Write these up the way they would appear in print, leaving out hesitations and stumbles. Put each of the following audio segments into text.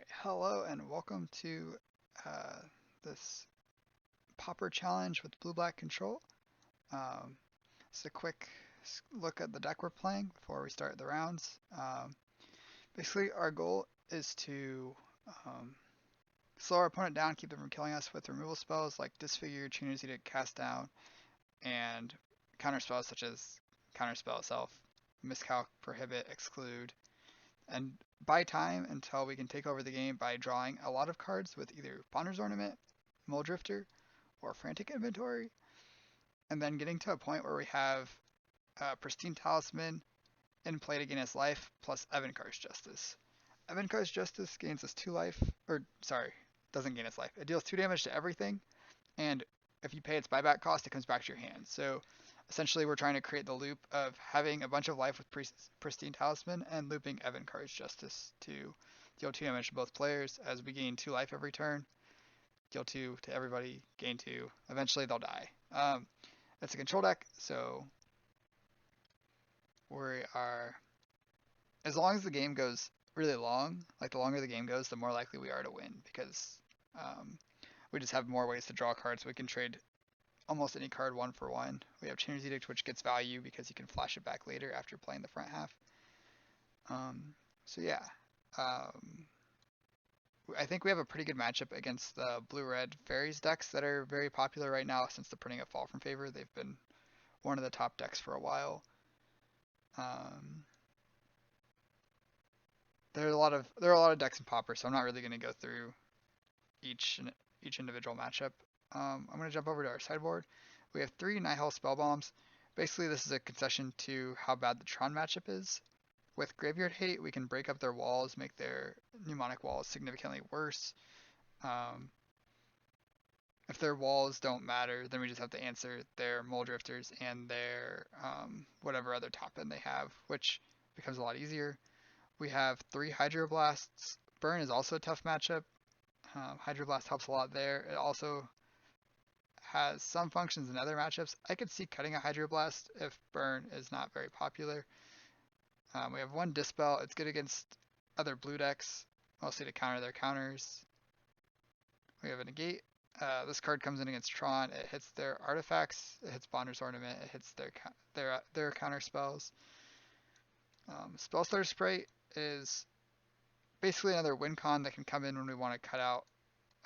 Alright, hello and welcome to uh, this Pauper challenge with blue-black control. Just a quick look at the deck we're playing before we start the rounds. Basically, our goal is to slow our opponent down, keep them from killing us with removal spells like Disfigure, Tuner's Edict, Cast Down, and counter spells such as Counterspell itself, Miscalc, Prohibit, Exclude, and buy time until we can take over the game by drawing a lot of cards with either Bonder's Ornament, Muldrifter, or Frantic Inventory, and then getting to a point where we have Pristine Talisman in play to gain us life, plus Evenkar's Justice. Evenkar's Justice gains us 2 life, or sorry, doesn't gain us life. It deals 2 damage to everything, and if you pay its buyback cost, it comes back to your hand. So essentially, we're trying to create the loop of having a bunch of life with Pristine Talisman and looping Evenkar's Justice to deal 2 damage to both players as we gain 2 life every turn. Deal 2 to everybody, gain 2. Eventually, they'll die. It's a control deck, so we are. As long as the game goes really long, like the longer the game goes, the more likely we are to win because we just have more ways to draw cards. We can trade almost any card 1-for-1. We have Tuner's Edict, which gets value because you can flash it back later after playing the front half. So yeah, I think we have a pretty good matchup against the blue-red fairies decks that are very popular right now since the printing of Fall from Favor. They've been one of the top decks for a while. There are a lot of decks in Pauper, so I'm not really going to go through each individual matchup. I'm going to jump over to our sideboard. We have 3 Nihil Spell Bombs. Basically, this is a concession to how bad the Tron matchup is. With Graveyard Hate, we can break up their walls, make their mnemonic walls significantly worse. If their walls don't matter, then we just have to answer their Muldrifters and their whatever other top end they have, which becomes a lot easier. We have 3 Hydroblasts. Burn is also a tough matchup. Hydroblast helps a lot there. It also has some functions in other matchups. I could see cutting a Hydroblast if Burn is not very popular. We have 1 Dispel. It's good against other blue decks, mostly to counter their counters. We have a Negate. This card comes in against Tron. It hits their artifacts. It hits Bonder's Ornament. It hits their counter spells. Spellstutter Sprite is basically another win con that can come in when we want to cut out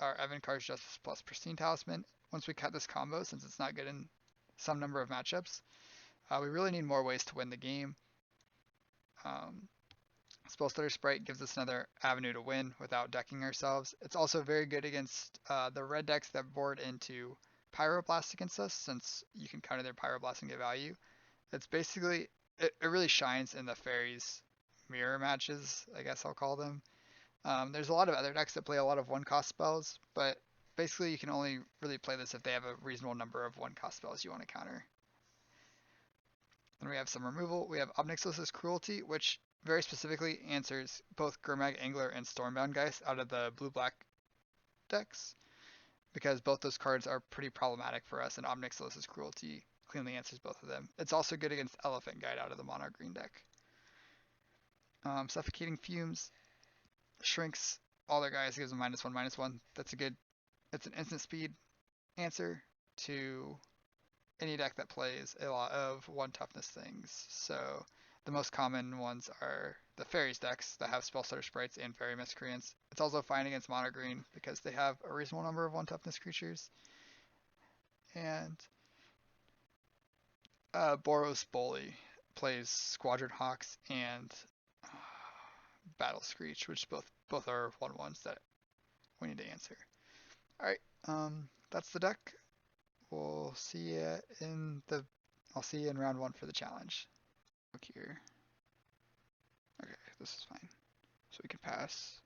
our Evenkar's Justice plus Pristine Talisman. Once we cut this combo, since it's not good in some number of matchups, we really need more ways to win the game. Spellstutter Sprite gives us another avenue to win without decking ourselves. It's also very good against the red decks that board into Pyroblast against us, since you can counter their Pyroblast and get value. It's basically, it really shines in the fairies mirror matches, I guess I'll call them. There's a lot of other decks that play a lot of 1-cost spells, but basically you can only really play this if they have a reasonable number of 1-cost spells you want to counter. Then we have some removal. We have Obnixilus's Cruelty, which very specifically answers both Gurmag Angler and Stormbound Geist out of the blue-black decks, because both those cards are pretty problematic for us, and Obnixilus's Cruelty cleanly answers both of them. It's also good against Elephant Guide out of the mono green deck. Suffocating Fumes shrinks all their guys, gives them -1/-1. It's an instant speed answer to any deck that plays a lot of 1 toughness things. So the most common ones are the fairies decks that have Spellstutter Sprites and Fairy Miscreants. It's also fine against mono green because they have a reasonable number of 1 toughness creatures. And Boros Bully plays Squadron Hawks and Battle Screech, which both are 1/1s that we need to answer. Alright, that's the deck. We'll see you I'll see you in round 1 for the challenge. Look here. Okay, this is fine. So we can pass.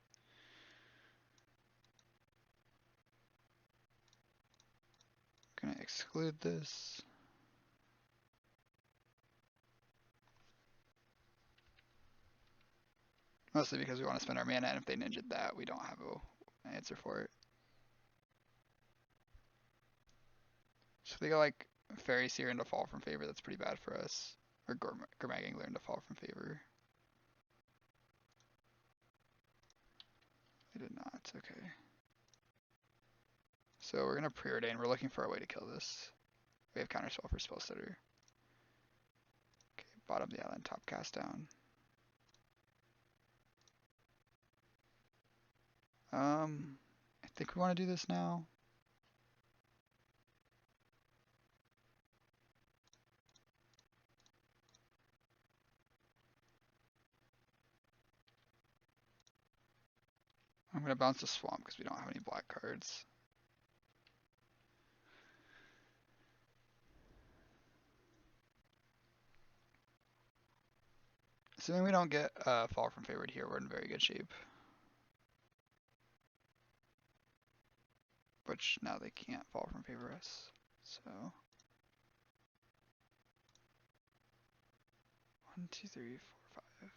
Gonna exclude this. Mostly because we want to spend our mana, and if they ninja'd that, we don't have an answer for it. So if they go like Fairy Seer into Fall from Favor, that's pretty bad for us. Or Gurmag Angler into Fall from Favor. They It's okay. So we're gonna preordain. We're looking for a way to kill this. We have counterspell for spell stutter. Okay, bottom of the island, top cast down. I think we want to do this now. I'm gonna bounce the swamp because we don't have any black cards. Assuming we don't get fall from favored here, we're in very good shape. Which now they can't fall from favor us. So 1, 2, 3, 4, 5.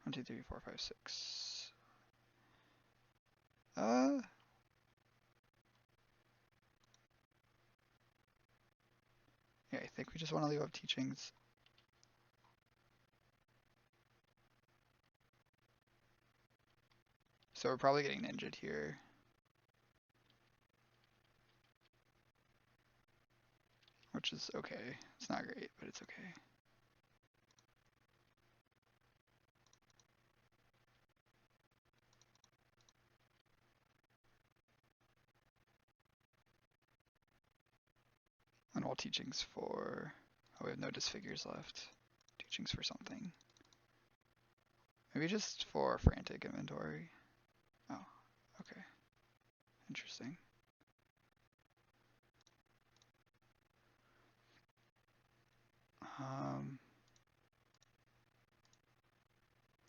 1, 2, 3, 4, 5, 6. Yeah, I think we just want to leave up teachings. So we're probably getting ninja'd here. Which is okay. It's not great, but it's okay. And all teachings for... Oh, we have no disfigures left. Teachings for something. Maybe just for frantic inventory. Oh, okay. Interesting.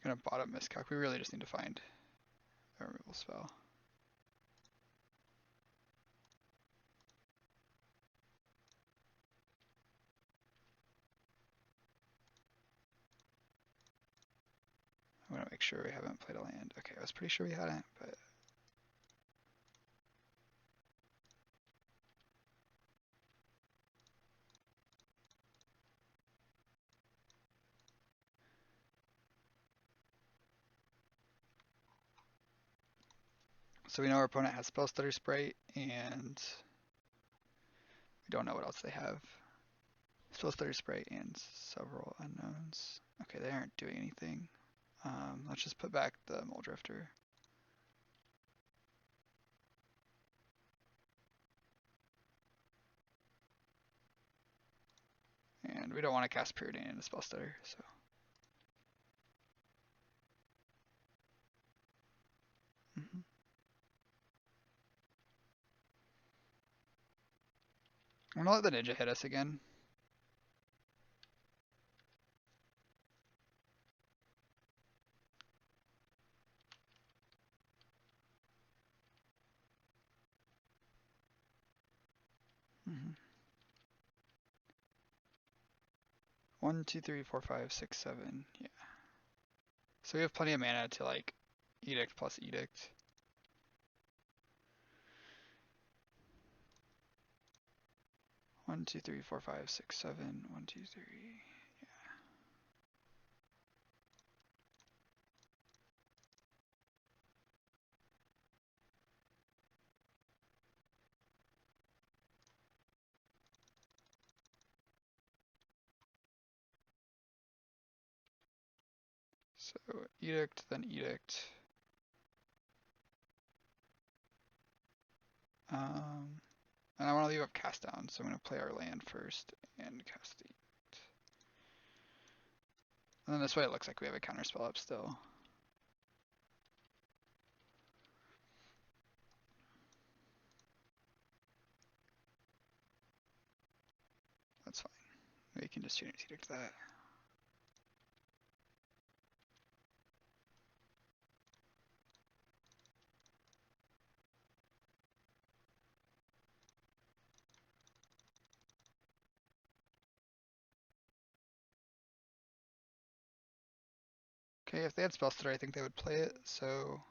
Gonna bottom miscalc. We really just need to find a removal spell. I want to make sure we haven't played a land. Okay, I was pretty sure we hadn't, but... So we know our opponent has Spell Stutter Sprite, and we don't know what else they have. Spell Stutter Sprite and several unknowns. Okay, they aren't doing anything. Let's just put back the Mole Drifter. And we don't want to cast Preordain into Spell Stutter, so... I'm gonna let the Ninja hit us again. Mm-hmm. 1, 2, 3, 4, 5, 6, 7. Yeah. So we have plenty of mana to like Edict plus Edict. One, two, three, four, five, six, 7. 1, 2, 3. Yeah. So Edict, then Edict. And I want to leave up Cast Down, so I'm going to play our land first and cast the Edict. And then this way it looks like we have a counterspell up still. That's fine. We can just Unity Edict that. Okay, if they had Spell Stutter, I think they would play it, so...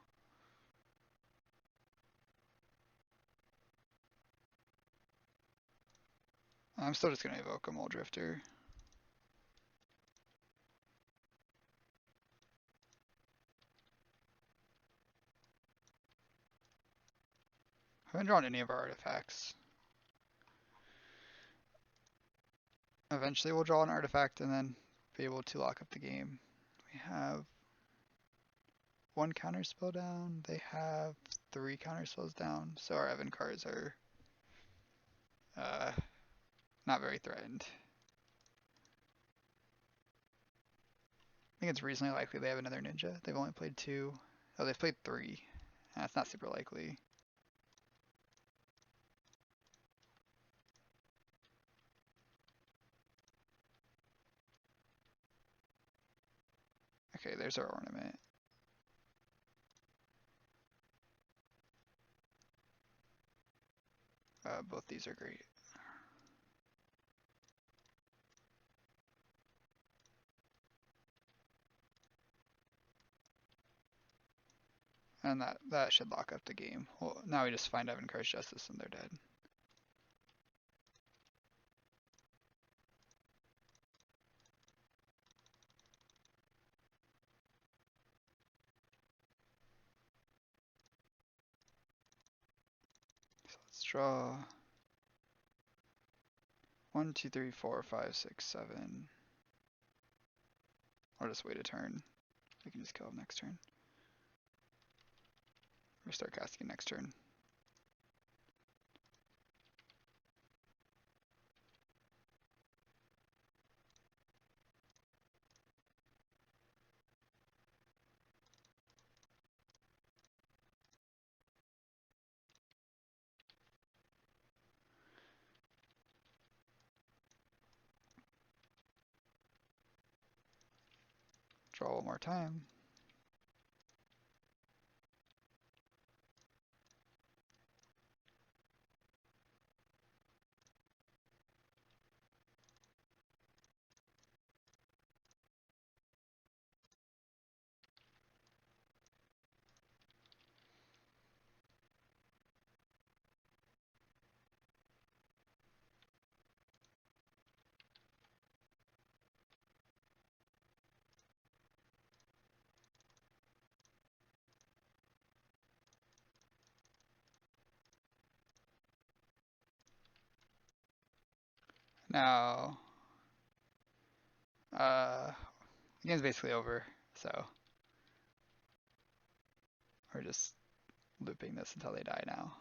I'm still just going to evoke a Mole Drifter. haven't drawn any of our artifacts. Eventually we'll draw an artifact and then be able to lock up the game. We have one counter spell down. They have 3 counter spells down. So our Evan cards are not very threatened. I think it's reasonably likely they have another ninja. They've only played 2. Oh, they've played 3. That's not super likely. Okay, there's our ornament. Both these are great. And that should lock up the game. Well, now we just find Evan Car's Justice and they're dead. So let's draw 1, 2, 3, 4, 5, 6, 7. I'll just wait a turn. We can just kill him next turn. Or start casting next turn. Draw one more time. Now, the game's basically over, so we're just looping this until they die now.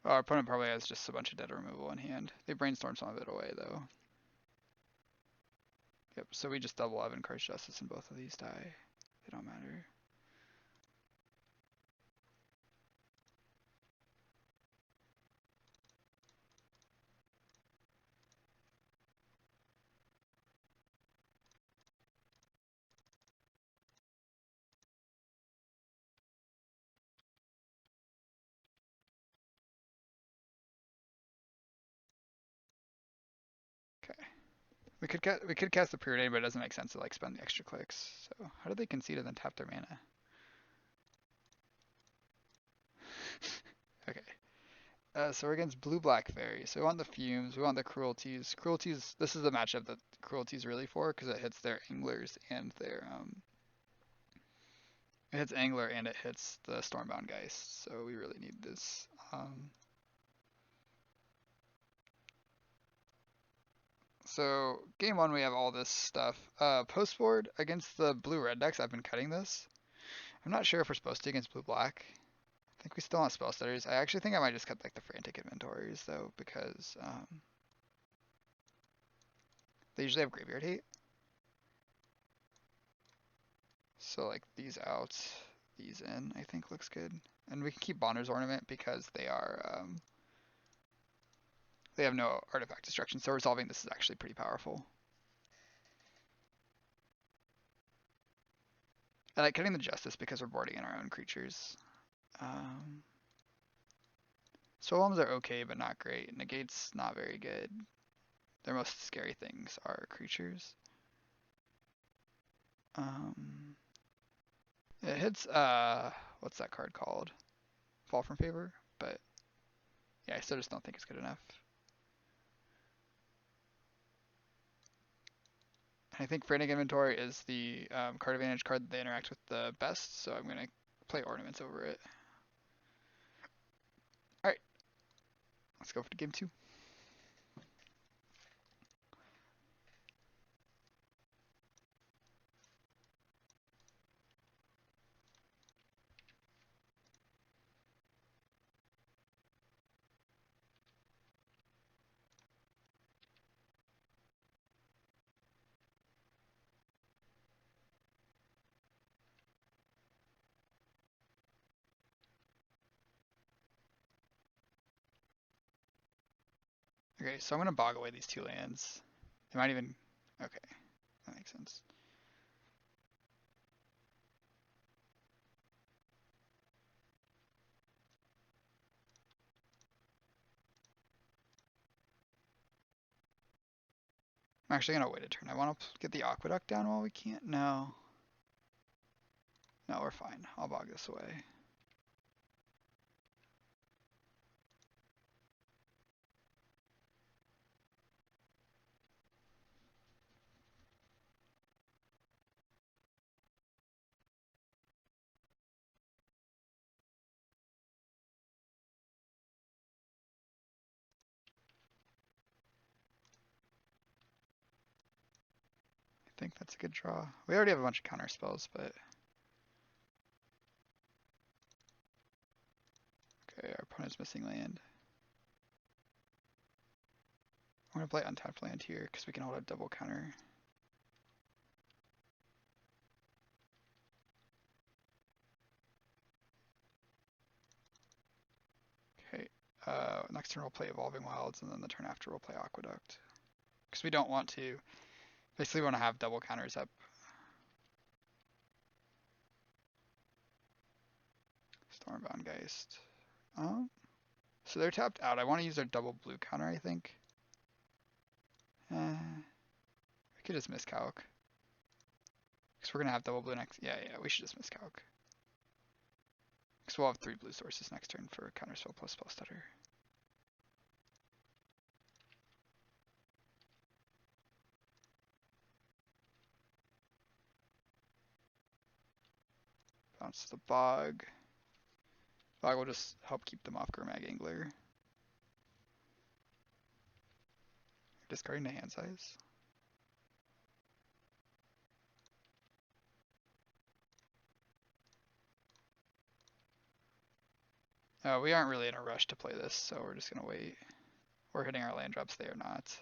Our opponent probably has just a bunch of dead removal in hand. They brainstorm some of it away, though. Yep, so we just double Evan Car's Justice and both of these die. They don't matter. Okay. We could cast the Preordain, but it doesn't make sense to like spend the extra clicks. So how did they concede and then tap their mana? Okay. So we're against blue-black fairy. So we want the fumes, we want the cruelties. Cruelties, this is the matchup that cruelties really for because it hits their anglers and their it hits angler and it hits the stormbound geist. So we really need this. So game one we have all this stuff. Post board against the blue-red decks. I've been cutting this. I'm not sure if we're supposed to against blue-black. I think we still want spell stutters. I actually think I might just cut like the frantic inventories though because They usually have graveyard hate. So like these out, these in, I think looks good. And we can keep Bonner's Ornament because they have no artifact destruction, so resolving this is actually pretty powerful. I like getting the Justice because we're boarding in our own creatures. Soul are okay, but not great. Negate's not very good. Their most scary things are creatures. It hits, what's that card called? Fall from Favor, but yeah, I still just don't think it's good enough. I think Frantic Inventory is the card advantage card that they interact with the best, so I'm going to play Ornaments over it. Alright, let's go for game 2. Okay, so I'm going to bog away these 2 lands. They might even... Okay, that makes sense. I'm actually going to wait a turn. I want to get the Aqueduct down while we can't. No. No, we're fine. I'll bog this away. I think that's a good draw. We already have a bunch of counter spells, but... Okay, our opponent's missing land. I'm going to play untapped land here because we can hold a double counter. Okay, next turn we'll play Evolving Wilds, and then the turn after we'll play Aqueduct. Because we don't want to... Basically we want to have double counters up. Stormbound Geist. So they're tapped out. I want to use their double blue counter, I think. We could just miscalc. Because we're going to have double blue next. Yeah, we should just miscalc. Because we'll have 3 blue sources next turn for counterspell plus spell stutter. Bounce the Bog. Bog will just help keep them off Gurmag Angler. Discarding the hand size. We aren't really in a rush to play this, so we're just going to wait. We're hitting our land drops, they are not.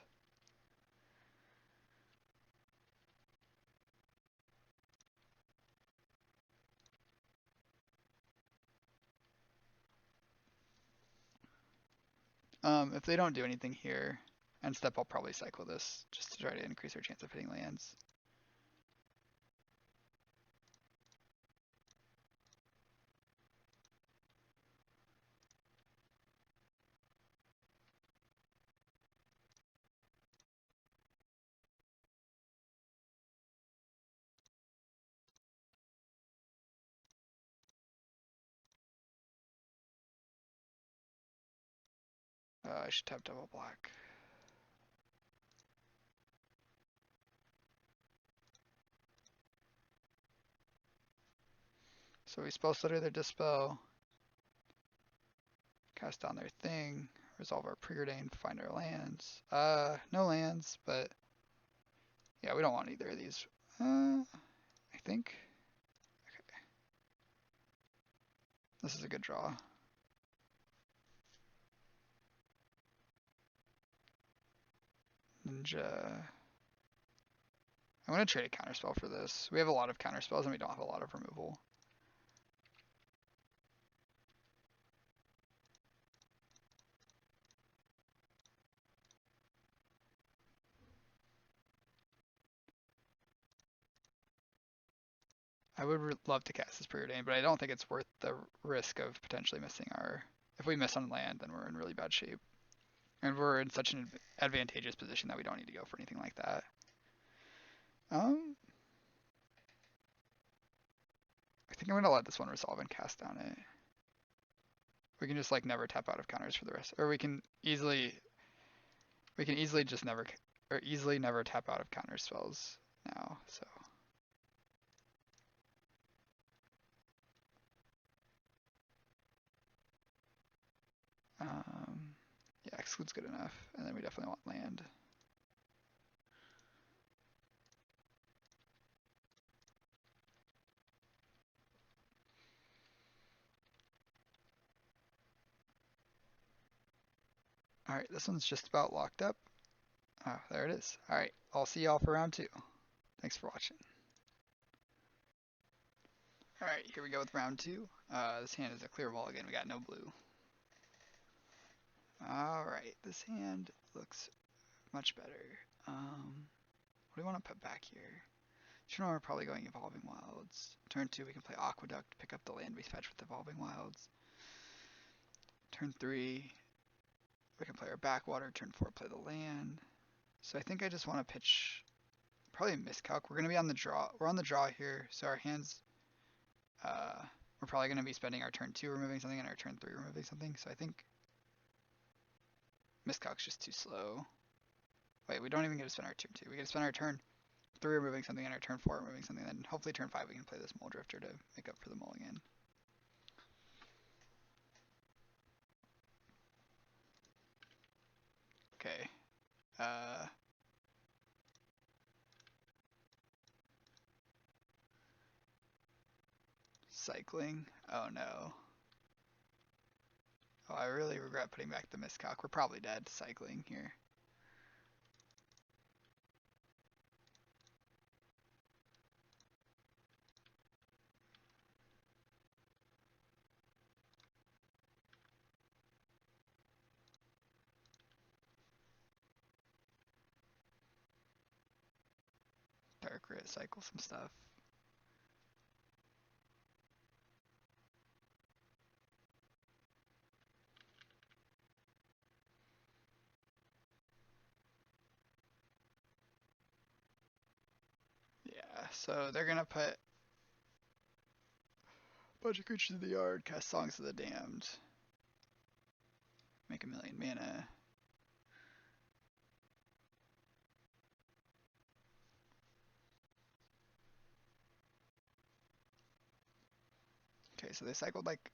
If they don't do anything here, end step, I'll probably cycle this just to try to increase our chance of hitting lands. I should tap double black. So we spell stutter their dispel, cast down their thing, resolve our preordained, find our lands. No lands, but yeah, we don't want either of these. I think. Okay. This is a good draw. Ninja. I'm going to trade a counterspell for this. We have a lot of counterspells and we don't have a lot of removal. I would love to cast this preordained, but I don't think it's worth the risk of potentially missing our... If we miss on land, then we're in really bad shape. And we're in such an advantageous position that we don't need to go for anything like that. I think I'm going to let this one resolve and cast down it. We can just like never tap out of counters for the rest, or we can easily just never, or easily never tap out of counter spells now. So yeah, exclude's good enough, and then we definitely want land. All right, this one's just about locked up. Oh, there it is. All right, I'll see y'all for round 2. Thanks for watching. All right, here we go with round 2. This hand is a clear wall again. We got no blue. All right, this hand looks much better. What do we want to put back here? Turn 1, we're probably going Evolving Wilds. Turn 2, we can play Aqueduct, pick up the land we fetch with Evolving Wilds. Turn 3, we can play our Backwater. Turn 4, play the land. So I think I just want to pitch probably a miscalc. We're going to be on the draw. We're on the draw here, so our hands, we're probably going to be spending our turn 2 removing something and our turn 3 removing something. So I think miscalc's just too slow. Wait, we don't even get to spend our turn 2. We get to spend our turn 3 removing something and our turn 4 removing something. Then hopefully turn 5 we can play this Mole Drifter to make up for the mulligan. Okay. Cycling. Oh no. Oh, I really regret putting back the miscalc. We're probably dead cycling here. Dark Rit, cycle some stuff. Yeah, so they're gonna put a bunch of creatures in the yard, cast Songs of the Damned, make 1,000,000 mana. Okay, so they cycled like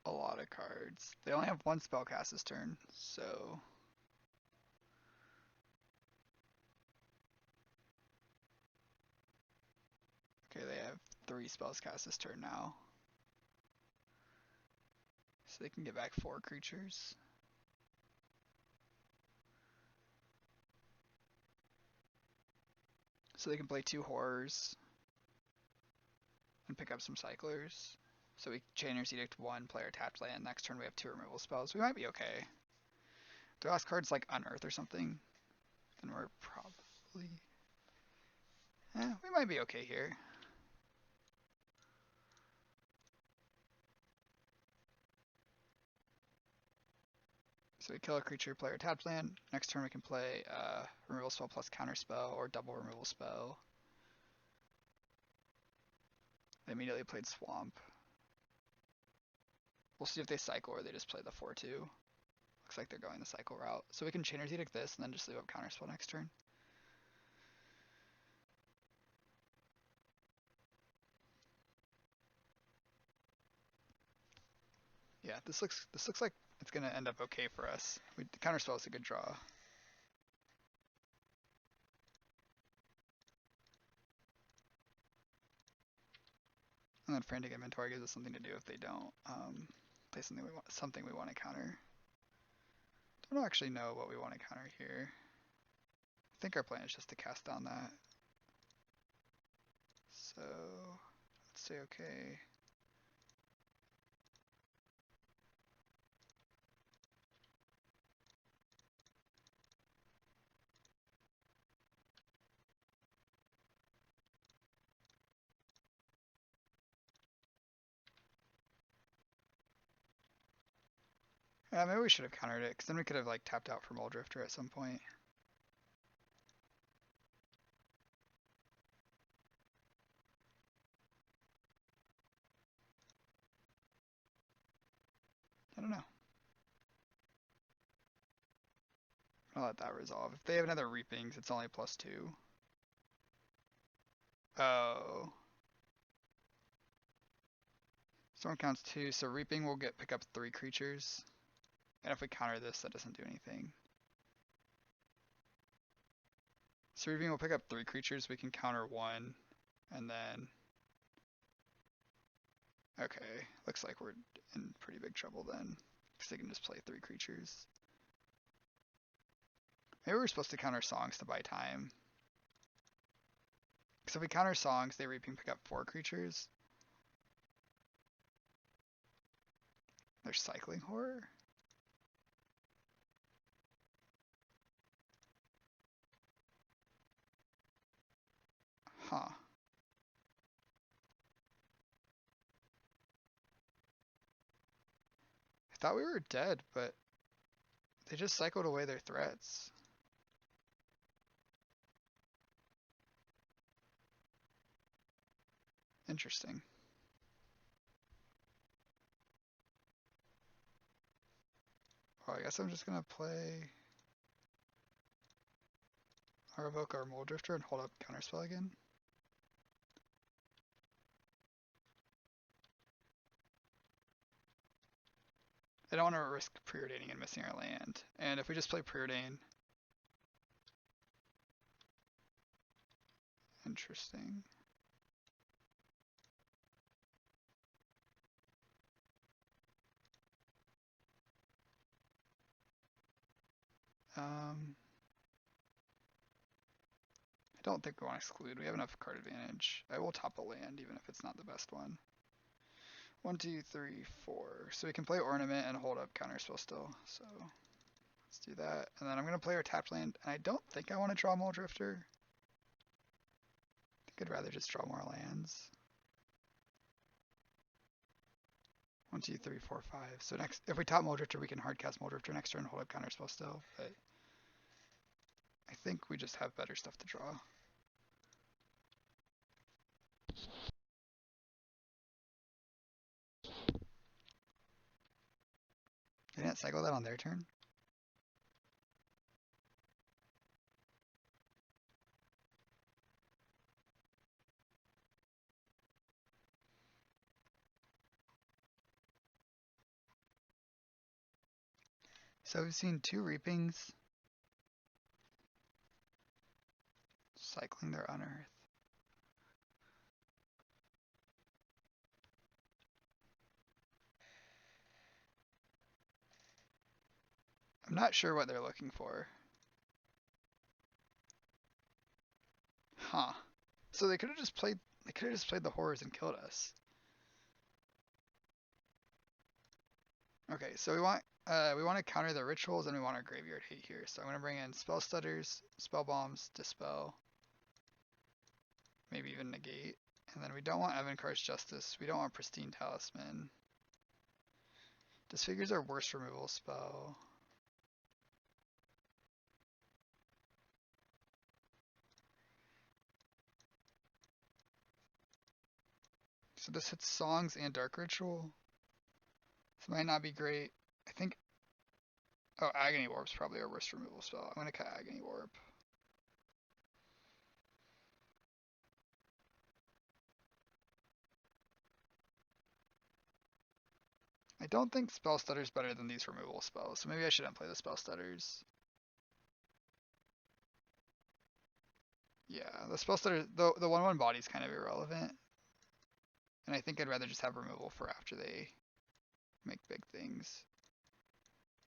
a lot of cards. They only have one spell cast this turn, so okay, they have 3 spells cast this turn now. So they can get back 4 creatures. So they can play 2 horrors and pick up some cyclers. So we Chainer's Edict 1, player tapped land. Next turn we have 2 removal spells. We might be okay. If the last card's like Unearth or something, then we're probably... we might be okay here. So we kill a creature, player tapped land. Next turn we can play removal spell plus counter spell or double removal spell. They immediately played Swamp. We'll see if they cycle or they just play the 4-2. Looks like they're going the cycle route. So we can Chainer's Edict this and then just leave up counter spell next turn. Yeah, this looks like it's gonna end up okay for us. The counter spell is a good draw. And then Frantic Inventory gives us something to do if they don't play something we want to counter. Don't actually know what we want to counter here. I think our plan is just to cast down that. So let's say okay. Yeah, maybe we should have countered it, because then we could have like tapped out for Mole Drifter at some point. I don't know. I'll let that resolve. If they have another Reapings, it's only +2. Oh. Storm counts 2, so Reaping will pick up 3 creatures. And if we counter this, that doesn't do anything. So Reaping will pick up 3 creatures, we can counter 1, and then... Okay, looks like we're in pretty big trouble then, because they can just play 3 creatures. Maybe we're supposed to counter Songs to buy time. Because if we counter Songs, they Reaping pick up 4 creatures. They're Cycling Horror? Huh. I thought we were dead, but they just cycled away their threats. Interesting. Well, I guess I'm just gonna play our Revoke our Mole Drifter and hold up Counterspell again. I don't want to risk preordaining and missing our land. And if we just play preordain... Interesting. I don't think we want to exclude. We have enough card advantage. I will top a land even if it's not the best one. 1, 2, 3, 4. So we can play Ornament and hold up Counterspell still. So let's do that. And then I'm going to play our tapped land. And I don't think I want to draw Mole Drifter. I think I'd rather just draw more lands. 1, 2, 3, 4, 5. So next, if we top Mole Drifter, we can hardcast Mole Drifter next turn and hold up Counterspell still. But I think we just have better stuff to draw. They didn't cycle that on their turn? So we've seen 2 Reapings cycling their Unearth. I'm not sure what they're looking for. Huh. So they could have just played the horrors and killed us. Okay, so we want to counter the rituals and we want our graveyard hate here. So I'm gonna bring in spell stutters, spell bombs, dispel, maybe even negate. And then we don't want Evankar's Justice. We don't want Pristine Talisman. Disfigure's our worst removal spell. So this hits Songs and Dark Ritual. This might not be great. I think... Oh, Agony Warp's probably our worst removal spell. I'm going to cut Agony Warp. I don't think Spell Stutter's better than these removal spells, so maybe I shouldn't play the Spell Stutters. Yeah, the Spell Stutter, the 1/1 body's kind of irrelevant. And I think I'd rather just have removal for after they make big things.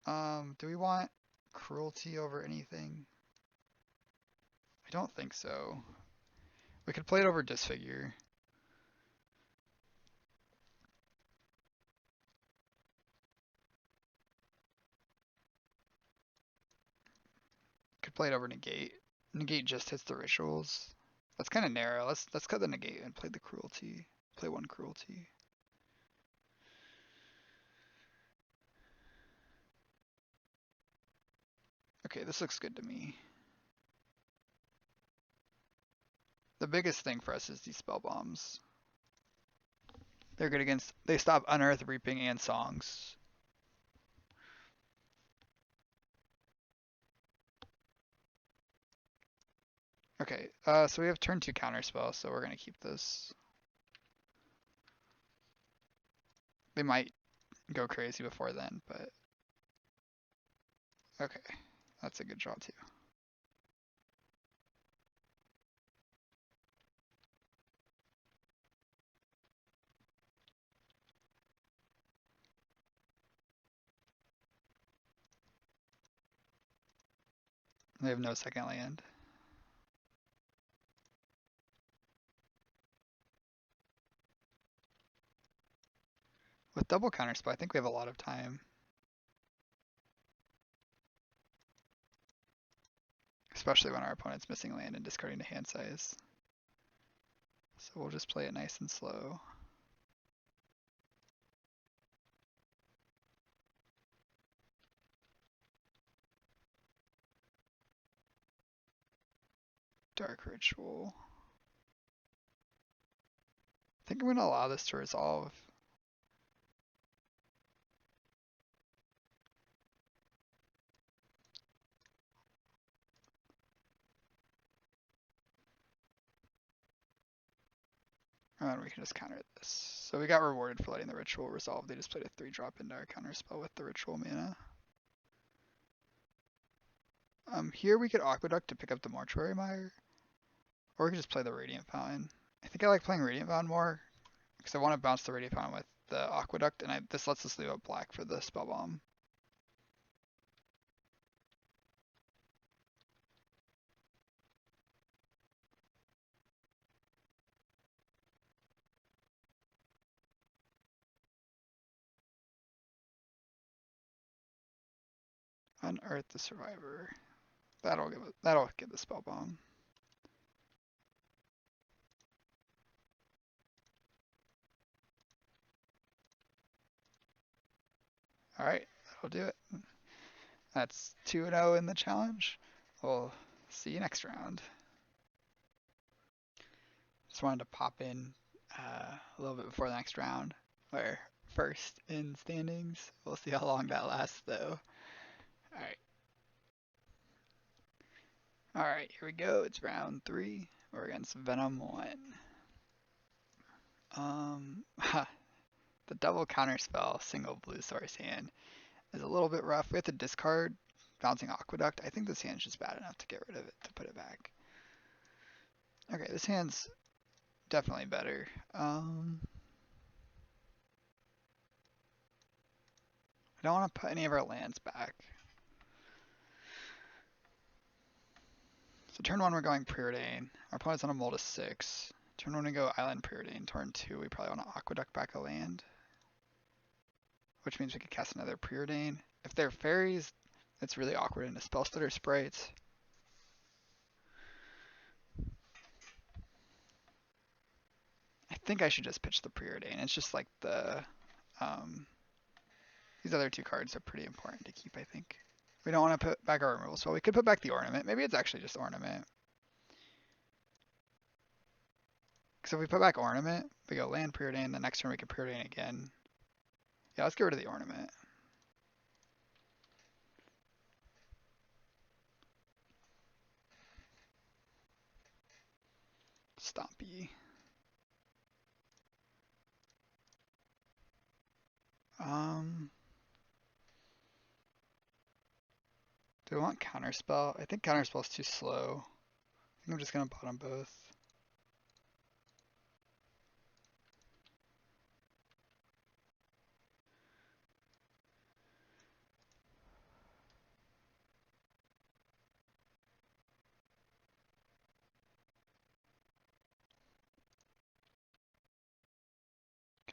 Do we want Cruelty over anything? I don't think so. We could play it over Disfigure. play it over negate. Negate just hits the rituals. That's kind of narrow. Let's cut the negate and play the cruelty. Play one cruelty. Okay, this looks good to me. The biggest thing for us is these spell bombs. They're good against. They stop Unearth, Reaping, and Songs. Okay, so we have turn 2 counterspell, so we're gonna keep this. They might go crazy before then, but okay, that's a good draw too. They have no second land. With double counterspell, I think we have a lot of time. Especially when our opponent's missing land and discarding to hand size. So we'll just play it nice and slow. Dark Ritual. I think I'm going to allow this to resolve. And we can just counter this. So we got rewarded for letting the ritual resolve. They just played a 3-drop into our counterspell with the ritual mana. Here we could Aqueduct to pick up the Mortuary Mire. Or we could just play the Radiant Fountain. I think I like playing Radiant Fountain more, because I want to bounce the Radiant Fountain with the Aqueduct, and this lets us leave out black for the Spell Bomb. Unearth the Survivor. That'll get the Spell Bomb. Alright, that'll do it. That's 2-0 in the challenge. We'll see you next round. Just wanted to pop in a little bit before the next round. We're first in standings. We'll see how long that lasts though. Alright. Alright, here we go. It's round 3. We're against Venom 1. The double counterspell single blue source hand is a little bit rough. We have to discard Bouncing Aqueduct. I think this hand's just bad enough to get rid of it, to put it back. Okay, this hand's definitely better. I don't want to put any of our lands back. So turn 1 we're going Preordain. Our opponent's on a mold of 6. Turn 1 we go Island Preordain. Turn 2 we probably want to Aqueduct back a land. Which means we could cast another Preordain. If they're fairies, it's really awkward into Spell Stutter sprites. I think I should just pitch the Preordain. It's just like the these other 2 cards are pretty important to keep, I think. We don't want to put back our removal spell. We could put back the Ornament. Maybe it's actually just Ornament. Because if we put back Ornament, we go land Preordain, the next turn we can Preordain again. Yeah, let's get rid of the Ornament. Stompy. Do I want Counterspell? I think Counterspell is too slow. I think I'm just going to bottom both.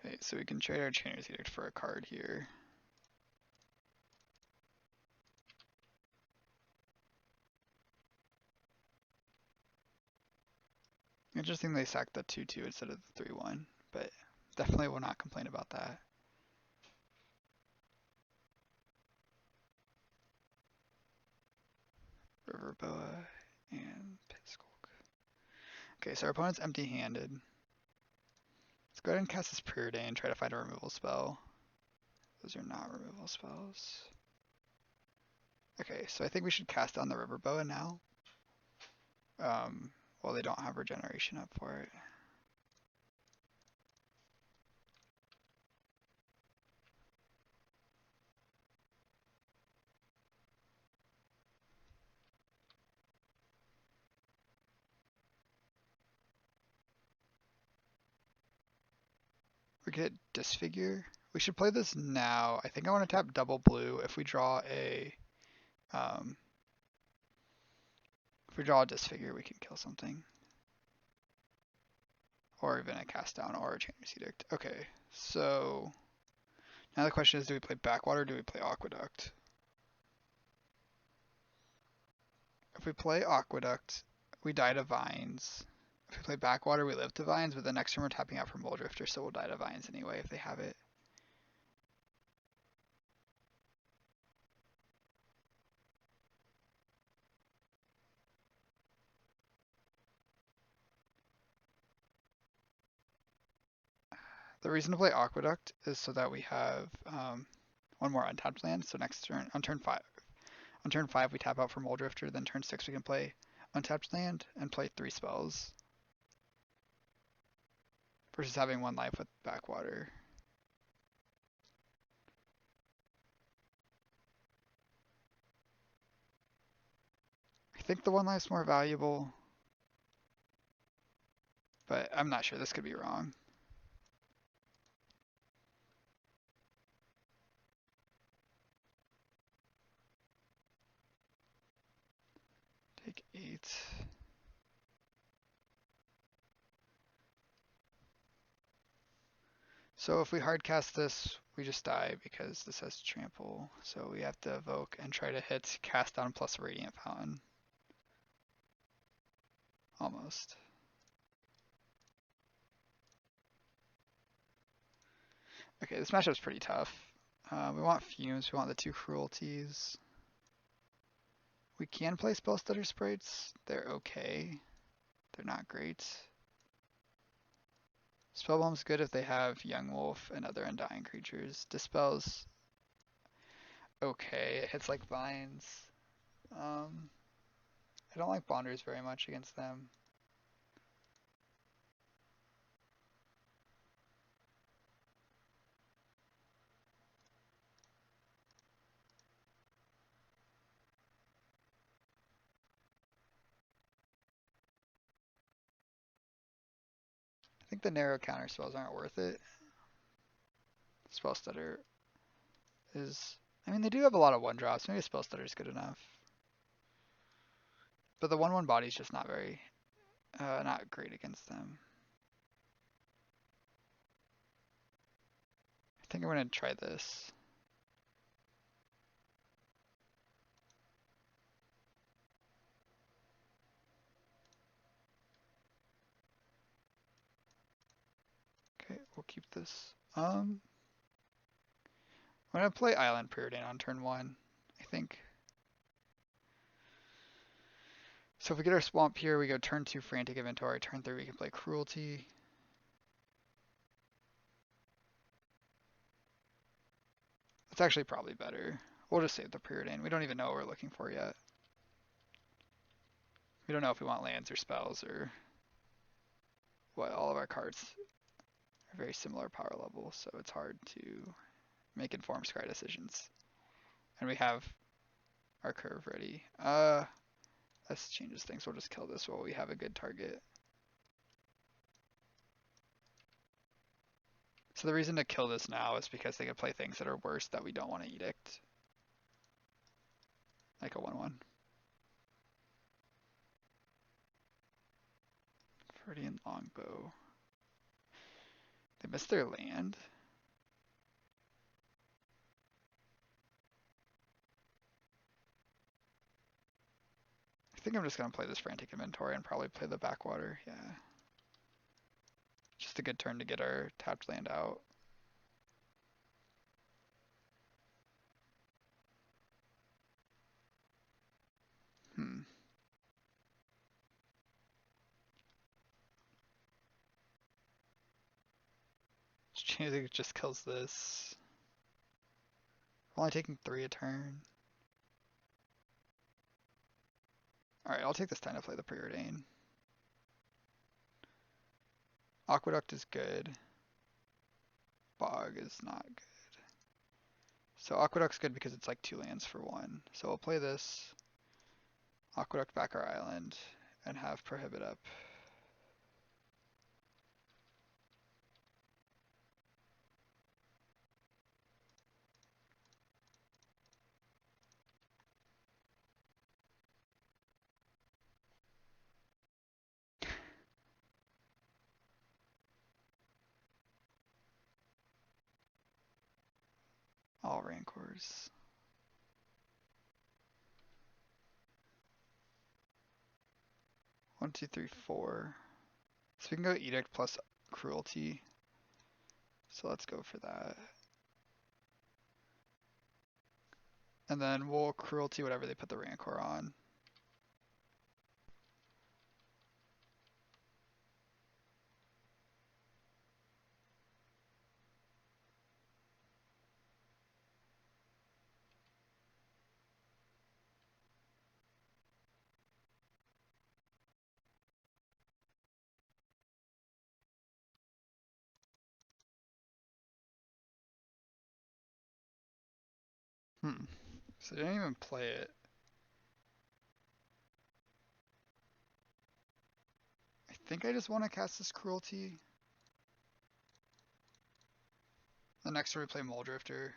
Okay, so we can trade our Chainer's Edict for a card here. Interesting they sacked the 2-2 instead of the 3-1, but definitely will not complain about that. River Boa and Pitskulk. Okay, so our opponent's empty-handed. Let's go ahead and cast this Preordain and try to find a removal spell. Those are not removal spells. Okay, so I think we should cast on the River Boa now. Well, they don't have regeneration up for it. We get Disfigure. We should play this now. I think I want to tap double blue. If we draw a Disfigure, we can kill something. Or even a Cast Down or a Chainer's Edict. Okay, so now the question is, do we play Backwater or do we play Aqueduct? If we play Aqueduct, we die to Vines. If we play Backwater, we live to Vines, but the next turn we're tapping out for Muldrifter, so we'll die to Vines anyway if they have it. The reason to play Aqueduct is so that we have one more untapped land. So next turn, on turn 5 we tap out for Muldrifter. Then turn 6 we can play untapped land and play 3 spells. Versus having 1 life with Backwater. I think the 1 life's more valuable. But I'm not sure, this could be wrong. Take 8. So if we hardcast this, we just die because this has trample. So we have to evoke and try to hit cast down plus Radiant Fountain. Almost. Okay, this matchup's pretty tough. We want Fumes, we want the 2 Cruelties. We can play Spell Stutter Sprites. They're okay. They're not great. Spellbomb's good if they have Young Wolf and other Undying creatures. Dispel's okay. It hits like Vines. I don't like Bonders very much against them. I think the narrow counter spells aren't worth it. Spell Stutter is... I mean, they do have a lot of 1-drops. Maybe Spell Stutter is good enough. But the 1/1 body's just not very... not great against them. I think I'm going to try this. Okay, we'll keep this. I'm going to play Island Preordain on turn 1, I think. So if we get our Swamp here, we go turn 2 Frantic Inventory. Turn 3 we can play Cruelty. It's actually probably better. We'll just save the Preordain. We don't even know what we're looking for yet. We don't know if we want lands or spells or what. All of our cards are very similar power level, so it's hard to make informed scry decisions. And we have our curve ready. This changes things. We'll just kill this while we have a good target. So the reason to kill this now is because they can play things that are worse that we don't want to Edict. Like a 1/1. Viridian Longbow. They missed their land. I think I'm just going to play this Frantic Inventory and probably play the Backwater. Yeah. just a good turn to get our tapped land out. Hmm. It just kills this. We're only taking 3 a turn. Alright, I'll take this time to play the preordain. Aqueduct is good. Bog is not good. So Aqueduct's good because it's like 2 lands for 1. So we'll play this. Aqueduct back our island and have Prohibit up. All Rancors. One, two, three, four. So we can go Edict plus Cruelty. So let's go for that. And then we'll Cruelty whatever they put the Rancor on. So they didn't even play it. I think I just want to cast this Cruelty. The next turn we play Mole Drifter.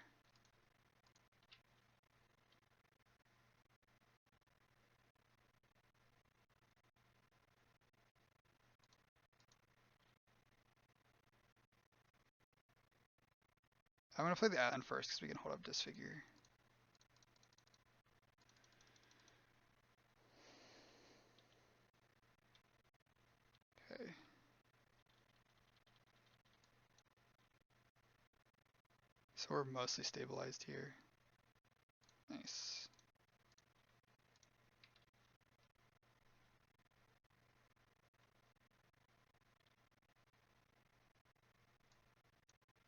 I'm going to play the island first because we can hold up Disfigure. Okay. So we're mostly stabilized here. Nice.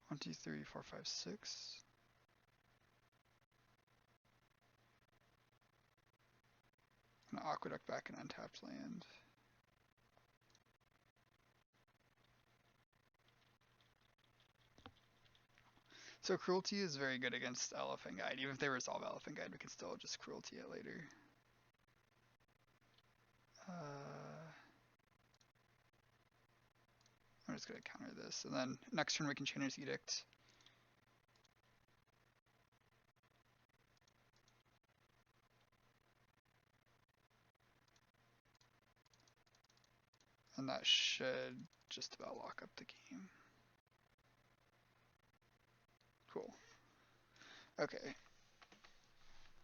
One, two, three, four, five, six. An Aqueduct back an untapped land. So Cruelty is very good against Elephant Guide. Even if they resolve Elephant Guide, we can still just Cruelty it later. I'm just going to counter this. And then next turn we can Chainer's Edict. And that should just about lock up the game. Cool. Okay.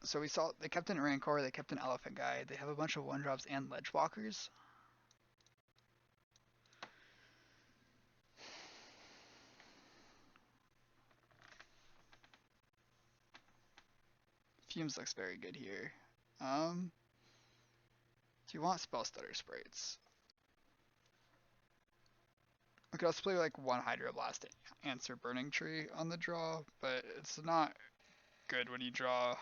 So we saw they kept an Rancor, they kept an Elephant Guide, they have a bunch of 1-drops and Ledge Walkers. Fumes looks very good here. Do you want Spell Stutter Sprites? We could also play like 1 Hydroblast answer Burning Tree on the draw, but it's not good when you draw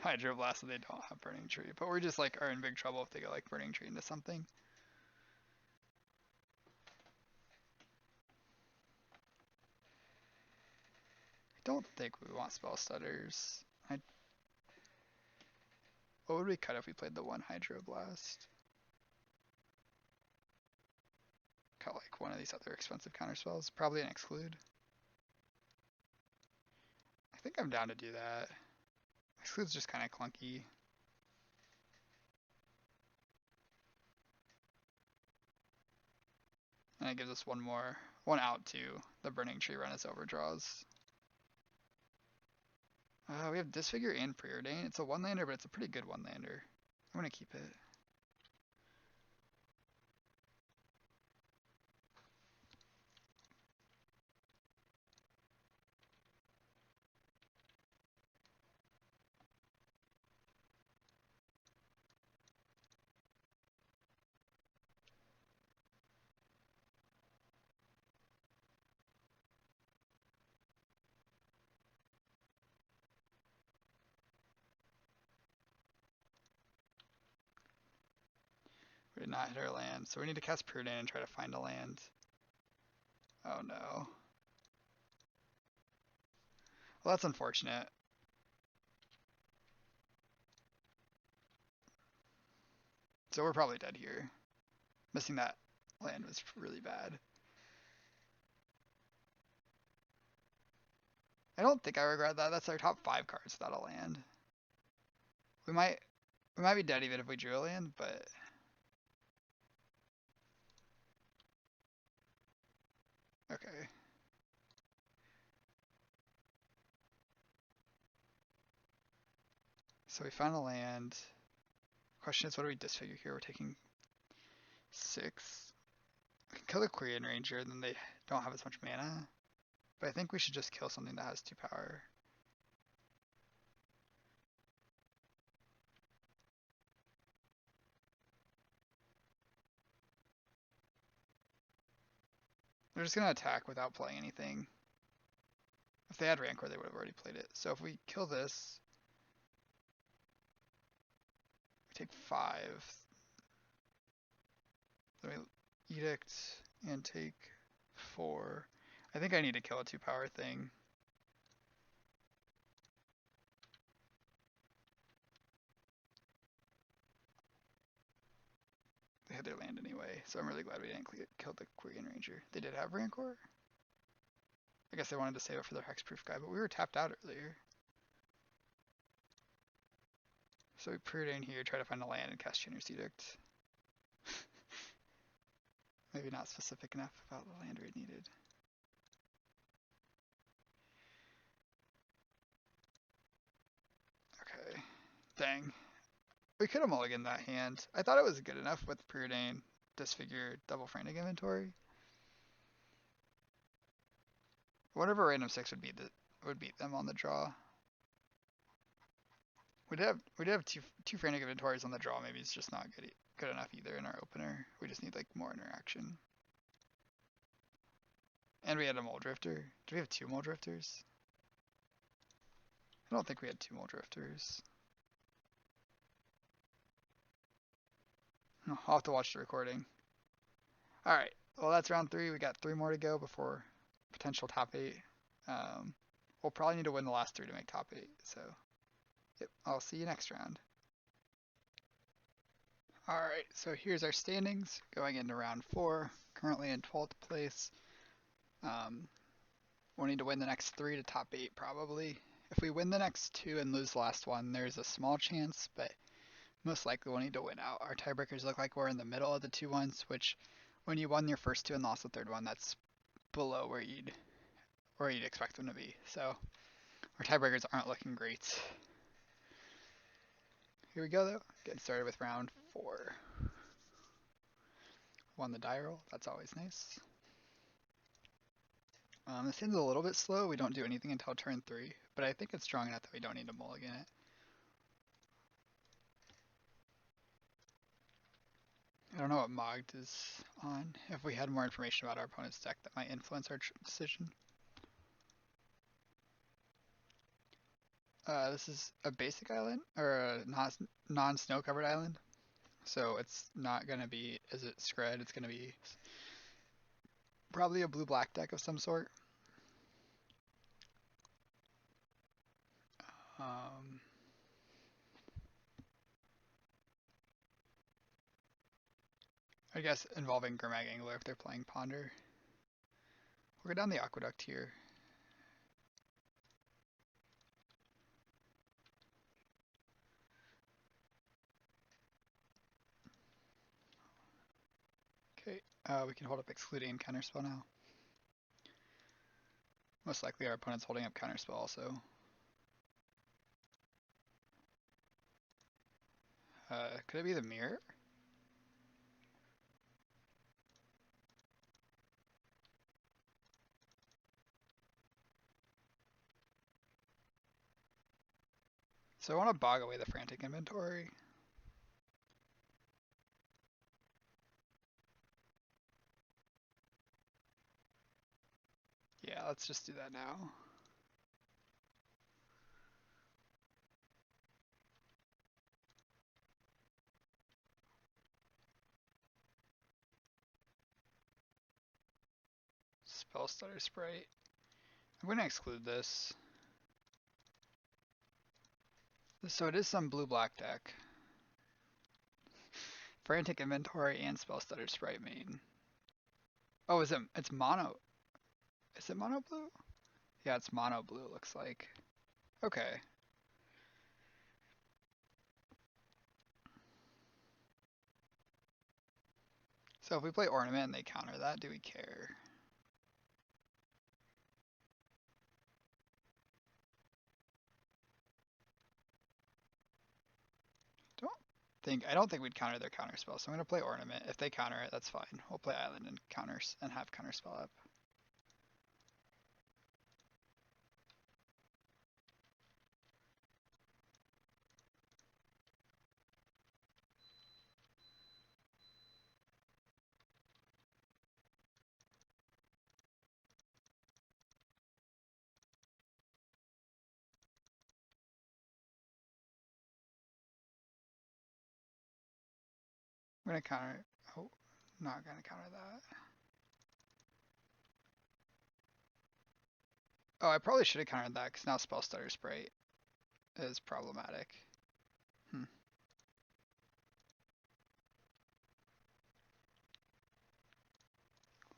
Hydroblast and they don't have Burning Tree. But we're just like are in big trouble if they go like Burning Tree into something. I don't think we want Spell Stutters. What would we cut if we played the 1 Hydroblast? Cut like one of these other expensive counterspells. Probably an Exclude. I think I'm down to do that. Exclude's just kind of clunky. And it gives us one out to the Burning Tree run as overdraws. We have Disfigure and Preordain. It's a 1-lander, but it's a pretty good 1-lander. I'm going to keep it. not hit our land, so we need to cast Prudent and try to find a land. Oh no. Well, that's unfortunate. So we're probably dead here. Missing that land was really bad. I don't think I regret that. That's our top 5 cards without a land. We might be dead even if we drew a land, but okay. So we found a land. Question is, what do we disfigure here? We're taking 6. We can kill the Quirion Ranger, and then they don't have as much mana. But I think we should just kill something that has 2 power. They're just gonna attack without playing anything. If they had Rancor, they would have already played it. So if we kill this, we take 5. Then we Edict and take 4. I think I need to kill a 2 power thing. They had their land anyway, so I'm really glad we didn't kill the Quirion Ranger. They did have Rancor? I guess they wanted to save it for their hexproof guy, but we were tapped out earlier. So we Prudent here, try to find a land and cast Chinner's Edict. Maybe not specific enough about the land we needed. Okay. Dang. We could have mulliganed that hand. I thought it was good enough with Prudent, Disfigure, Double Frantic Inventory. Whatever random 6 would beat them on the draw. We'd have two Frantic Inventories on the draw. Maybe it's just not good enough either in our opener. We just need like more interaction. And we had a Mole Drifter. Do we have 2 Mole Drifters? I don't think we had 2 Mole Drifters. No, I'll have to watch the recording. Alright, well that's round 3. We got 3 more to go before potential top 8. We'll probably need to win the last 3 to make top 8, so yep, I'll see you next round. Alright, so here's our standings going into round 4. Currently in 12th place. We'll need to win the next 3 to top 8 probably. If we win the next 2 and lose the last one, there's a small chance, but most likely we'll need to win out. Our tiebreakers look like we're in the middle of the 2 ones, which when you won your first 2 and lost the 3rd one, that's below where you'd expect them to be. So our tiebreakers aren't looking great. Here we go though. Getting started with round 4. Won the die roll. That's always nice. This hand's a little bit slow. We don't do anything until turn 3, but I think it's strong enough that we don't need to mulligan it. I don't know what Mogged is on. If we had more information about our opponent's deck, that might influence our decision. This is a basic island, or a non-snow covered island. So it's not going to be, is it Scred? It's going to be probably a blue-black deck of some sort. I guess involving Gurmag Angler if they're playing Ponder. We'll go down the Aqueduct here. Okay, we can hold up Excluding and Counterspell now. Most likely our opponent's holding up Counterspell also. Could it be the Mirror? So I want to bog away the Frantic Inventory. Yeah, let's just do that now. Spell Stutter Sprite. I'm going to exclude this. So it is some blue-black deck. Frantic Inventory and Spell Stutter Sprite main. Oh, it's mono. Is it mono blue? Yeah, it's mono blue, looks like. Okay. So if we play Ornament and they counter that, do we care? I don't think we'd counter their counter spell, so I'm gonna play Ornament. If they counter it, that's fine. We'll play Island and counters and have counter spell up. I'm gonna counter. Oh, not gonna counter that. Oh, I probably should have countered that because now Spell Stutter Sprite is problematic.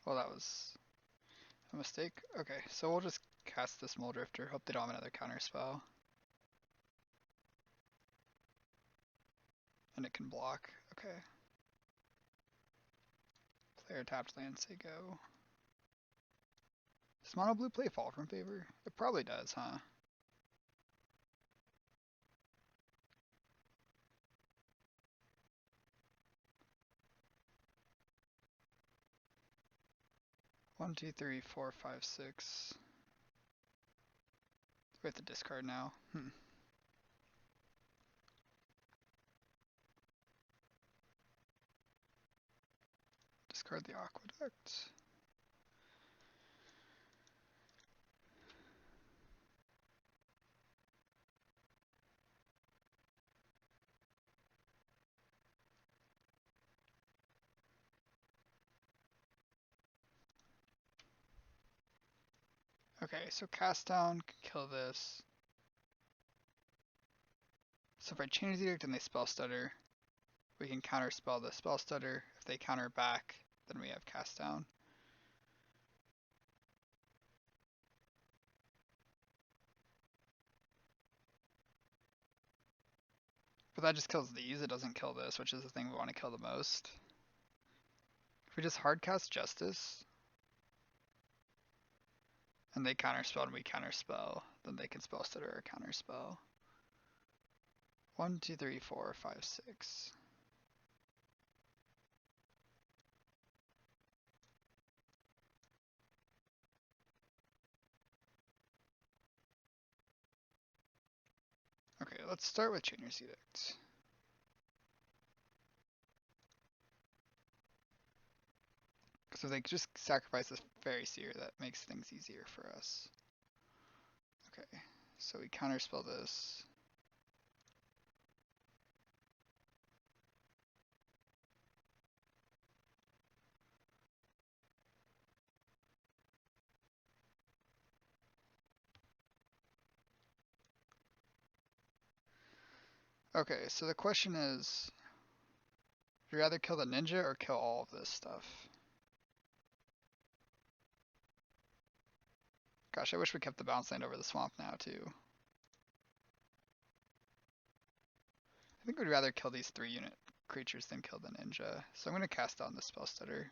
Well, that was a mistake. Okay, so we'll just cast this Mole Drifter. Hope they don't have another counter spell. And it can block. Okay. Player tapped land, say go. Does mono blue play Fall from favor? It probably does, huh? One, two, three, four, five, six. We have to discard now. Discard the Aqueduct. Okay, so cast down can kill this. So if I change the edict and they spell stutter, we can counter spell the spell stutter. If they counter back, then we have cast down. But that just kills these, it doesn't kill this, which is the thing we want to kill the most. If we just hardcast Justice, and they counterspell and we counterspell, then they can spell stutter or counterspell. 1, 2, 3, 4, 5, 6. Okay, let's start with Chainer's Edict. So they just sacrifice this Fairy Seer, that makes things easier for us. Okay, so we counterspell this. Okay, so the question is, would you rather kill the ninja or kill all of this stuff? Gosh, I wish we kept the bounce land over the swamp now too. I think we'd rather kill these 3-unit creatures than kill the ninja. So I'm going to cast down the spell stutter.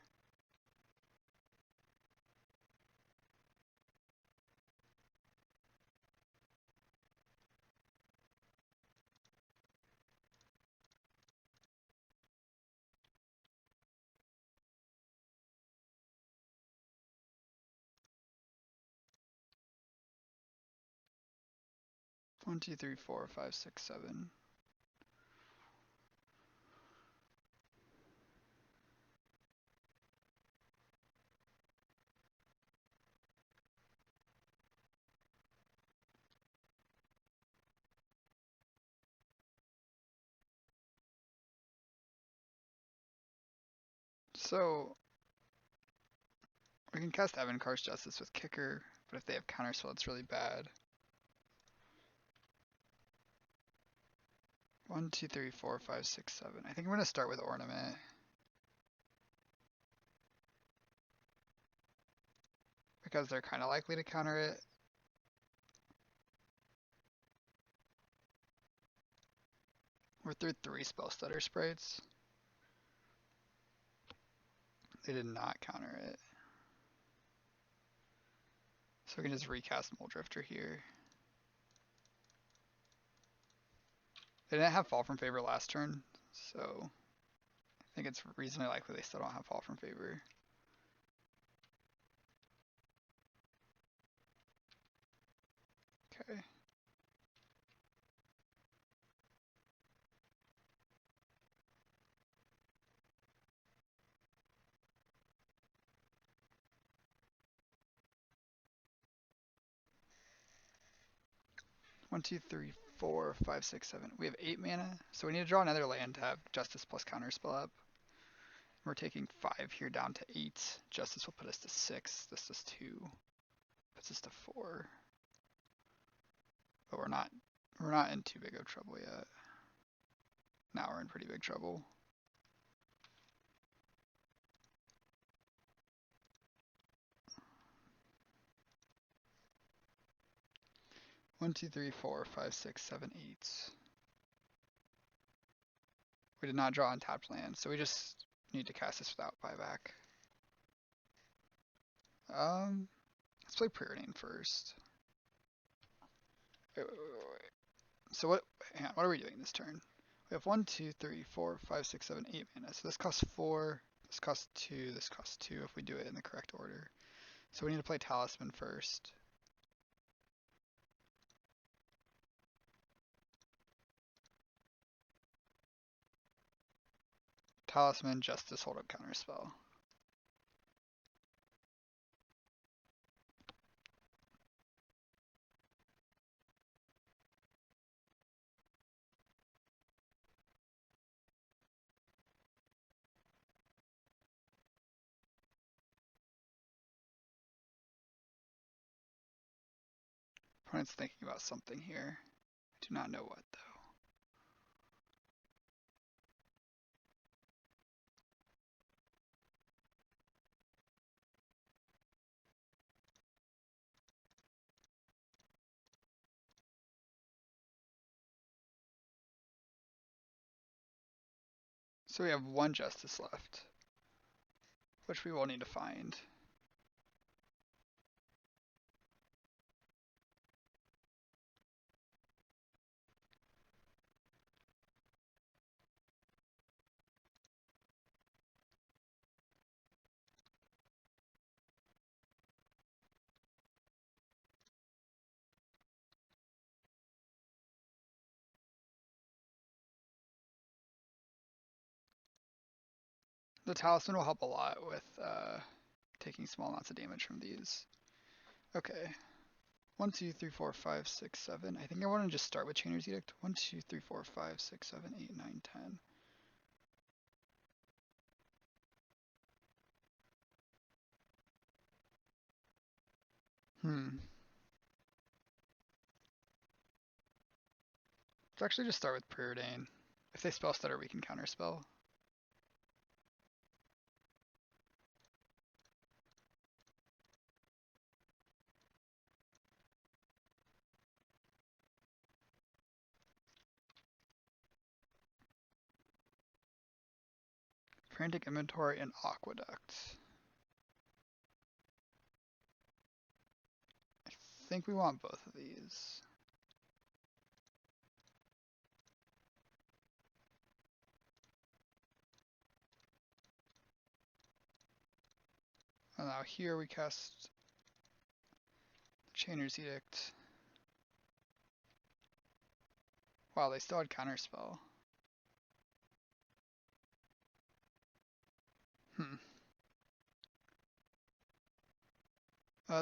One, two, three, four, five, six, seven. So We can cast Evankar's Justice with Kicker, but if they have Counterspell, it's really bad. 1, 2, 3, 4, 5, 6, 7. I think I'm going to start with Ornament. Because they're kind of likely to counter it. We're through 3 Spell Stutter Sprites. They did not counter it. So we can just recast Mole Drifter here. They didn't have Fall from Favor last turn, so I think it's reasonably likely they still don't have Fall from Favor. Okay. One, two, three, 4, 5, 6, 7. We have 8 mana, so we need to draw another land to have Justice plus Counterspell up. We're taking 5 here down to 8. Justice will put us to 6. This is 2. Puts us to 4. But we're not in too big of trouble yet. Now we're in pretty big trouble. One, two, three, 4, 5, 6, 7, 8. We did not draw untapped land, so we just need to cast this without buyback. Let's play Preordain first. Wait. So what are we doing this turn? We have 1, 2, 3, 4, 5, 6, 7, 8 mana. So this costs 4, this costs 2, this costs 2 if we do it in the correct order. So we need to play Talisman first. Talisman, Justice, hold up, Counterspell. Opponent's thinking about something here. I do not know what though. So we have 1 Justice left, which we will need to find. The Talisman will help a lot with taking small amounts of damage from these. Okay. 1, 2, 3, 4, 5, 6, 7. I think I want to just start with Chainer's Edict. 1, 2, 3, 4, 5, 6, 7, 8, 9, 10. Let's actually just start with Preordain. If they spell stutter, we can counterspell. Frantic Inventory and Aqueduct. I think we want both of these. And now here we cast Chainer's Edict. Wow, they still had Counterspell.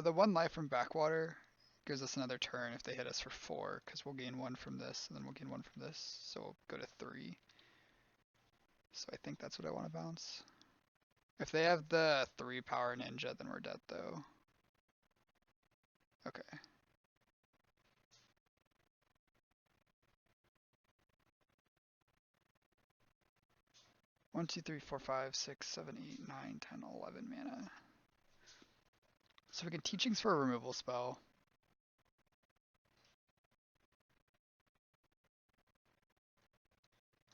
The 1 life from Backwater gives us another turn if they hit us for 4, because we'll gain 1 from this, and then we'll gain 1 from this, so we'll go to 3. So I think that's what I want to bounce. If they have the 3 power ninja, then we're dead though. Okay. 1, 2, 3, 4, 5, 6, 7, 8, 9, 10, 11 mana. So we can teachings for a removal spell.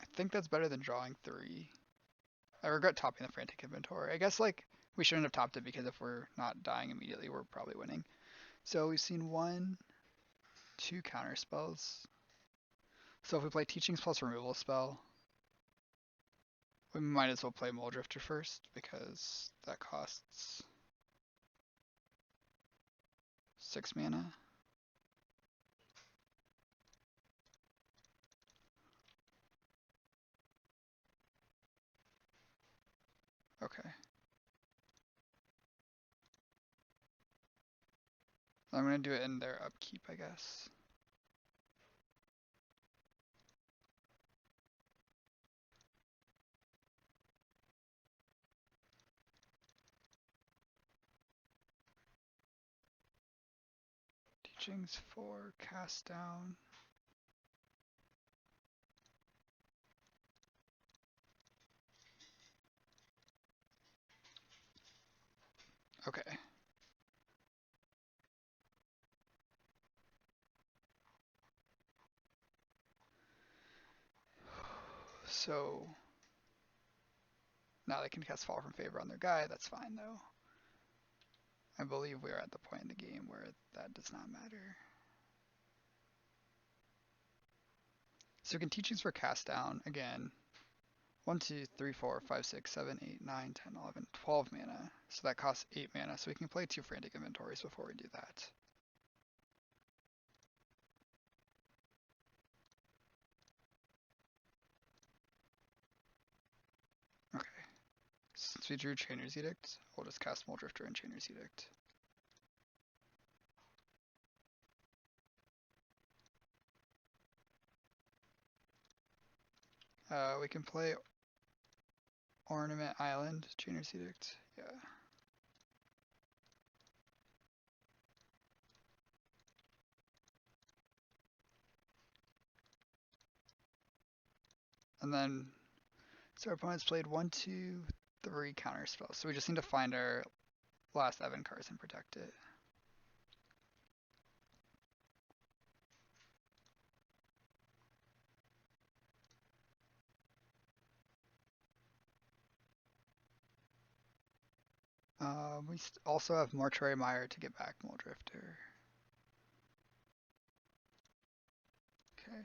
I think that's better than drawing 3. I regret topping the frantic inventory. I guess like we shouldn't have topped it because if we're not dying immediately, we're probably winning. So we've seen 1, 2 counter spells. So if we play teachings plus removal spell, we might as well play Muldrifter first because that costs 6 mana. Okay. I'm going to do it in their upkeep, I guess. Teachings for cast down. Okay. So now they can cast Fall from Favor on their guy. That's fine though. I believe we are at the point in the game where that does not matter. So we can teachings for cast down again. 1, 2, 3, 4, 5, 6, 7, 8, 9, 10, 11, 12 mana. So that costs 8 mana. So we can play 2 frantic inventories before we do that. Okay. Since we drew Trainer's Edict, we'll just cast Muldrifter and Trainer's Edict. We can play Ornament Island, Trainer's Edict. Yeah. And then, so our opponent's played 1, 2, 3 counter spells. So we just need to find our last Evan cards and protect it. We also have Mortuary Mire to get back Muldrifter. Okay.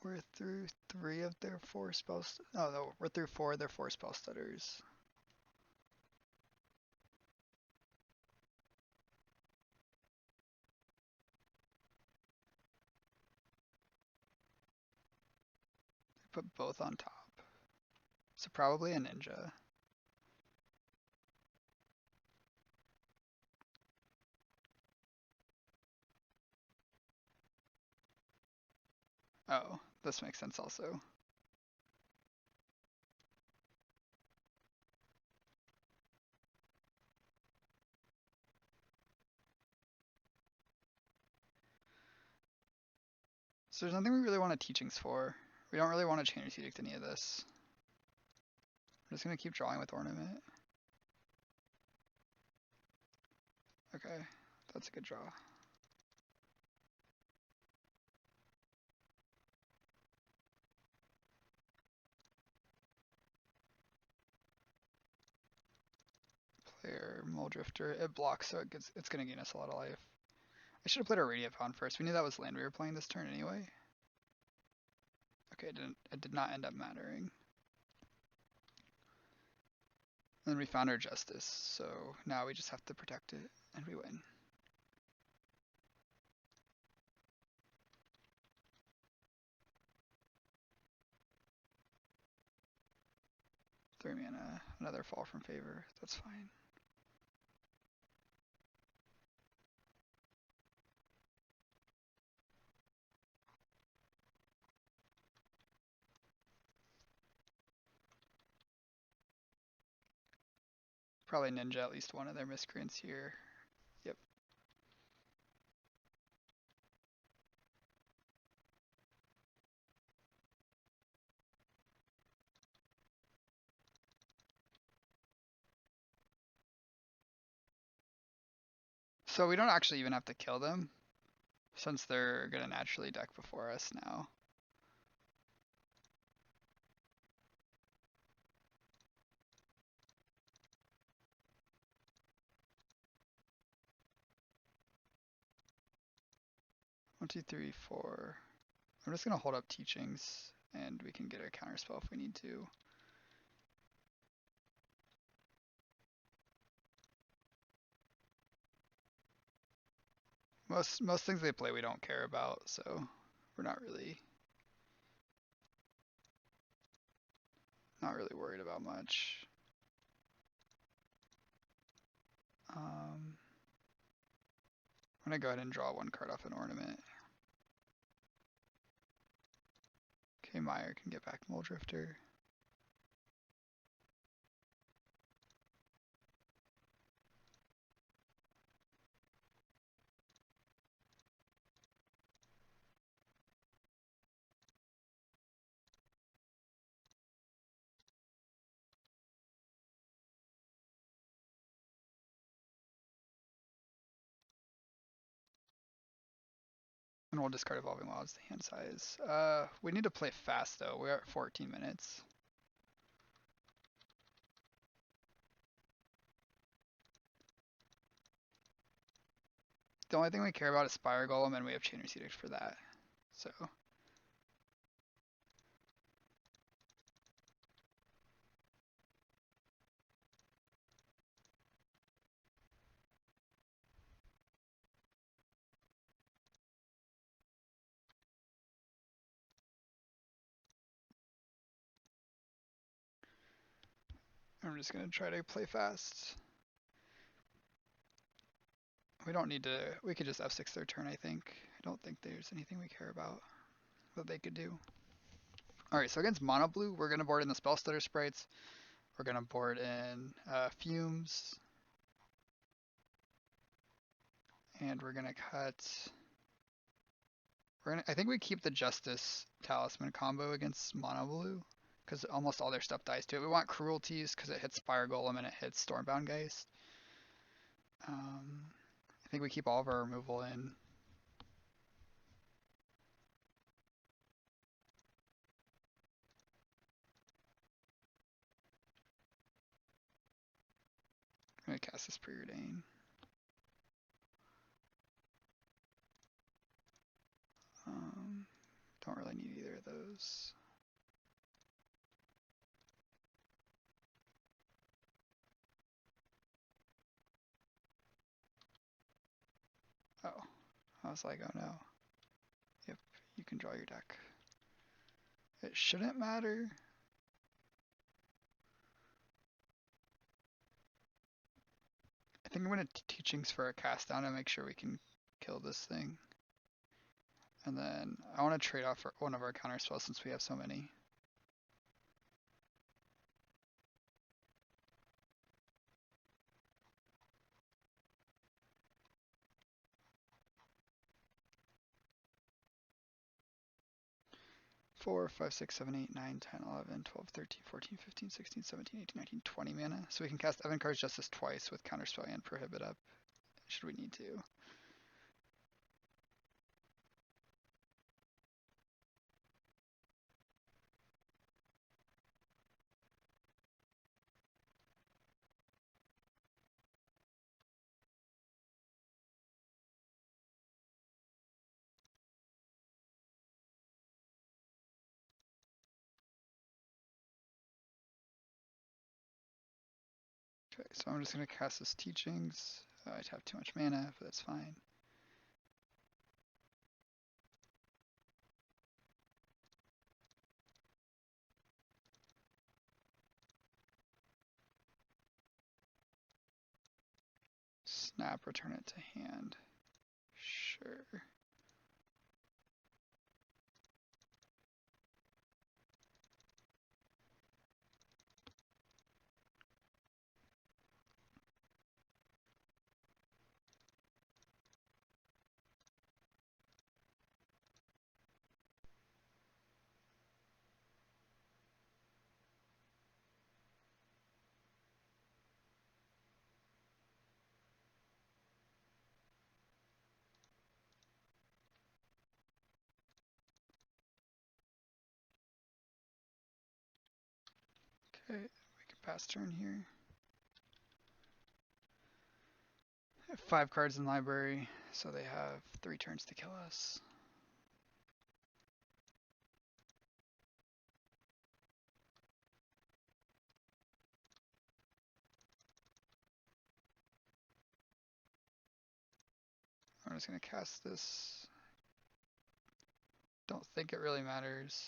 We're through 3 of their 4 spells. Oh no, we're through 4 of their 4 spell stutters. Put both on top. So probably a ninja. Oh, this makes sense also. So there's nothing we really want to teachings for. We don't really want to Trainer's Edict any of this. I'm just going to keep drawing with Ornament. Okay, that's a good draw. Player Muldrifter. It blocks, so it's going to gain us a lot of life. I should have played our Radiapon first. We knew that was land we were playing this turn anyway. Okay, it did not end up mattering. And we found our justice, so now we just have to protect it, and we win. Three mana, another fall from favor. That's fine. Probably ninja at least one of their miscreants here. Yep. So we don't actually even have to kill them, since they're gonna naturally deck before us now. One, two, three, four. I'm just gonna hold up teachings, and we can get a counterspell if we need to. Most things they play we don't care about, so we're not really worried about much. I'm gonna go ahead and draw one card off an ornament. Okay, Meyer can get back Muldrifter. And we'll discard Evolving Wilds to hand size. We need to play fast though. We're at 14 minutes. The only thing we care about is Spire Golem, and we have Chainer's Edict for that. So I'm just gonna try to play fast. We don't need to. We could just F6 their turn, I think. I don't think there's anything we care about that they could do. Alright, so against Mono Blue, we're gonna board in the Spell Stutter sprites. We're gonna board in Fumes. And we're gonna cut. I think we keep the Justice Talisman combo against Mono Blue, because almost all their stuff dies to it. We want Cruelties because it hits Spire Golem and it hits Stormbound Geist. I think we keep all of our removal in. I'm gonna cast this Preordain. Don't really need either of those. Oh, I was like, oh no. Yep, you can draw your deck. It shouldn't matter. I think I'm gonna teachings for a cast down to make sure we can kill this thing. And then I want to trade off one of our counter spells since we have so many. Four, 5, 6, 7, 8, 9, 10, 11, 12, 13, 14, 15, 16, 17, 18, 19, 20 mana. So we can cast Evankar's Justice twice with Counterspell and Prohibit up, should we need to. Okay, so I'm just going to cast his teachings. I have too much mana, but that's fine. Snap, return it to hand. Sure. Okay, we can pass turn here. I have 5 cards in library, so they have 3 turns to kill us. I'm just going to cast this. Don't think it really matters.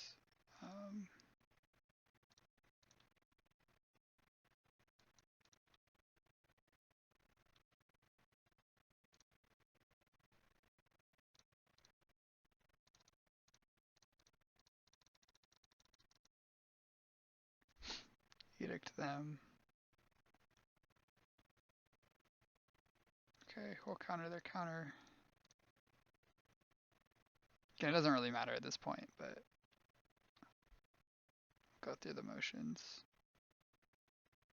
Edict them. Okay, we'll counter their counter. Okay, it doesn't really matter at this point, but go through the motions.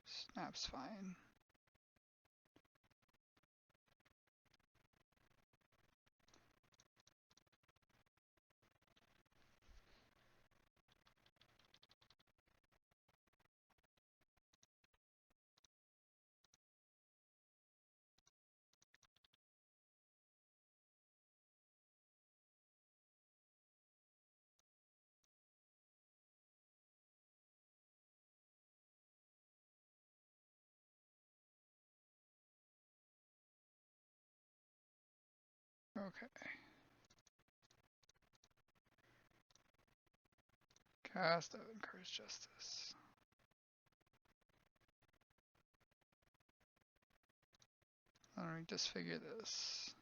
Snap's fine. Okay. Cast Encourage Justice. Let me disfigure this.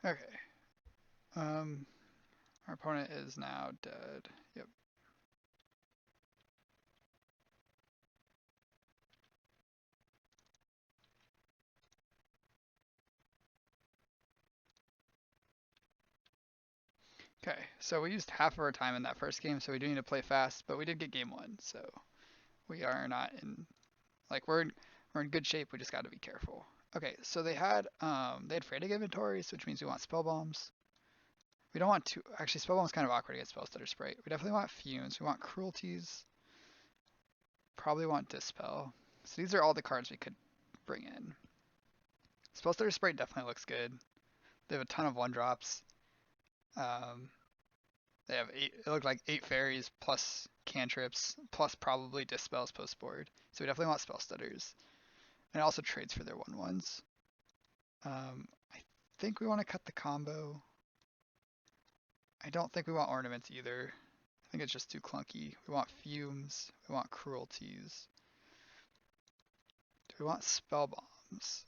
Okay. Our opponent is now dead. Yep. Okay, so we used half of our time in that first game, so we do need to play fast, but we did get game 1, so we are not in, like, we're in good shape. We just got to be careful. Okay, so they had frantic inventories, which means we want spell bombs. We don't want to actually spell bombs kind of awkward against spell stutter sprite. We definitely want fumes. We want cruelties. Probably want dispel. So these are all the cards we could bring in. Spell stutter sprite definitely looks good. They have a ton of 1-drops. They have 8. It looked like 8 fairies plus cantrips plus probably dispels post board. So we definitely want spell stutters. And it also trades for their 1/1s. I think we want to cut the combo. I don't think we want ornaments either. I think it's just too clunky. We want fumes. We want cruelties. Do we want spell bombs?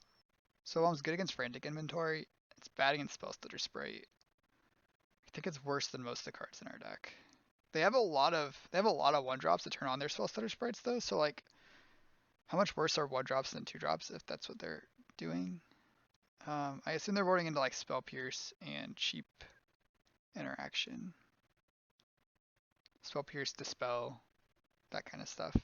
Spell bombs good against frantic inventory. It's bad against spell stutter sprite. I think it's worse than most of the cards in our deck. They have a lot of 1-drops to turn on their spell stutter sprites though. So like, how much worse are 1-drops than 2-drops if that's what they're doing? I assume they're boarding into like spell pierce and cheap interaction. Spell pierce, dispel, that kind of stuff.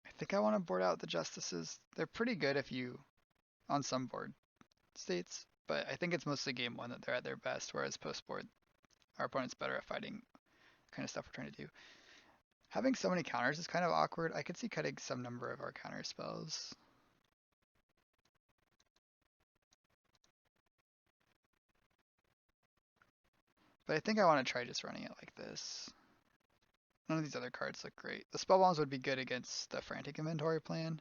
I think I want to board out the justices. They're pretty good if you on some board states, but I think it's mostly game 1 that they're at their best, whereas post board our opponent's better at fighting kind of stuff we're trying to do. Having so many counters is kind of awkward. I could see cutting some number of our counter spells. But I think I want to try just running it like this. None of these other cards look great. The spell bombs would be good against the frantic inventory plan.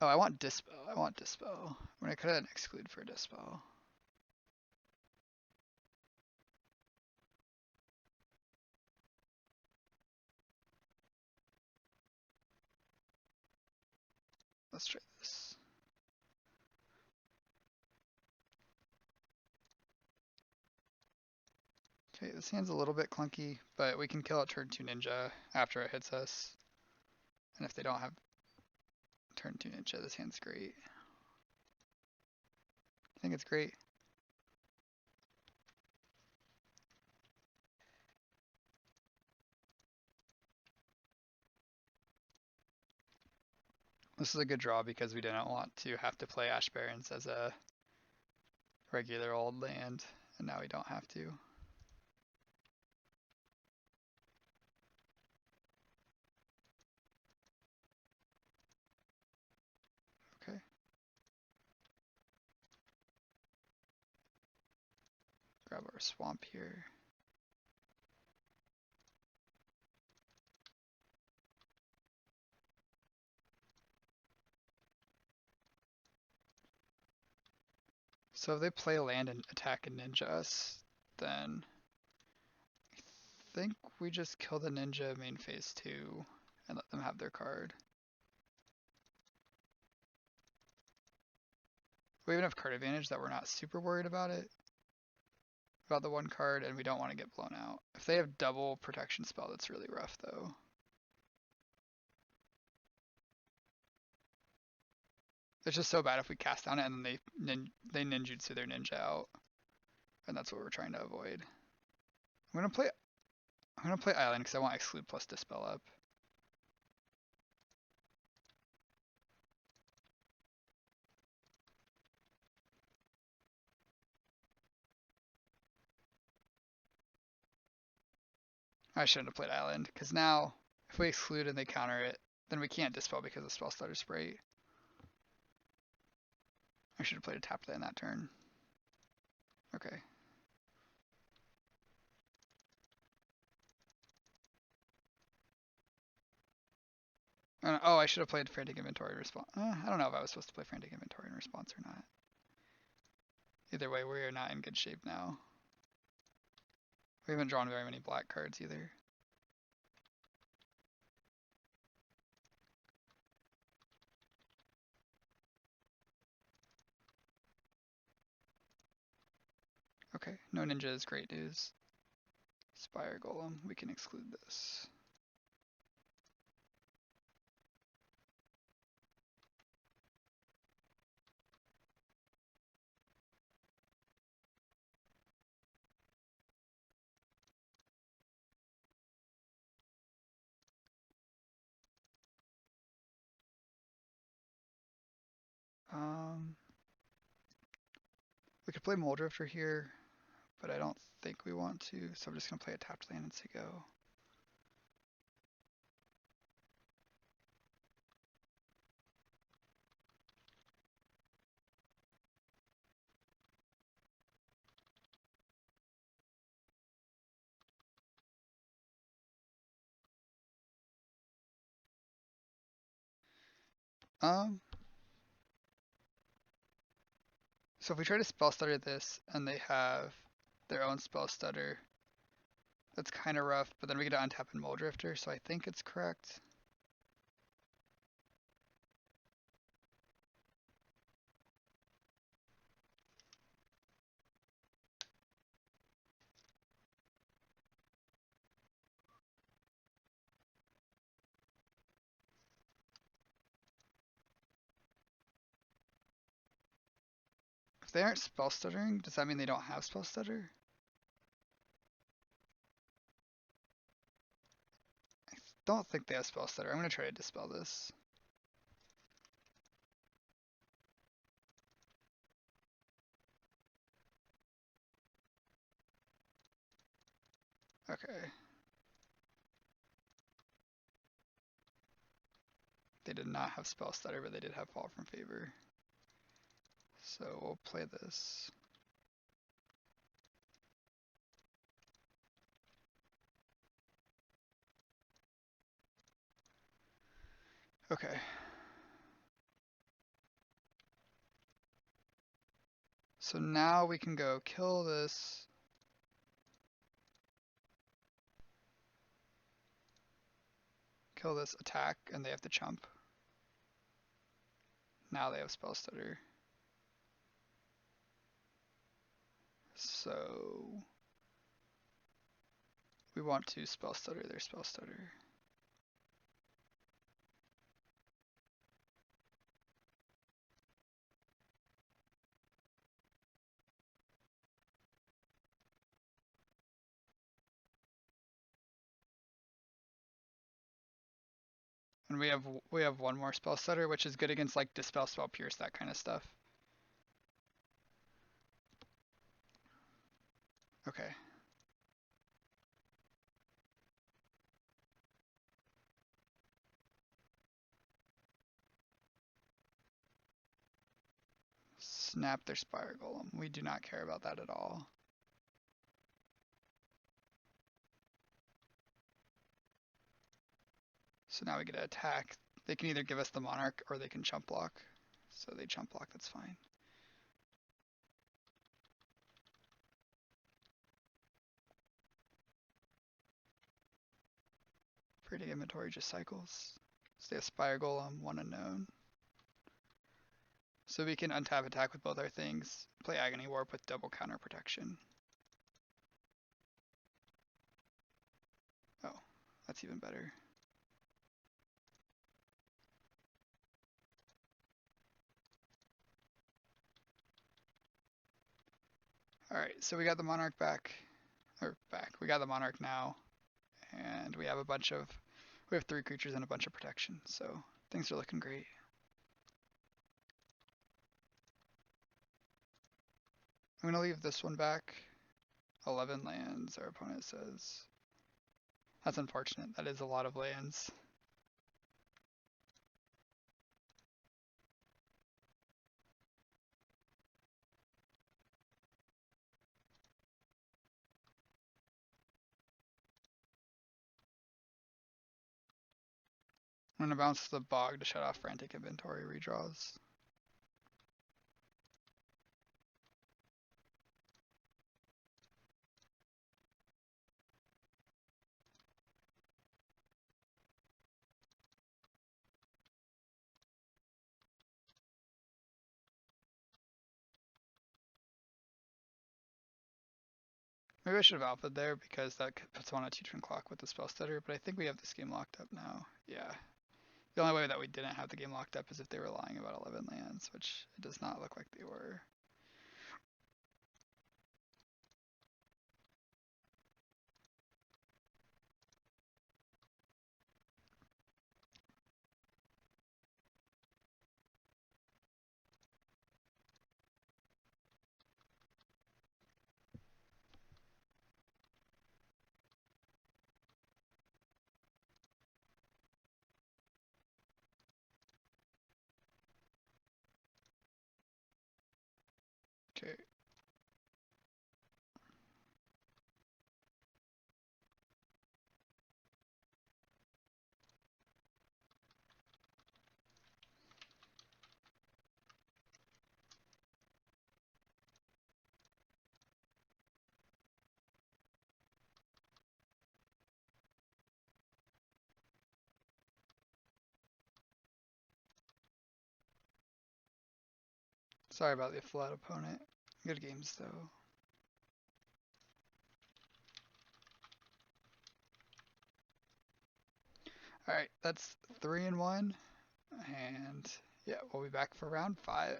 Oh, I want dispel. I want dispel. I'm gonna cut an exclude for dispel. Let's try this. Okay, this hand's a little bit clunky, but we can kill a turn 2 ninja after it hits us. And if they don't have turn 2 ninja, this hand's great. I think it's great. This is a good draw because we didn't want to have to play Ash Barrens as a regular old land, and now we don't have to. Okay. Grab our swamp here. So if they play land and attack and ninja us, then I think we just kill the ninja main phase 2 and let them have their card. We have enough card advantage that we're not super worried about it. About the one card, and we don't want to get blown out. If they have double protection spell, that's really rough though. It's just so bad if we cast down it and then they ninjutsu their ninja out. And that's what we're trying to avoid. I'm gonna play Island because I want exclude plus dispel up. I shouldn't have played Island, because now, if we exclude and they counter it, then we can't dispel because of Spell Stutter Sprite. I should have played a tap land that turn. Okay. Oh, I should have played Frantic Inventory Response. I don't know if I was supposed to play Frantic Inventory in response or not. Either way, we are not in good shape now. We haven't drawn very many black cards either. Okay, no ninja is great news. Spire Golem, we can exclude this. We could play Muldrifter here, but I don't think we want to, so I'm just going to play a tapped land and say go. So if we try to spell stutter this and they have their own spell stutter, that's kind of rough, but then we get to untap and Muldrifter, so I think it's correct. If they aren't spell stuttering, does that mean they don't have spell stutter? I don't think they have spell stutter. I'm going to try to dispel this. Okay. they did not have Spell Stutter, but they did have Fall from Favor. So we'll play this. Okay. So now we can go kill this. Kill this attack, and they have to chump. Now they have Spell Stutter. So we want to Spell Stutter their Spell Stutter. And we have one more Spell Stutter, which is good against like Dispel, Spell Pierce, that kind of stuff. Okay. Snap their Spire Golem. We do not care about that at all. So now we get to attack. They can either give us the Monarch or they can chump block. So they chump block, that's fine. Pretty inventory just cycles. So they have Spire Golem, one unknown. So we can untap attack with both our things, play Agony Warp with double counter protection. Oh, that's even better. Alright, so we got the Monarch back. We got the Monarch now. And we have we have 3 creatures and a bunch of protection, so things are looking great. I'm gonna leave this one back. 11 lands, our opponent says. That's unfortunate. That is a lot of lands. I'm gonna bounce the Bog to shut off Frantic Inventory redraws. Maybe I should have alphaed there because that puts on a 2-turn clock with the Spell Stutter, but I think we have this game locked up now. Yeah. The only way that we didn't have the game locked up is if they were lying about 11 lands, which it does not look like they were. Okay. Sorry about the flat opponent. Good games though. Alright, that's 3-1. And yeah, we'll be back for round 5.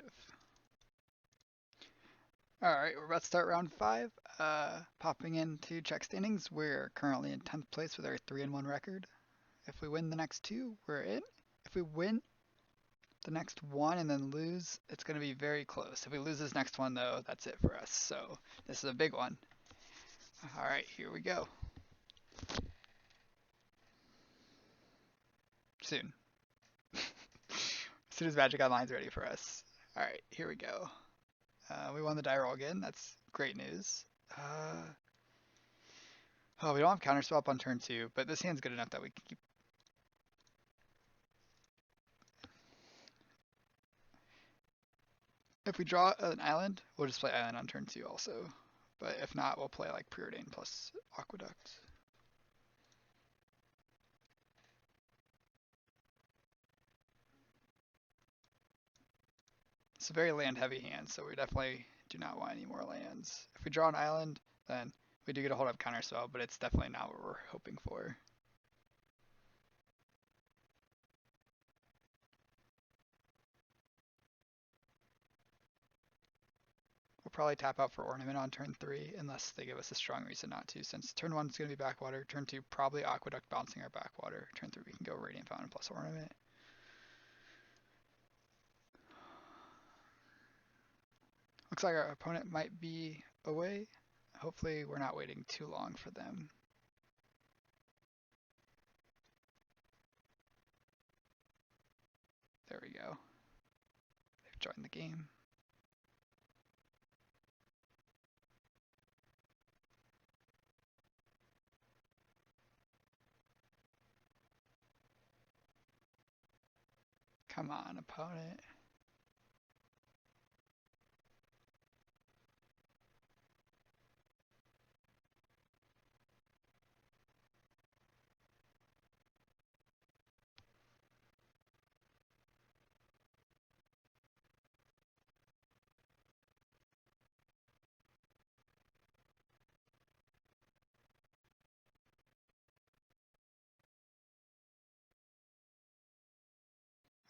Alright, we're about to start round 5. Popping into check standings, we're currently in 10th place with our 3-1 record. If we win the next 2, we're in. If we win the next 1 and then lose, it's going to be very close. If we lose this next one, though, that's it for us. So this is a big one. Alright, here we go. Soon. soon as Magic Online's ready for us. All right, here we go. We won the die roll again. That's great news. Oh, we don't have counter swap on turn 2, but this hand's good enough that we can keep. If we draw an island, we'll just play island on turn 2 also. But if not, we'll play like Preordain plus Aqueduct. It's a very land heavy hand, so we definitely do not want any more lands. If we draw an island, then we do get a hold of counter spell, but it's definitely not what we're hoping for. We'll probably tap out for Ornament on turn 3 unless they give us a strong reason not to, since turn 1 is going to be Backwater, turn 2 probably Aqueduct bouncing our Backwater, turn 3 we can go Radiant Fountain plus Ornament. Looks like our opponent might be away. Hopefully we're not waiting too long for them. There we go. They've joined the game. Come on, opponent.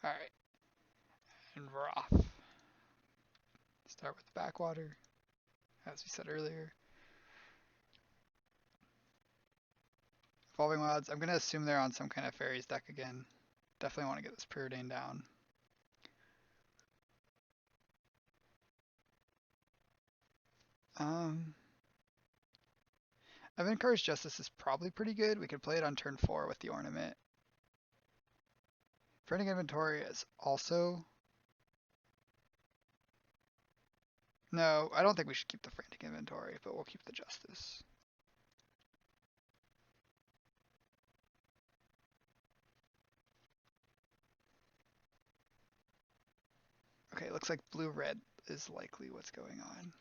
All right, and we're off. Start with Backwater, as we said earlier. Evolving Wilds, I'm going to assume they're on some kind of Fairies deck again. Definitely want to get this Preordain down. Evan-Car's Justice is probably pretty good. We could play it on turn 4 with the Ornament. Frantic Inventory is also... No, I don't think we should keep the Frantic Inventory, but we'll keep the Justice. Okay, looks like blue-red is likely what's going on.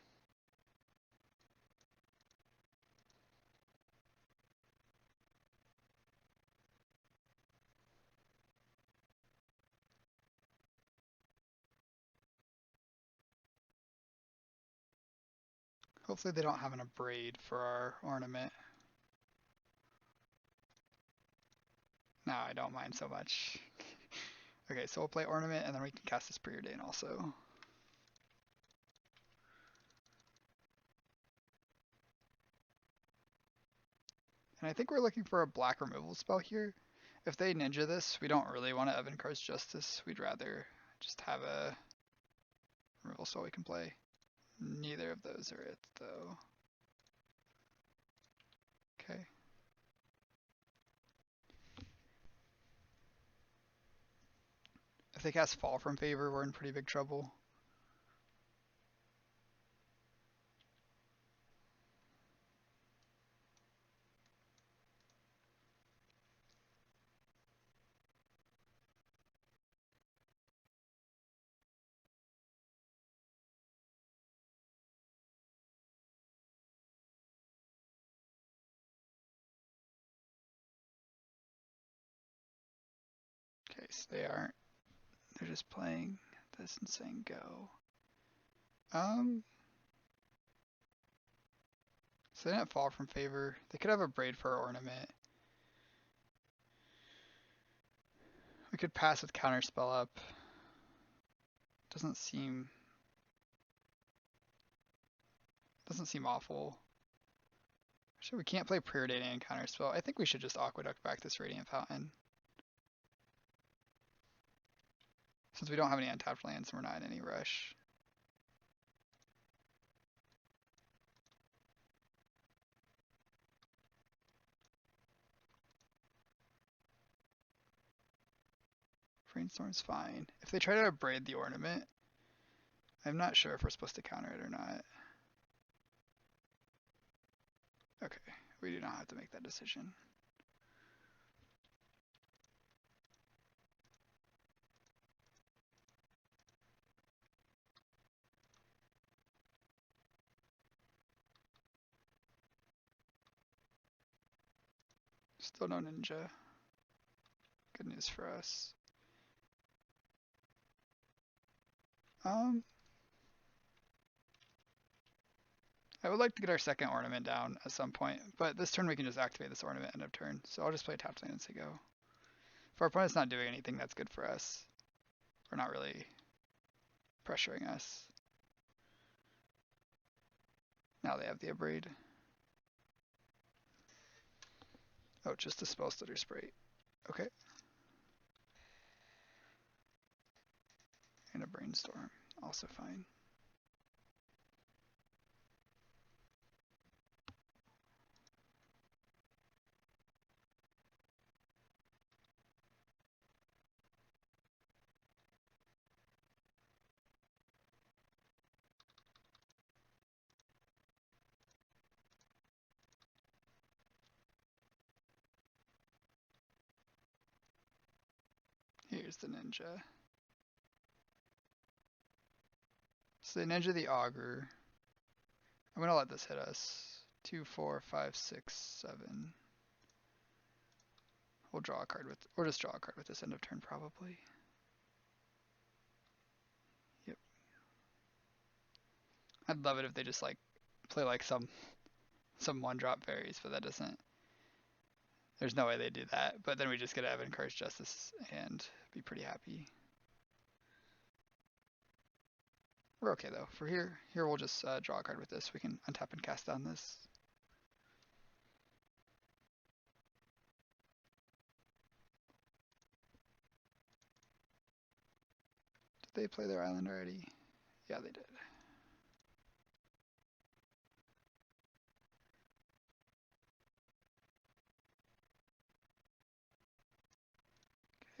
Hopefully they don't have an Abrade for our Ornament. No, I don't mind so much. Okay, so we'll play Ornament and then we can cast this Preordain also. And I think we're looking for a black removal spell here. If they ninja this, we don't really want to Evan-Car's Justice. We'd rather just have a removal spell we can play. Neither of those are it, though. Okay. If they cast Fall from Favor, we're in pretty big trouble. Okay, so they're just playing this and saying go. So they didn't Fall from Favor. They could have a Braid for our Ornament. We could pass with Counterspell up. Doesn't seem awful. Actually, we can't play Preordain and Counterspell. I think we should just Aqueduct back this Radiant Fountain. Since we don't have any untapped lands, we're not in any rush. Brainstorm's fine. If they try to braid the ornament, I'm not sure if we're supposed to counter it or not. Okay, we do not have to make that decision. Still no ninja. Good news for us. I would like to get our second ornament down at some point, but this turn we can just activate this ornament end of turn. So I'll just play tapped land and say go. If our opponent's not doing anything that's good for us, we're not really pressuring us. Now they have the abrade. Oh, just a spell stutter spray. Okay. And a brainstorm, also fine. Here's the ninja. So the ninja, the augur. I'm gonna let this hit us. 2, 4, 5, 6, 7. We'll draw a card with, or just draw a card with this end of turn probably. Yep. I'd love it if they just like play like some one drop berries, but that doesn't. There's no way they do that. But then we just get Evan-Car's Justice and be pretty happy. We're okay though. For here we'll just draw a card with this. We can untap and cast down this. Did they play their island already? Yeah, they did.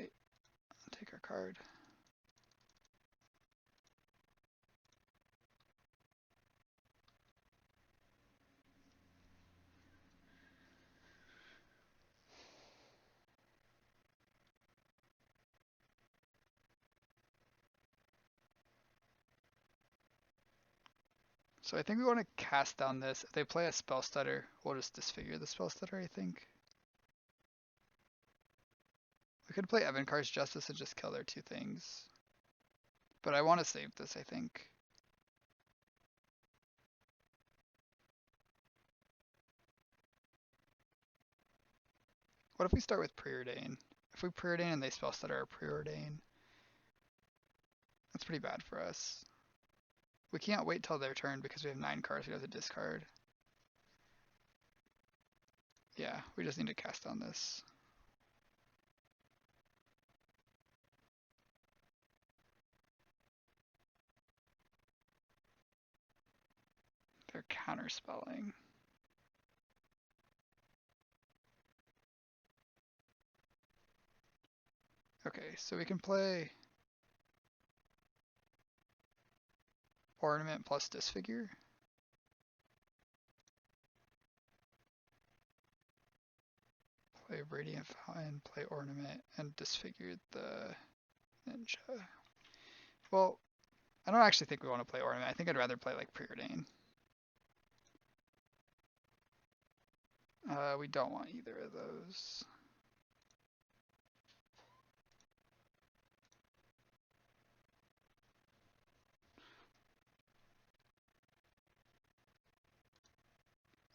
Okay, I'll take our card. So I think we want to cast down this. If they play a spell stutter, we'll just disfigure the spell stutter, I think. We could play Evan-Car's Justice and just kill their two things. But I want to save this, I think. What if we start with Preordain? If we Preordain and they spell stutter or Preordain, that's pretty bad for us. We can't wait till their turn because we have 9 cards we have to discard. Yeah, we just need to cast on this. They're counterspelling. Okay, so we can play Ornament plus Disfigure. Play Radiant Fountain, play Ornament, and disfigure the ninja. Well, I don't actually think we want to play Ornament. I think I'd rather play like Preordain. We don't want either of those.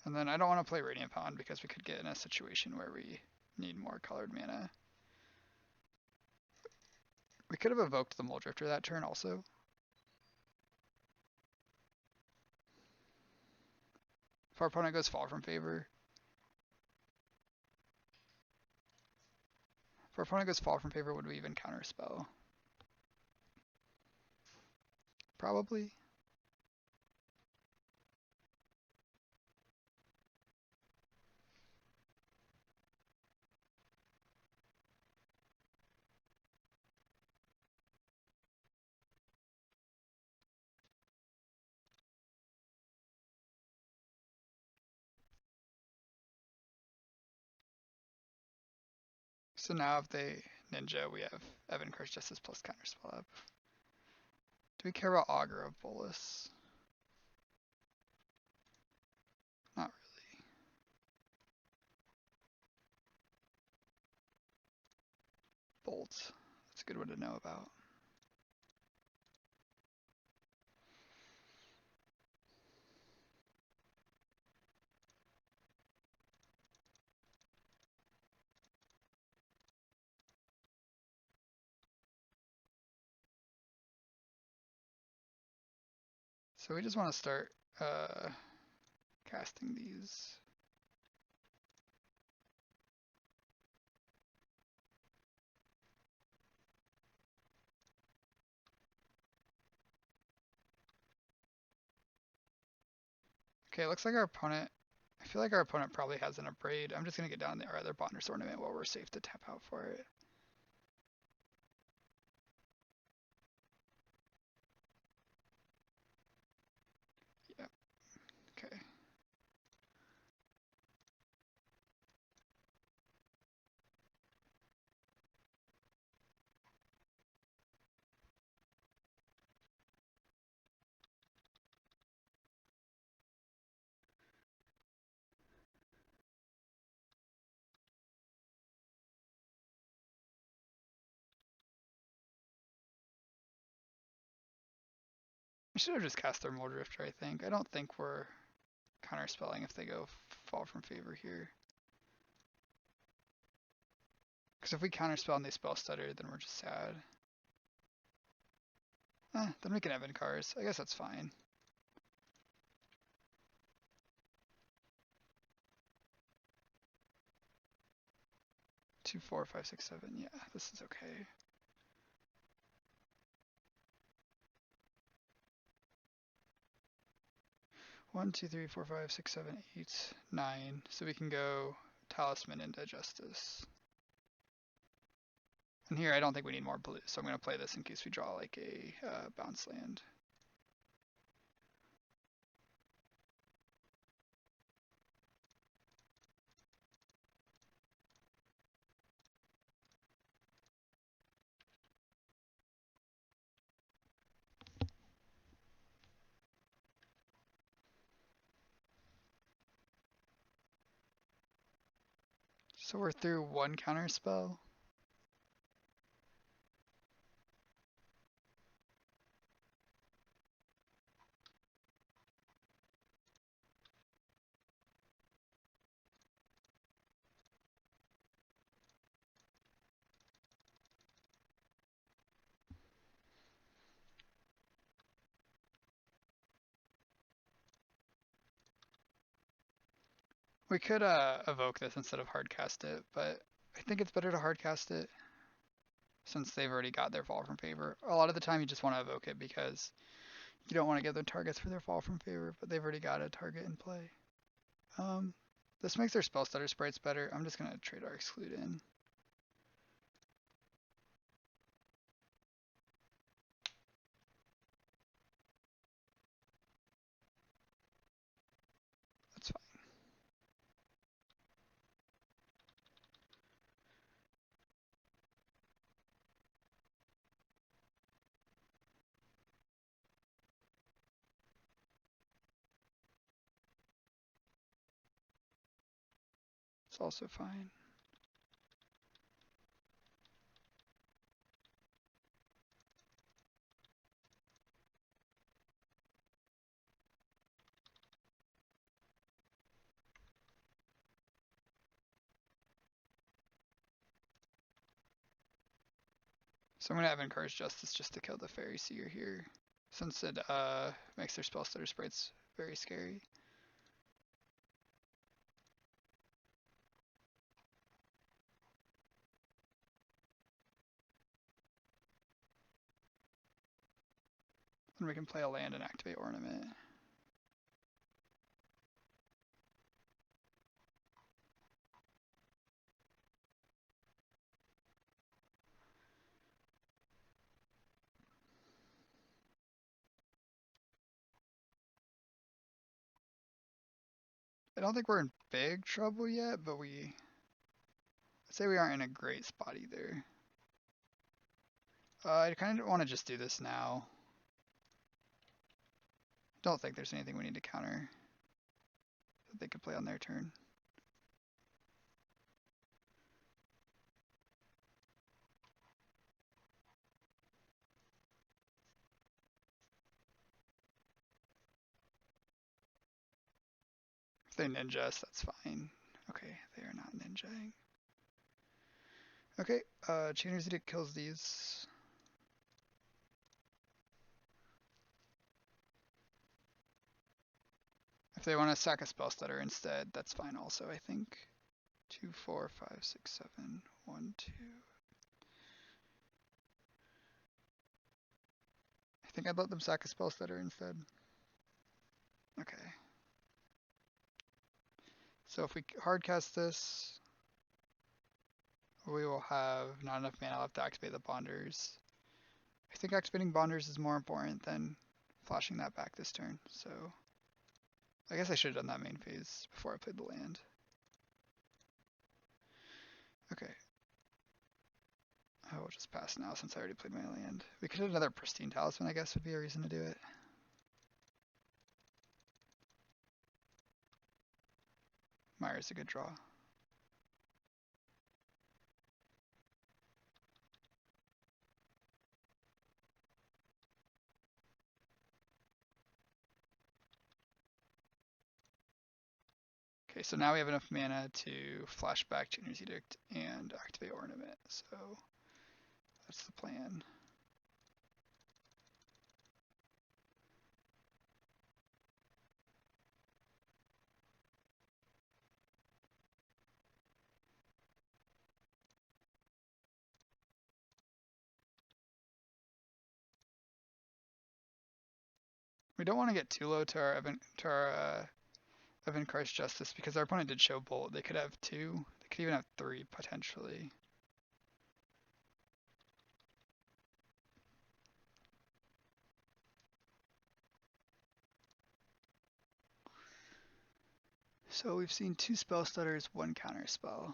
And then I don't want to play Radiant Fountain because we could get in a situation where we need more colored mana. We could have evoked the Mole Drifter that turn also. If our opponent goes Fall from Favor. If our opponent goes Fall from Favor, would we even counterspell? Probably. So now if they ninja, we have Evan Curse Justice plus counterspell up. Do we care about Augur of Bolus? Not really. Bolt. That's a good one to know about. So we just want to start casting these. Okay, it looks like our opponent, I feel like our opponent probably has an Abrade. I'm just going to get down our other Botner's Ornament while we're safe to tap out for it. Yep, okay. We should have just cast Thermal Drifter, I think. I don't think we're counterspelling if they go fall from favor here. Because if we counterspell and they spell stutter, then we're just sad. Then we can Evan Cars. I guess that's fine. Two, four, five, six, seven. Yeah, this is okay. One, two, three, four, five, six, seven, eight, nine. So we can go Talisman into Justice. And here I don't think we need more blue, so I'm going to play this in case we draw like a bounce land. So we're through one counter spell. We could evoke this instead of hardcast it, but I think it's better to hardcast it since they've already got their fall from favor. A lot of the time you just want to evoke it because you don't want to give them targets for their fall from favor, but they've already got a target in play. This makes their spell stutter sprites better. I'm just going to trade our exclude in. That's fine. It's also fine. So I'm going to have Encourage Justice just to kill the Fairy Seer here, since it makes their spell stutter sprites very scary. And we can play a land and activate Ornament. I don't think we're in big trouble yet, but say we aren't in a great spot either. I kind of want to just do this now. Don't think there's anything we need to counter that they could play on their turn. If they ninja us, that's fine. Okay, they are not ninjaing. Okay, Chainer's Edict kills these. If they want to sack a spell stutter instead, that's fine also, I think. 2, 4, 5, 6, 7, 1, 2. I think I'd let them sack a spell stutter instead. Okay. So if we hardcast this, we will have not enough mana left to activate the Bonders. I think activating Bonders is more important than flashing that back this turn, so I guess I should have done that main phase before I played the land. Okay. I will just pass now since I already played my land. We could hit another Pristine Talisman, I guess, would be a reason to do it. Mire's a good draw. Okay, so now we have enough mana to flash back Chainer's Edict and activate Ornament, so that's the plan. We don't want to get too low to our Evan-Kar's Justice because our opponent did show Bolt. They could have 2. They could even have 3 potentially. So we've seen 2 spell stutters, 1 counter spell.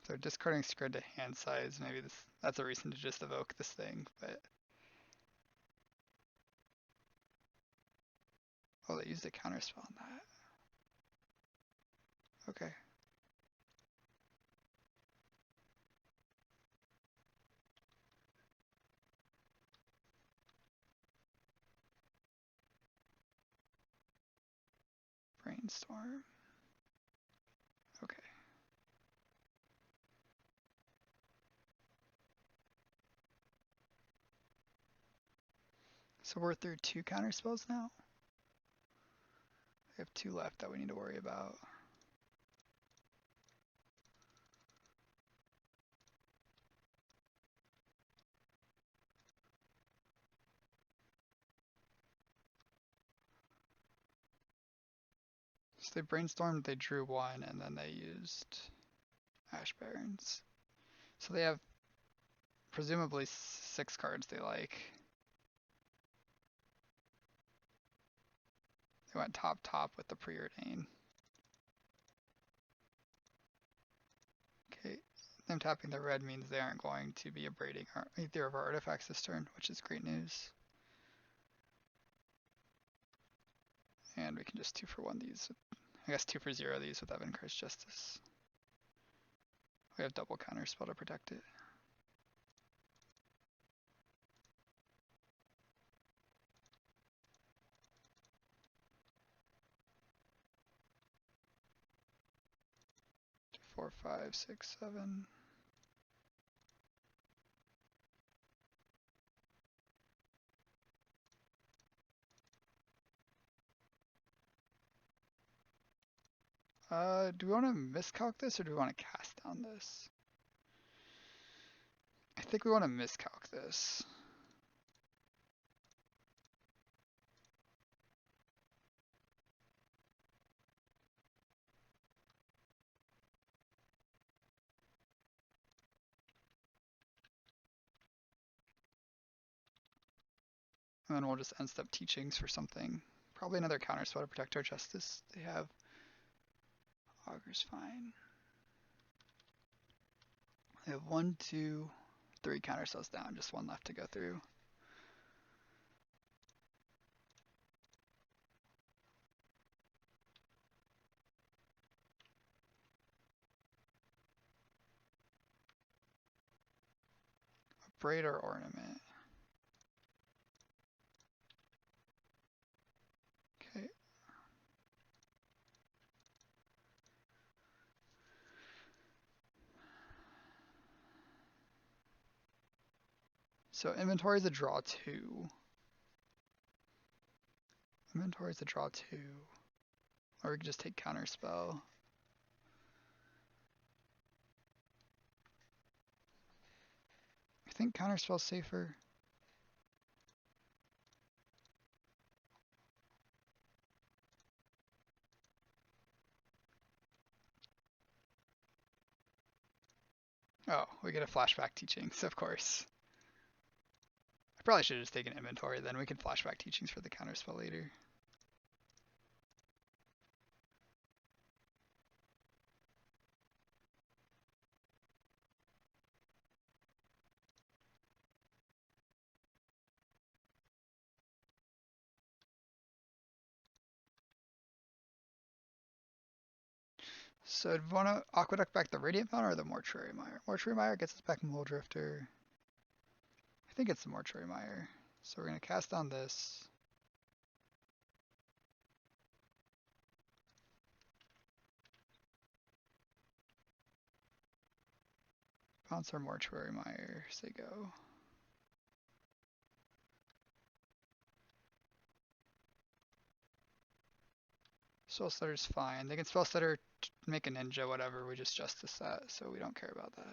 So discarding Scred to hand size, maybe that's a reason to just evoke this thing, but oh, they used a counter spell on that. Okay. Brainstorm. Okay. So we're through 2 counter spells now. We have 2 left that we need to worry about. So they brainstormed, they drew 1, and then they used Ash Barrens. So they have presumably 6 cards they like. They went top with the Preordain. Okay, them tapping the red means they aren't going to be abrading either of our artifacts this turn, which is great news. And we can just 2 for 1 these. I guess 2 for 0 these with Evan-Kar's Justice. We have double counter spell to protect it. Two, 4, 5, 6, 7. Do we want to miscalc this or do we want to cast down this? I think we want to miscalc this. And then we'll just end step teachings for something. Probably another counterspell to protect our justice. They have Augur's Fine. They have 1, 2, 3 counterspells down, just one left to go through. A braid or ornament. Okay. So inventory is a draw 2. Inventory is a draw 2. Or we could just take counterspell. I think counterspell's safer. Oh, we get a flashback teachings, of course. I probably should have just taken inventory, then we can flashback teachings for the counterspell later. So do we want to Aqueduct back the Radiant Fountain or the Mortuary Mire? Mortuary Mire gets us back Muldrifter. I think it's the Mortuary Mire. So we're going to cast down this. Bounce our Mortuary Mire. Say go. Spell Stutter's fine. They can Spell Stutter, make a ninja, whatever. We just justice that, so we don't care about that.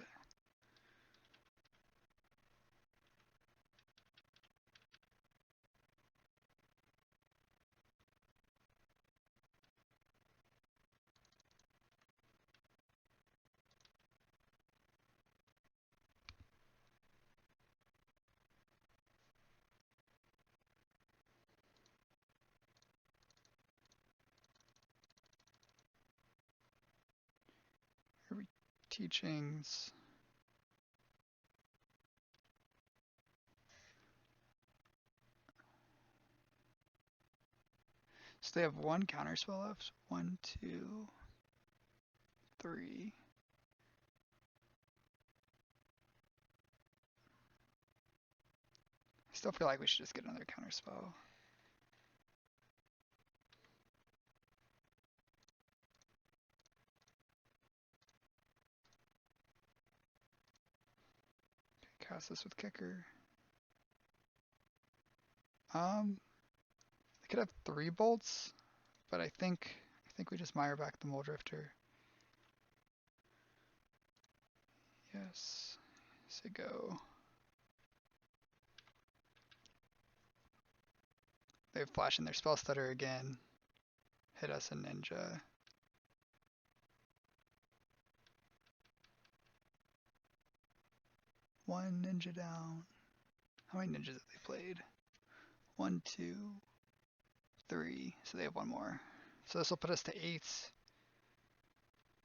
Teachings. So they have one counterspell left. 1, 2, 3. I still feel like we should just get another counterspell. Okay, cast this with Kicker. They could have 3 bolts, but I think we just mire back the Muldrifter. Yes. Say go. They have Flash in their Spell Stutter again. Hit us a ninja. One ninja down. How many ninjas have they played? 1, 2, 3. So they have one more. So this will put us to 8.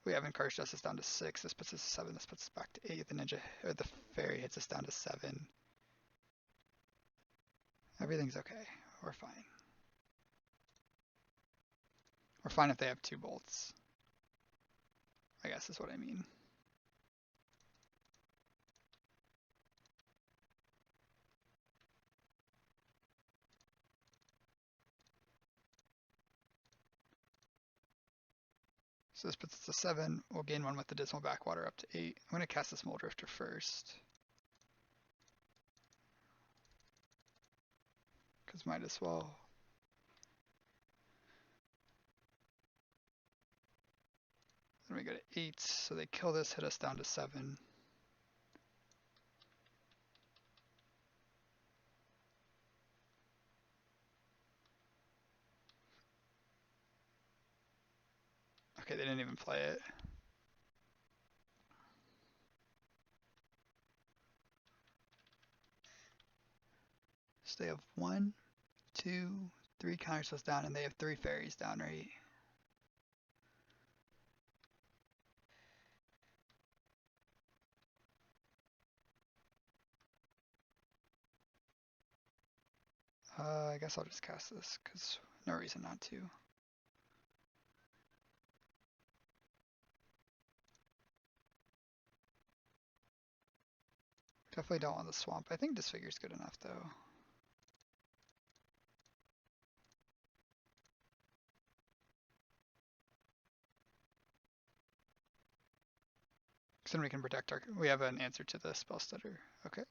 We have Encouraged Justice down to 6. This puts us to 7. This puts us back to 8. The ninja or the fairy hits us down to 7. Everything's okay. We're fine. We're fine if they have 2 bolts, I guess is what I mean. So this puts us to 7. We'll gain 1 with the Dismal Backwater up to 8. I'm going to cast this Muldrifter first, because might as well. Then we go to 8, so they kill this, hit us down to 7. Okay, they didn't even play it. So They have 1, 2, 3 counterspells down, and they have 3 fairies down, right? I guess I'll just cast this, because no reason not to. Definitely don't want the swamp. I think Disfigure's good enough, though. Because then we can protect our... We have an answer to the spell stutter. Okay.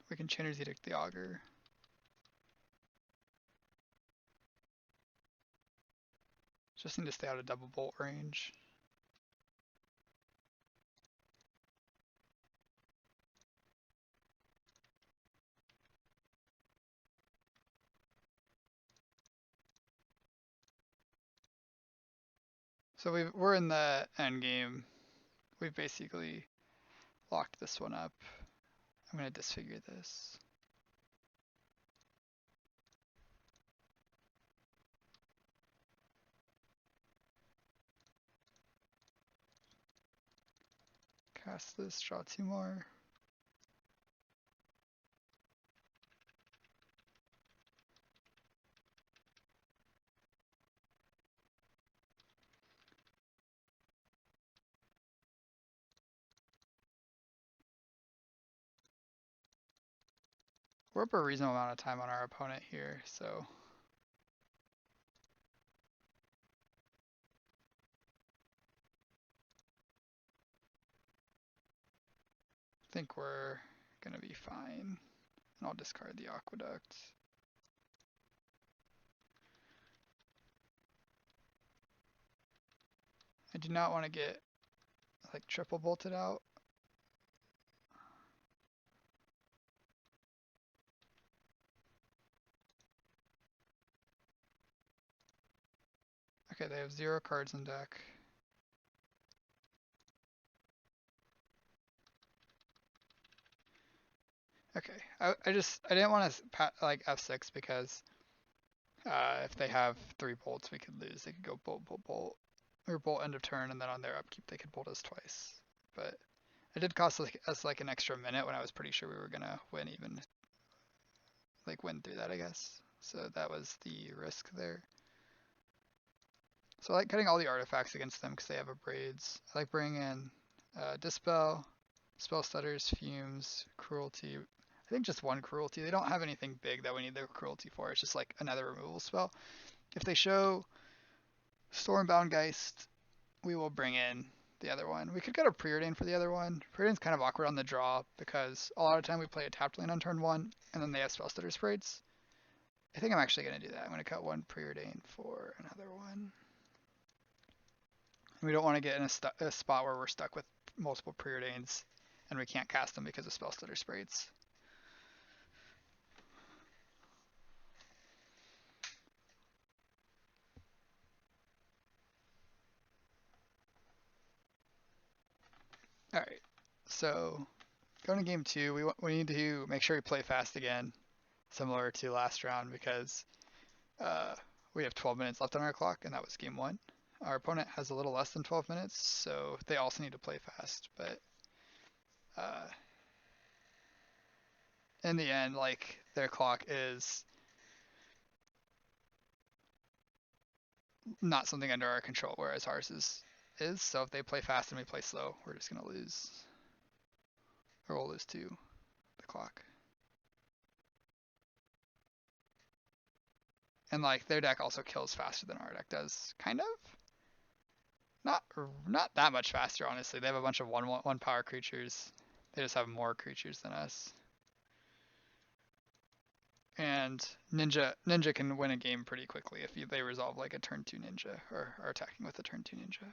We can Chainer's Edict the Augur. Just need to stay out of double bolt range. So we're in the end game. We've basically locked this one up. I'm going to disfigure this. Cast this, draw 2 more. We're up a reasonable amount of time on our opponent here, so I think we're gonna be fine. And I'll discard the Aqueduct. I do not want to get like triple bolted out. Okay, they have 0 cards in deck. Okay, I didn't want to like F6 because if they have 3 bolts, we could lose. They could go bolt, bolt, bolt, or bolt end of turn, and then on their upkeep they could bolt us twice. But it did cost us like an extra minute when I was pretty sure we were gonna win, even like win through that, I guess. So that was the risk there. So I like cutting all the artifacts against them because they have abrades. I like bringing in Dispel, Spell Stutters, Fumes, Cruelty. I think just 1 Cruelty. They don't have anything big that we need their Cruelty for. It's just like another removal spell. If they show Stormbound Geist, we will bring in the other one. We could get a Preordain for the other one. Preordain's kind of awkward on the draw because a lot of time we play a tapped land on turn 1, and then they have Spell Stutter Sprays. I think I'm actually going to do that. I'm going to cut 1 Preordain for another one. We don't want to get in a spot where we're stuck with multiple Preordains and we can't cast them because of Spell Stutter Sprays. Alright, so going to game 2, we need to make sure we play fast again, similar to last round, because we have 12 minutes left on our clock, and that was game 1. Our opponent has a little less than 12 minutes, so they also need to play fast, but in the end, like, their clock is not something under our control, whereas ours is. So if they play fast and we play slow, we're just going to lose. Or we'll lose to the clock. And like their deck also kills faster than our deck does, kind of. Not that much faster, honestly. They have a bunch of one power creatures. They just have more creatures than us. And Ninja can win a game pretty quickly if they resolve like a turn 2 Ninja or are attacking with a turn 2 Ninja.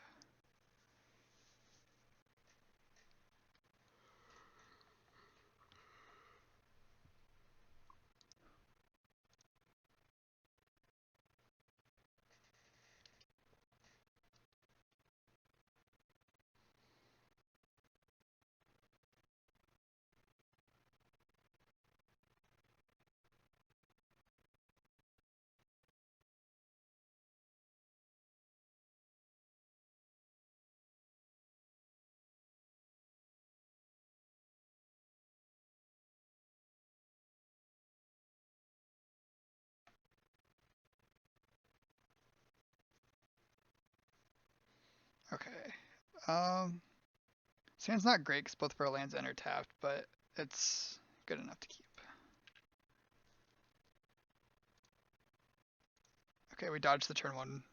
Okay. Um, Sand's not great because both of our lands enter tapped, but it's good enough to keep. Okay, we dodged the turn one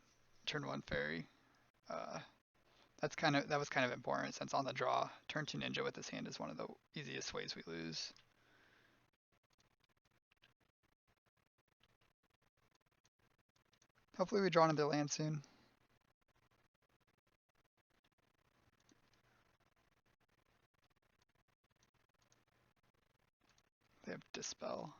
fairy. Uh, that was kind of important since on the draw, turn two ninja with this hand is one of the easiest ways we lose. Hopefully we draw another land soon. They have Dispel.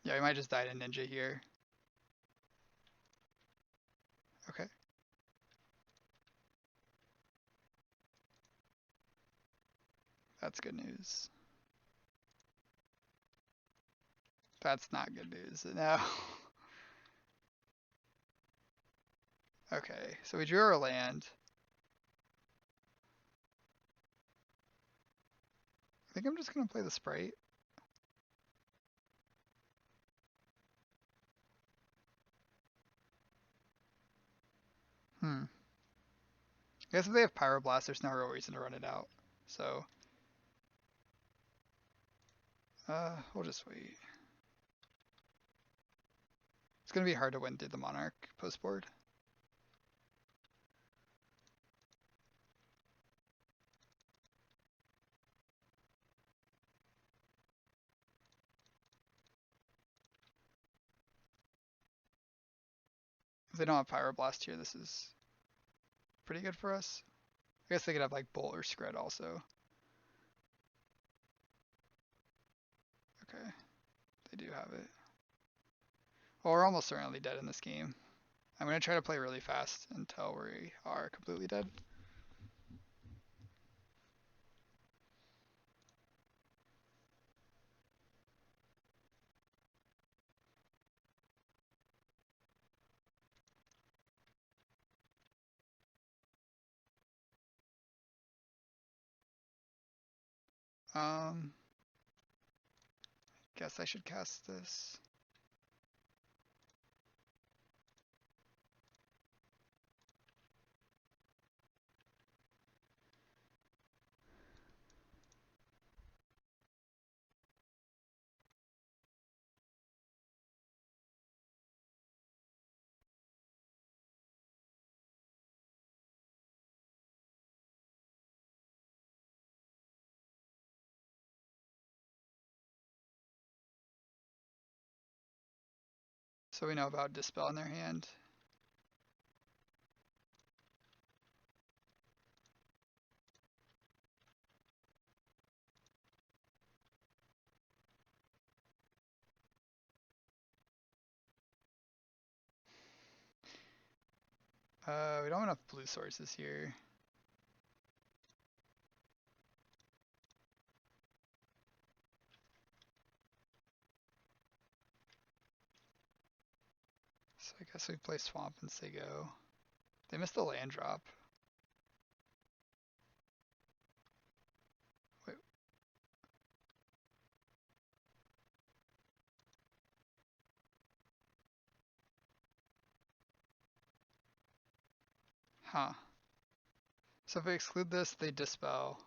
Yeah, we might just die to ninja here. Okay. That's good news. That's not good news. No. Okay, so we drew our land. I think I'm just gonna play the Sprite. Hmm. I guess if they have Pyroblast, there's no real reason to run it out. So, we'll just wait. It's gonna be hard to win through the Monarch post board. If they don't have Pyroblast here, this is pretty good for us. I guess they could have like Bolt or Scred also. Okay, they do have it. Well, we're almost certainly dead in this game. I'm gonna try to play really fast until we are completely dead. Um, guess I should cast this. So we know about Dispel in their hand. We don't have enough blue sources here. So I guess we play Swamp and say go. They missed the land drop. Wait. Huh. So if we exclude this, they Dispel.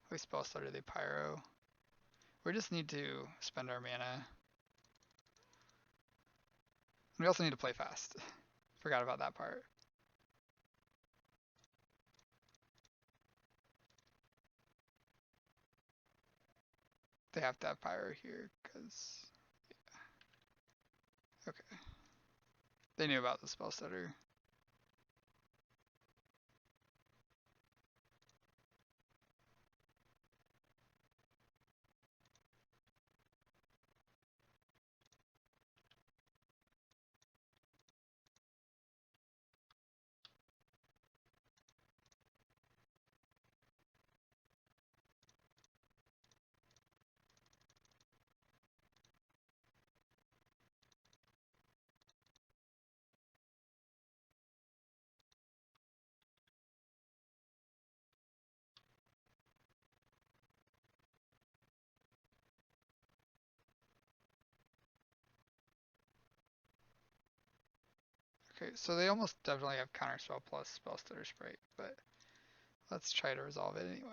If we Spell Starter, they Pyro. We just need to spend our mana. We also need to play fast. Forgot about that part. They have to have Pyro here, because... Okay. They knew about the Spell Stutter. So they almost definitely have counterspell plus spell stutter sprite, but let's try to resolve it anyway.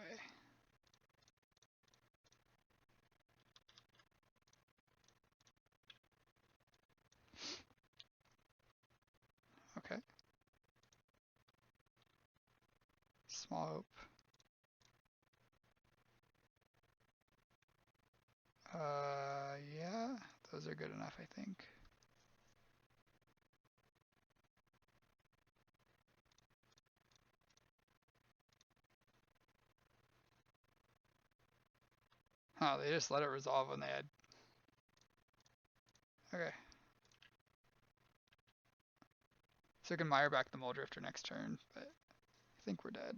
Okay. Small hope. Yeah, those are good enough, I think. Huh, they just let it resolve when they had. Okay. So we can mire back the Muldrifter next turn, but I think we're dead.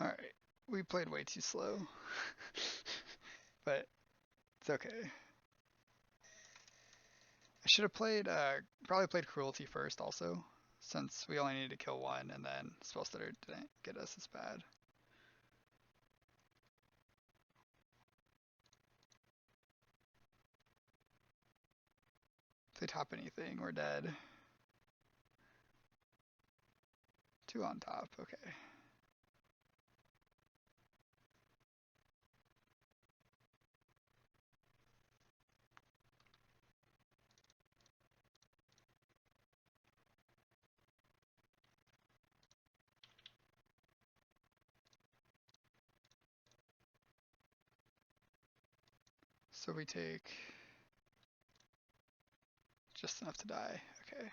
Alright. We played way too slow. But it's okay. I should have probably played Cruelty first also, since we only needed to kill one, and then Spell Stutter didn't get us as bad. If they top anything, we're dead. 2 on top, okay. So we take just enough to die, okay.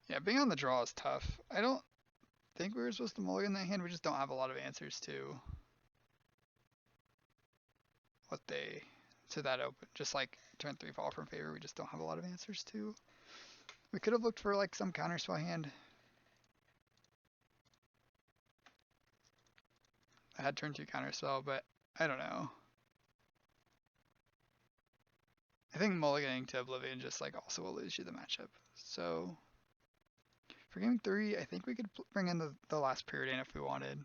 Yeah, being on the draw is tough. I don't think we were supposed to mulligan that hand, we just don't have a lot of answers to what they, to that open. Just like turn 3 fall from favor, we just don't have a lot of answers to. We could have looked for like some counterspell hand. I had turn 2 counterspell, but I don't know. I think mulliganing to Oblivion just like also will lose you the matchup. So for game 3, I think we could bring in the last period in if we wanted.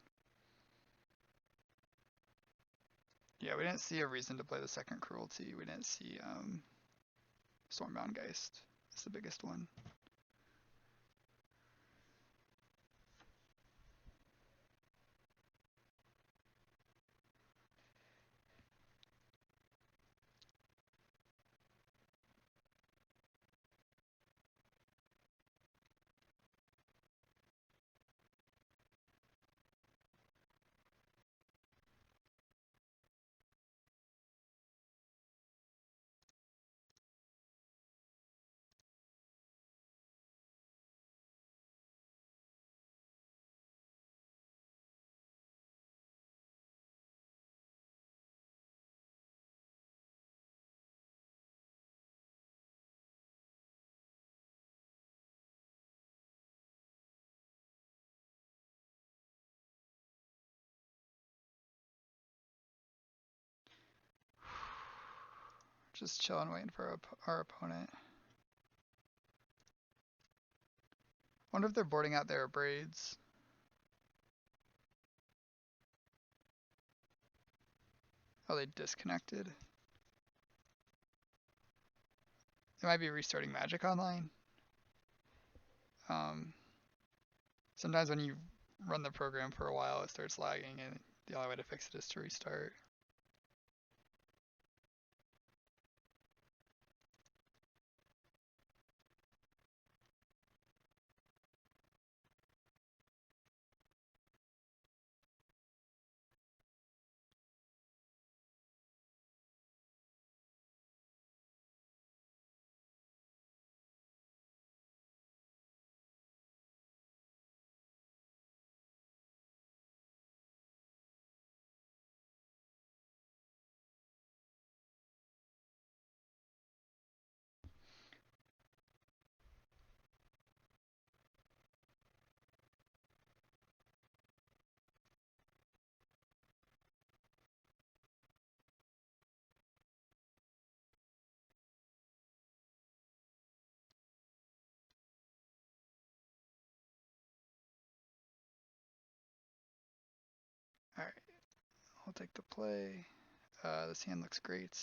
Yeah, we didn't see a reason to play the second Cruelty. We didn't see Stormbound Geist. It's the biggest one. Just chilling, waiting for our opponent. Wonder if they're boarding out their braids. Oh, they disconnected. They might be restarting Magic Online. Sometimes when you run the program for a while, it starts lagging, and the only way to fix it is to restart. I'll take the play. This hand looks great.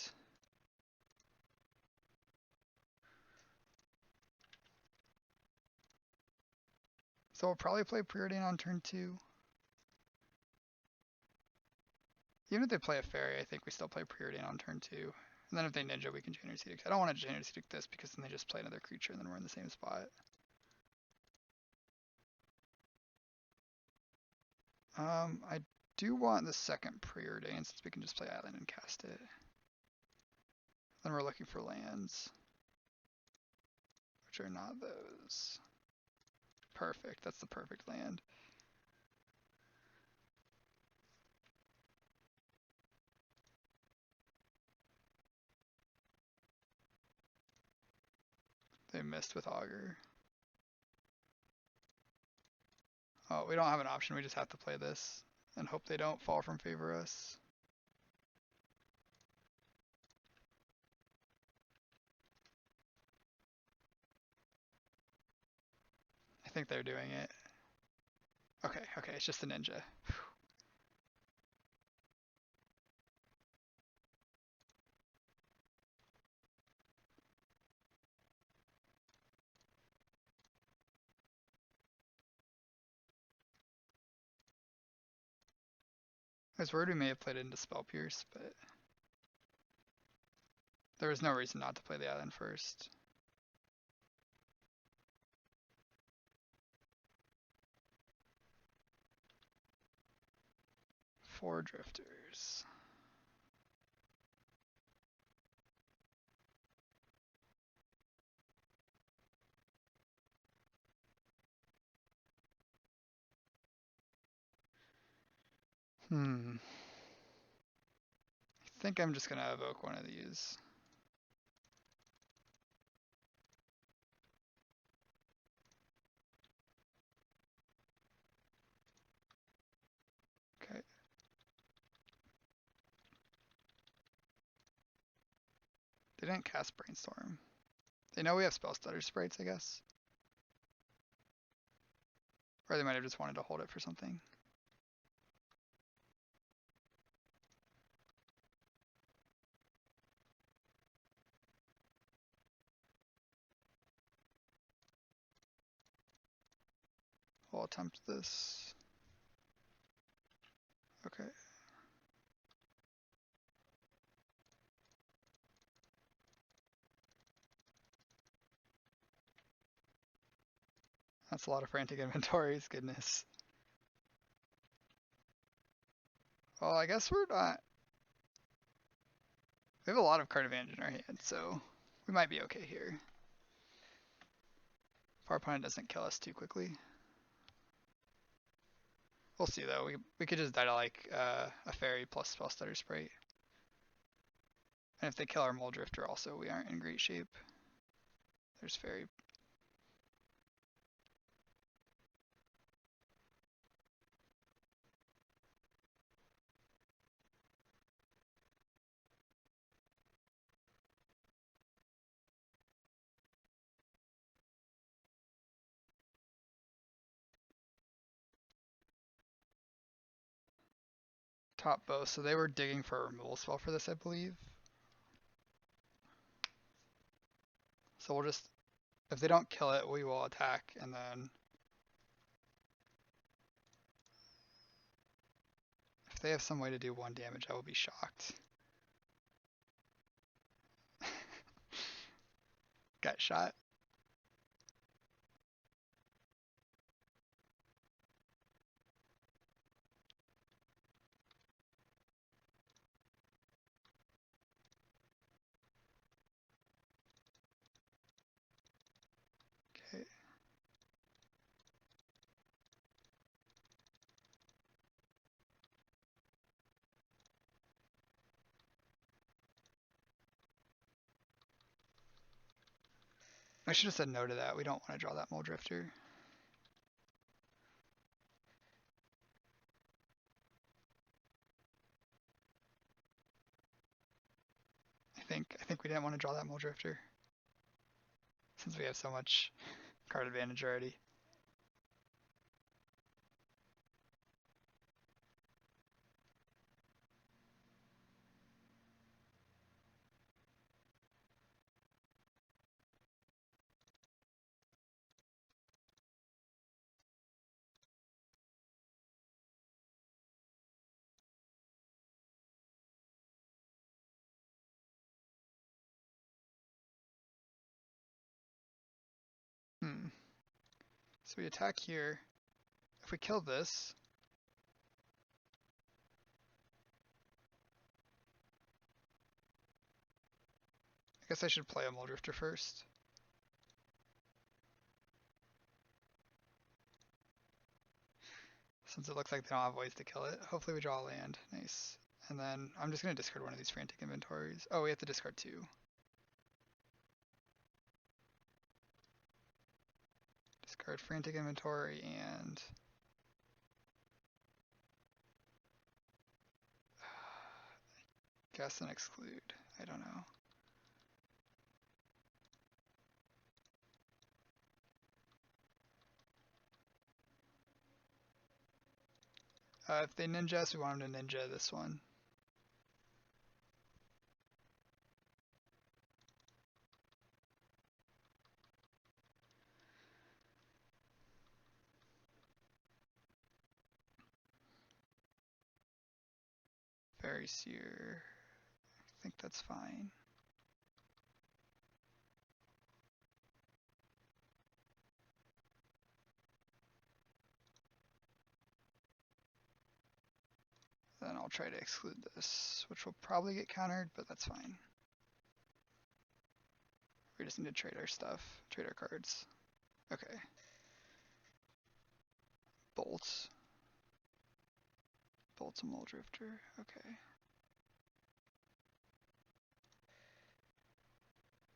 So we'll probably play Preordain on turn 2. Even if they play a fairy, I think we still play Preordain on turn 2. And then if they ninja, we can Jainer's Edict. I don't want to Jainer's Edict this because then they just play another creature and then we're in the same spot. I do want the second Preordain since we can just play Island and cast it. Then we're looking for lands, which are not those. Perfect, that's the perfect land. They missed with Augur. Oh, we don't have an option, we just have to play this and hope they don't fall from favor us. I think they're doing it. Okay, it's just a ninja. I was worried we may have played it into Spell Pierce, but there was no reason not to play the island first. Four drifters. I think I'm just gonna evoke one of these. Okay. They didn't cast Brainstorm. They know we have Spell Stutter Sprites, I guess. Or they might have just wanted to hold it for something. We'll attempt this. Okay. That's a lot of frantic inventories, goodness. Well, I guess we're not. We have a lot of card advantage in our hand, so we might be okay here. If our opponent doesn't kill us too quickly. We'll see though. We could just die to like a fairy plus Spell Stutter Sprite. And if they kill our Mole Drifter also, we aren't in great shape. There's fairy. Top bow, so they were digging for a removal spell for this, I believe. So we'll just, if they don't kill it, we will attack, and then if they have some way to do 1 damage, I will be shocked. Got shot. Okay. I should have said no to that. We don't want to draw that Mole Drifter. I think we didn't want to draw that Mole Drifter. Since we have so much card advantage already. So we attack here. If we kill this, I guess I should play a Muldrifter first. Since it looks like they don't have ways to kill it. Hopefully we draw a land. Nice. And then I'm just going to discard one of these frantic inventories. Oh, we have to discard two. Discard frantic inventory and guess and exclude. I don't know. If they ninja us, we want them to ninja this one. Fairy Seer. I think that's fine. Then I'll try to exclude this, which will probably get countered, but that's fine. We just need to trade our stuff, trade our cards. Okay. Bolts. Bolts and Muldrifter. Okay.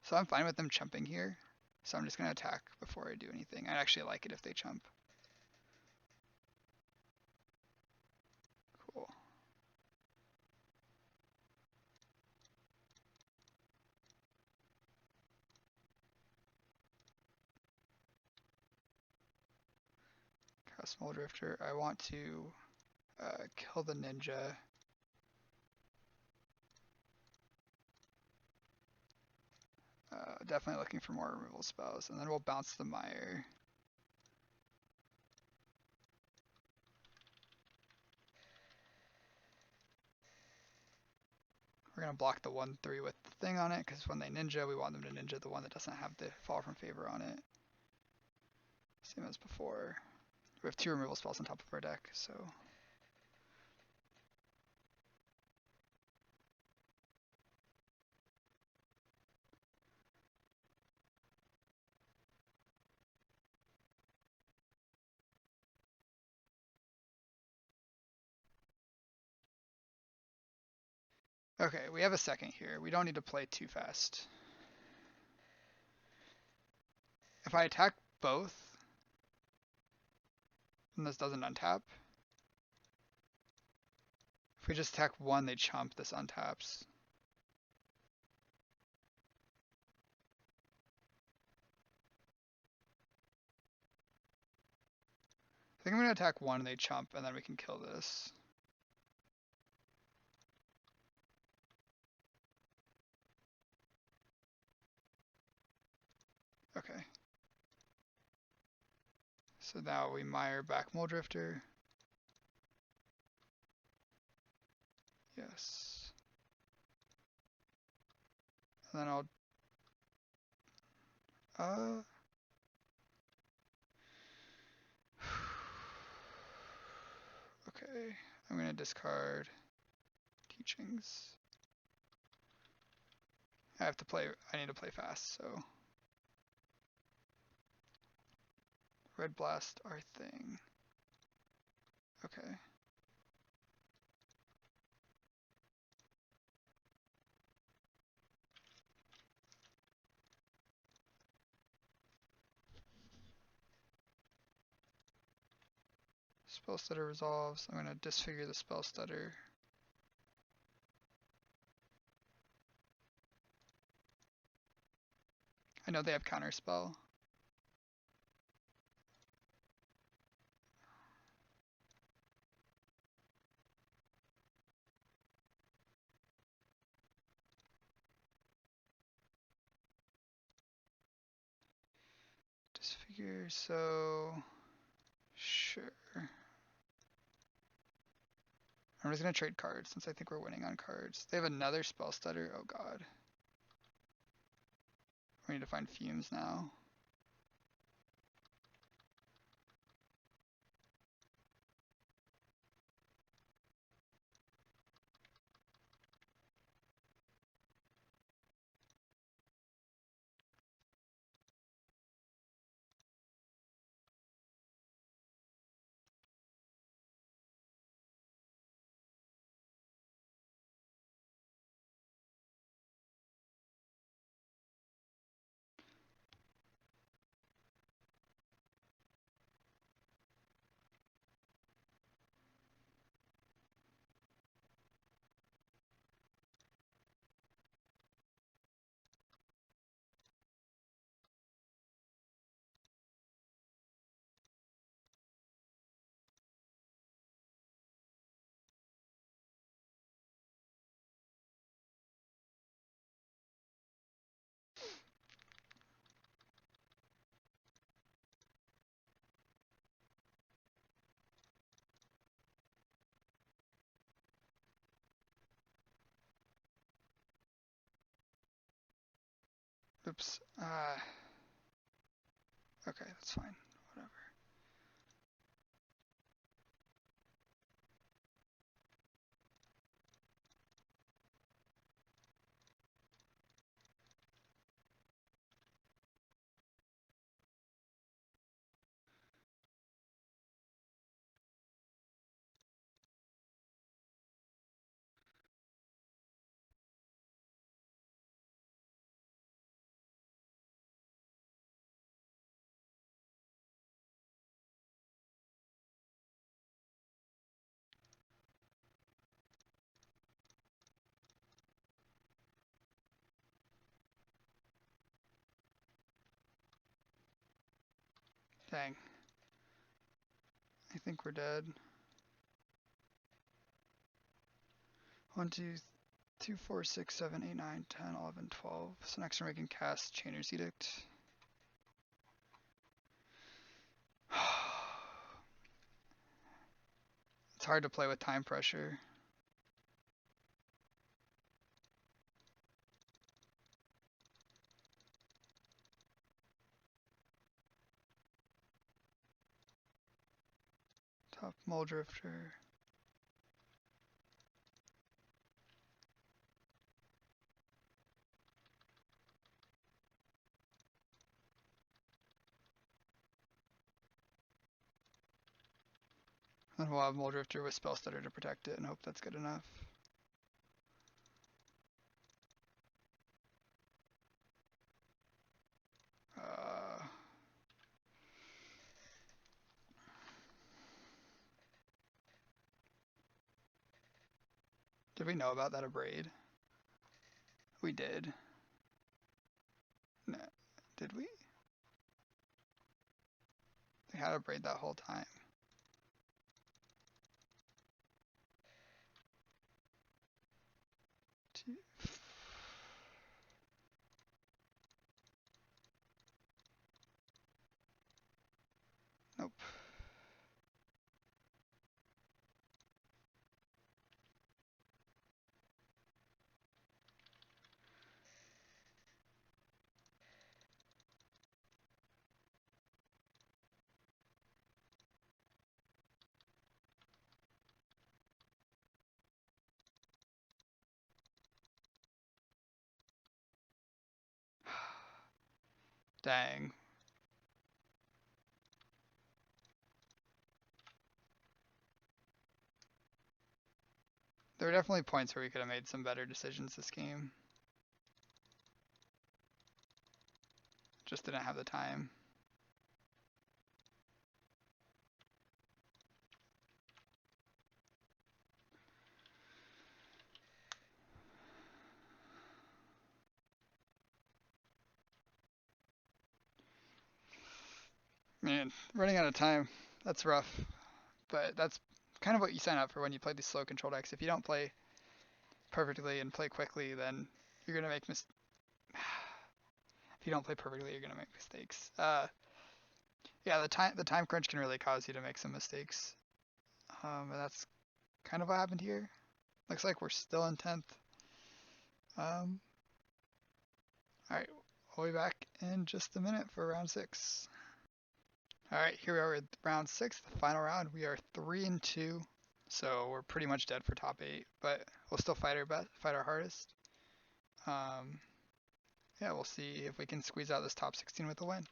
So I'm fine with them chumping here. So I'm just going to attack before I do anything. I actually like it if they chump. Cool. Cast Muldrifter. I want to kill the ninja. Definitely looking for more removal spells. And then we'll bounce the Mire. We're going to block the 1/3 with the thing on it, because when they ninja, we want them to ninja the one that doesn't have the fall from favor on it. Same as before. We have 2 removal spells on top of our deck, so. Okay, we have a second here. We don't need to play too fast. If I attack both, and this doesn't untap, if we just attack one, they chump, this untaps. I think I'm going to attack one, they chump, and then we can kill this. Okay. So now we mire back Muldrifter. Yes. And then I'll okay. I'm gonna discard teachings. I need to play fast, so Red Blast our thing. Okay. Spell stutter resolves. I'm gonna disfigure the spell stutter. I know they have counter spell. Disfigure, so sure. I'm just gonna trade cards since I think we're winning on cards. They have another spell stutter. Oh god. We need to find fumes now. Oops. Okay, that's fine. Whatever. Dang. I think we're dead. 1, 2, 2, 4, 6, 7, 8, 9, 10, 11, 12. So next turn we can cast Chainer's Edict. It's hard to play with time pressure. Top Mole Drifter. Then we'll have Mole Drifter with Spell Stutter to protect it and hope that's good enough. Did we know about that Abrade? We did. No, did we? They had Abrade that whole time. Nope. Dang. There were definitely points where we could have made some better decisions this game. Just didn't have the time. Man, running out of time, that's rough. But that's kind of what you sign up for when you play these slow control decks. If you don't play perfectly and play quickly, then you're gonna make if you don't play perfectly, you're gonna make mistakes. Yeah, the time crunch can really cause you to make some mistakes. And that's kind of what happened here. Looks like we're still in 10th. All right, we'll be back in just a minute for round 6. All right, here we are with round 6, the final round. We are 3-2, so we're pretty much dead for top 8, but we'll still fight our best, fight our hardest. Yeah, we'll see if we can squeeze out this top 16 with a win.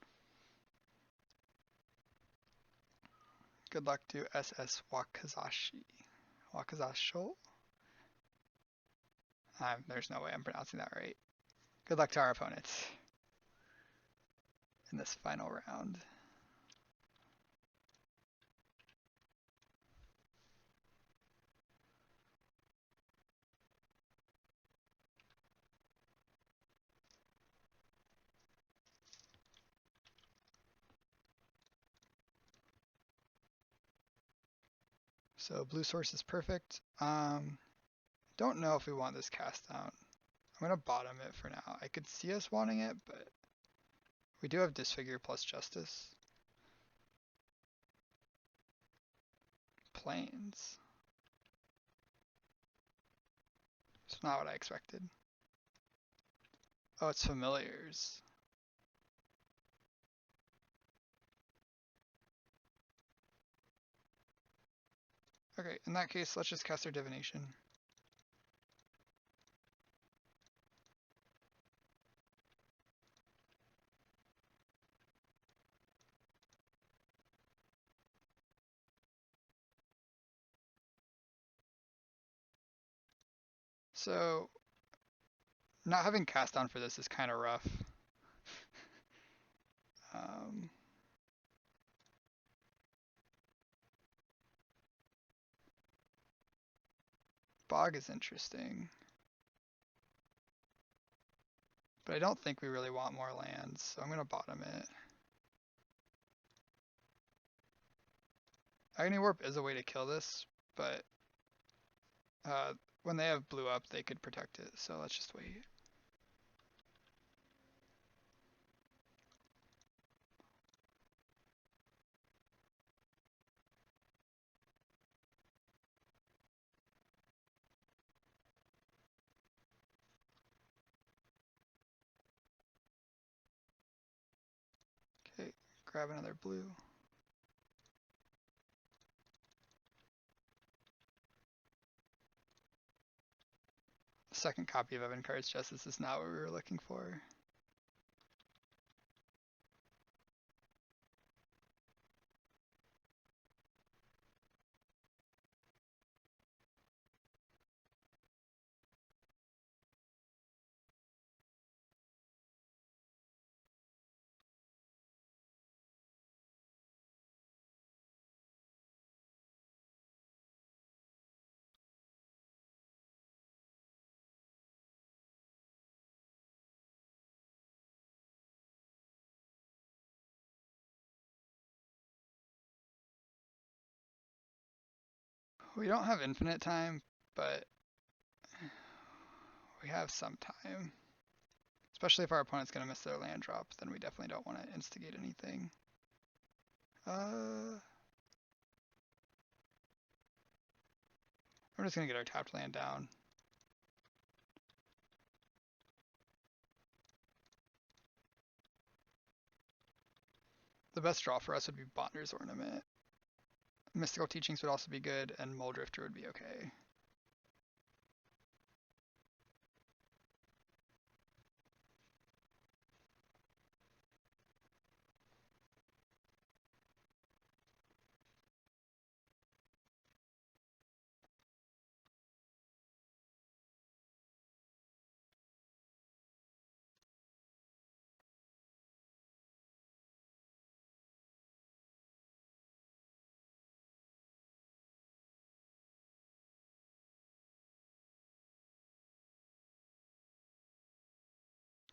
Good luck to SS Wakazashi. Wakazasho? There's no way I'm pronouncing that right. Good luck to our opponents in this final round. So blue source is perfect. Don't know if we want this cast out. I'm gonna bottom it for now. I could see us wanting it, but we do have Disfigure plus Justice. Planes. It's not what I expected. Oh, it's Familiars. Okay, in that case, let's just cast our divination. So, not having cast on for this is kind of rough. Um, Bog is interesting. But I don't think we really want more lands, so I'm going to bottom it. Agony Warp is a way to kill this, but when they have blue up, they could protect it, so let's just wait. Okay, grab another blue. Second copy of Evan-Card's Justice is not what we were looking for. We don't have infinite time, but we have some time. Especially if our opponent's going to miss their land drop, then we definitely don't want to instigate anything. I'm just going to get our tapped land down. The best draw for us would be Bonder's Ornament. Mystical Teachings would also be good, and Muldrifter would be okay.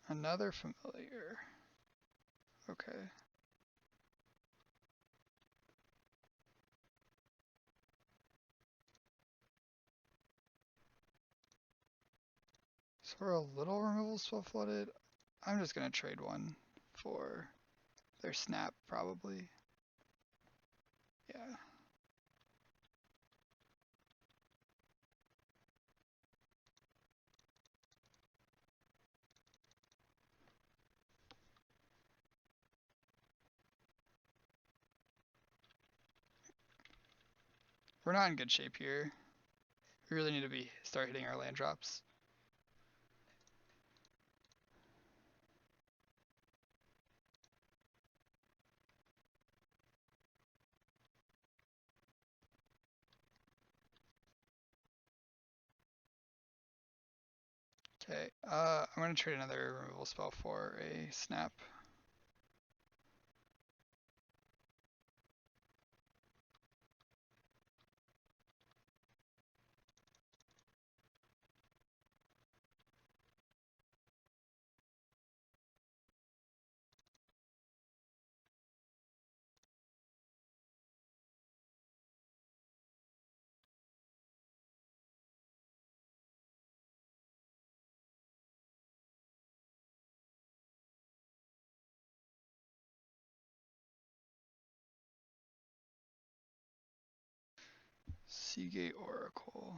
Another familiar. Okay. So we're a little removal spell flooded. I'm just going to trade one for their snap, probably. Yeah. We're not in good shape here. We really need to start hitting our land drops. Okay, I'm going to trade another removal spell for a snap. Seagate Oracle.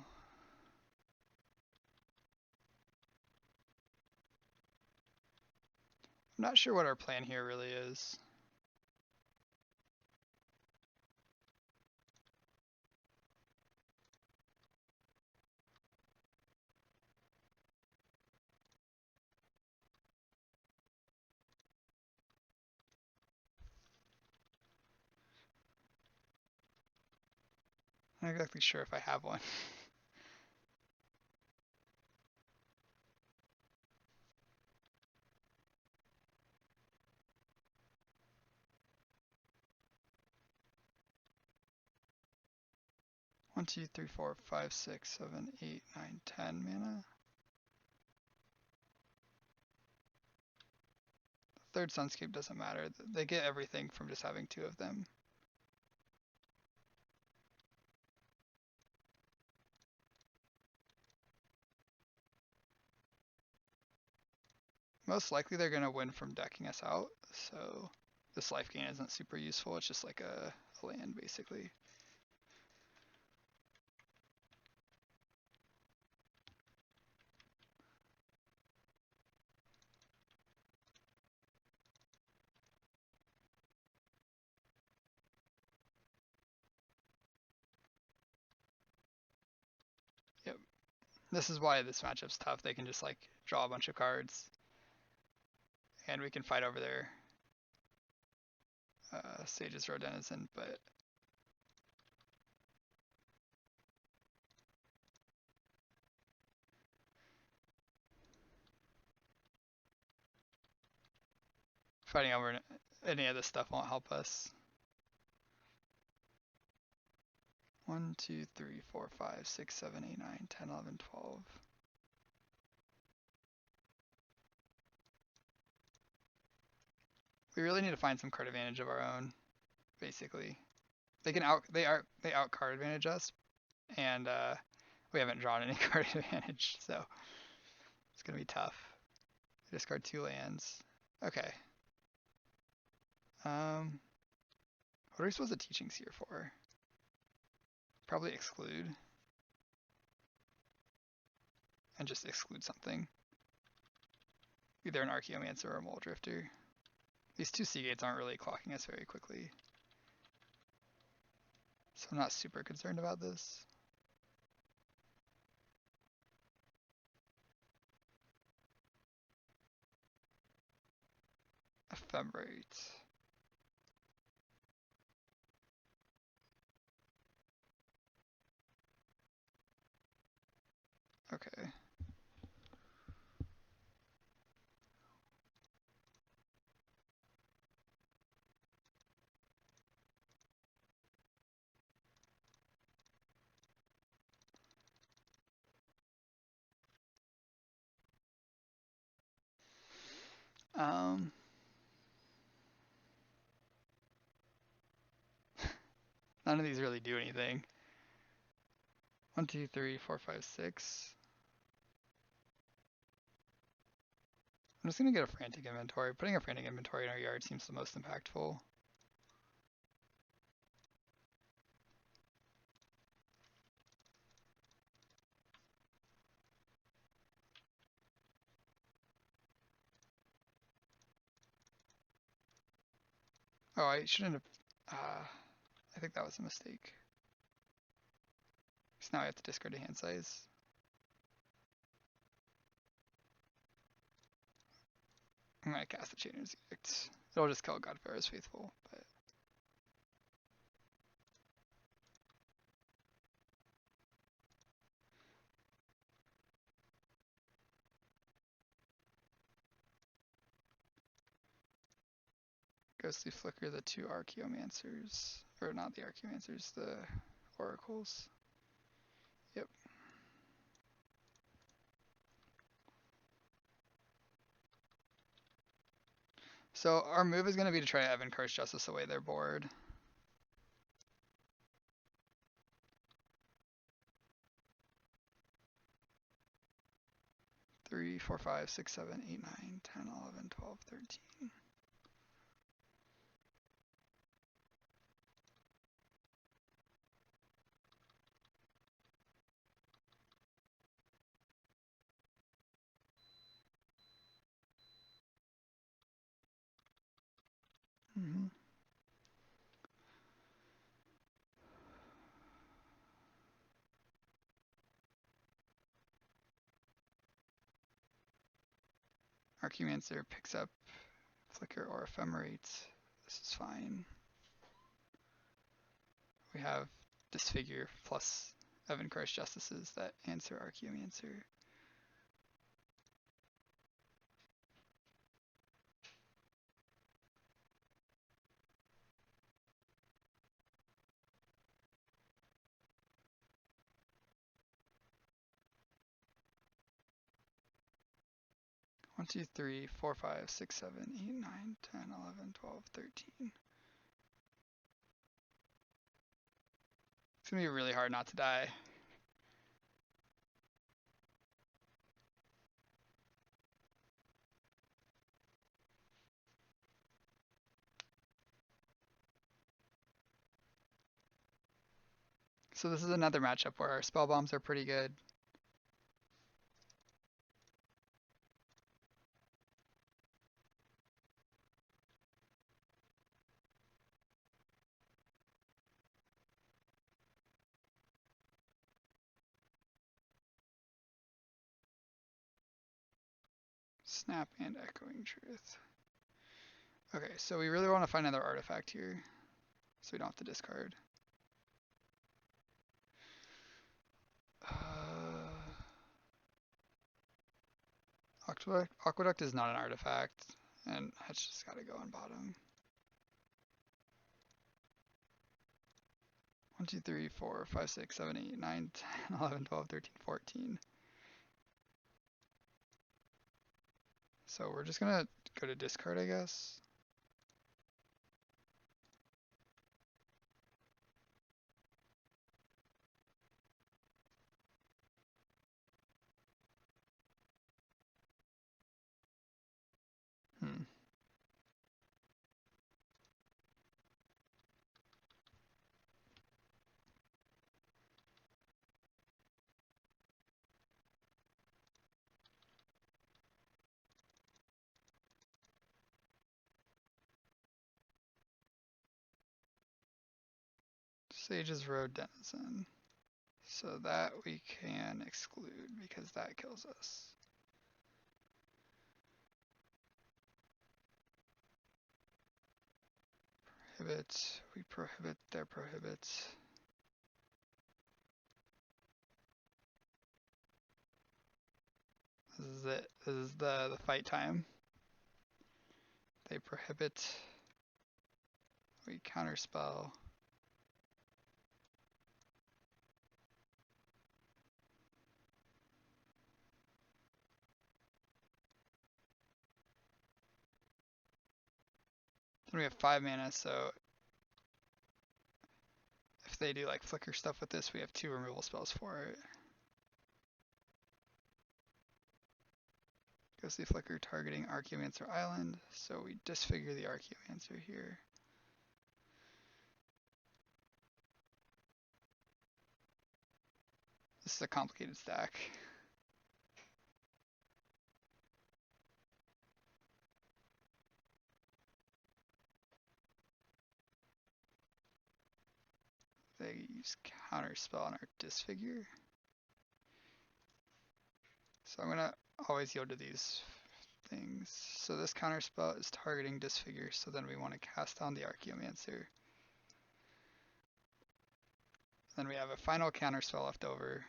I'm not sure what our plan here really is. I'm not exactly sure if I have one. 1, 2, 3, 4, 5, 6, 7, 8, 9, 10 mana. The third Sunscape doesn't matter. They get everything from just having 2 of them. Most likely they're going to win from decking us out, so this life gain isn't super useful. It's just like a land, basically. Yep. This is why this matchup's tough. They can just like draw a bunch of cards, and we can fight over their Sage's Road Denizen, but fighting over any of this stuff won't help us. 1, 2, 3, 4, 5, 6, 7, 8, 9, 10, 11, 12. We really need to find some card advantage of our own, basically. They out card advantage us, and we haven't drawn any card advantage, so it's gonna be tough. Discard 2 lands. Okay. What are we supposed to Teaching Seer for? Probably exclude. And just exclude something. Either an Archaeomancer or a Mole Drifter. These 2 Seagates aren't really clocking us very quickly. So I'm not super concerned about this. Ephemerate. Okay. None of these really do anything. 1, 2, 3, 4, 5, 6. I'm just gonna get a Frantic Inventory. Putting a Frantic Inventory in our yard seems the most impactful. Oh, I shouldn't have. I think that was a mistake. So now I have to discard a hand size. I'm gonna cast the Chainer's Edict. It'll just kill Godfarer's Faithful, but Ghostly Flicker the 2 Archaeomancers. Or not the Archaeomancers, the Oracles. Yep. So our move is going to be to try to Evan Curse Justice away their board. Three, 4, 5, 6, 7, 8, 9, 10, 11, 12, 13. Mm-hmm. Archaeomancer picks up Flicker or Ephemerate. This is fine. We have disfigure plus Evan Christ Justices that answer Archaeomancer. One, two, three, four, 5, 6, 7, 8, 9, 10, 11, 12, 13. It's gonna be really hard not to die. So this is another matchup where our spell bombs are pretty good. Snap and Echoing Truth. Okay, so we really want to find another artifact here, so we don't have to discard. Aqueduct is not an artifact, and that's just gotta go on bottom. 1, 2, 3, 4, 5, 6, 7, 8, 9, 10, 11, 12, 13, 14. So we're just gonna go to discard, I guess. Hmm. Sage's Road Denizen. So that we can exclude because that kills us. Prohibit, we prohibit their prohibits. This is it. This is the fight time. They prohibit. We counterspell. Then we have 5 mana, so if they do like flicker stuff with this, we have 2 removal spells for it. Ghostly Flicker targeting Archaeomancer Island, so we disfigure the Archaeomancer here. This is a complicated stack. They use counterspell on our disfigure. So I'm gonna always yield to these things. So this counterspell is targeting disfigure, so then we want to cast on the Archaeomancer. Then we have a final counterspell left over.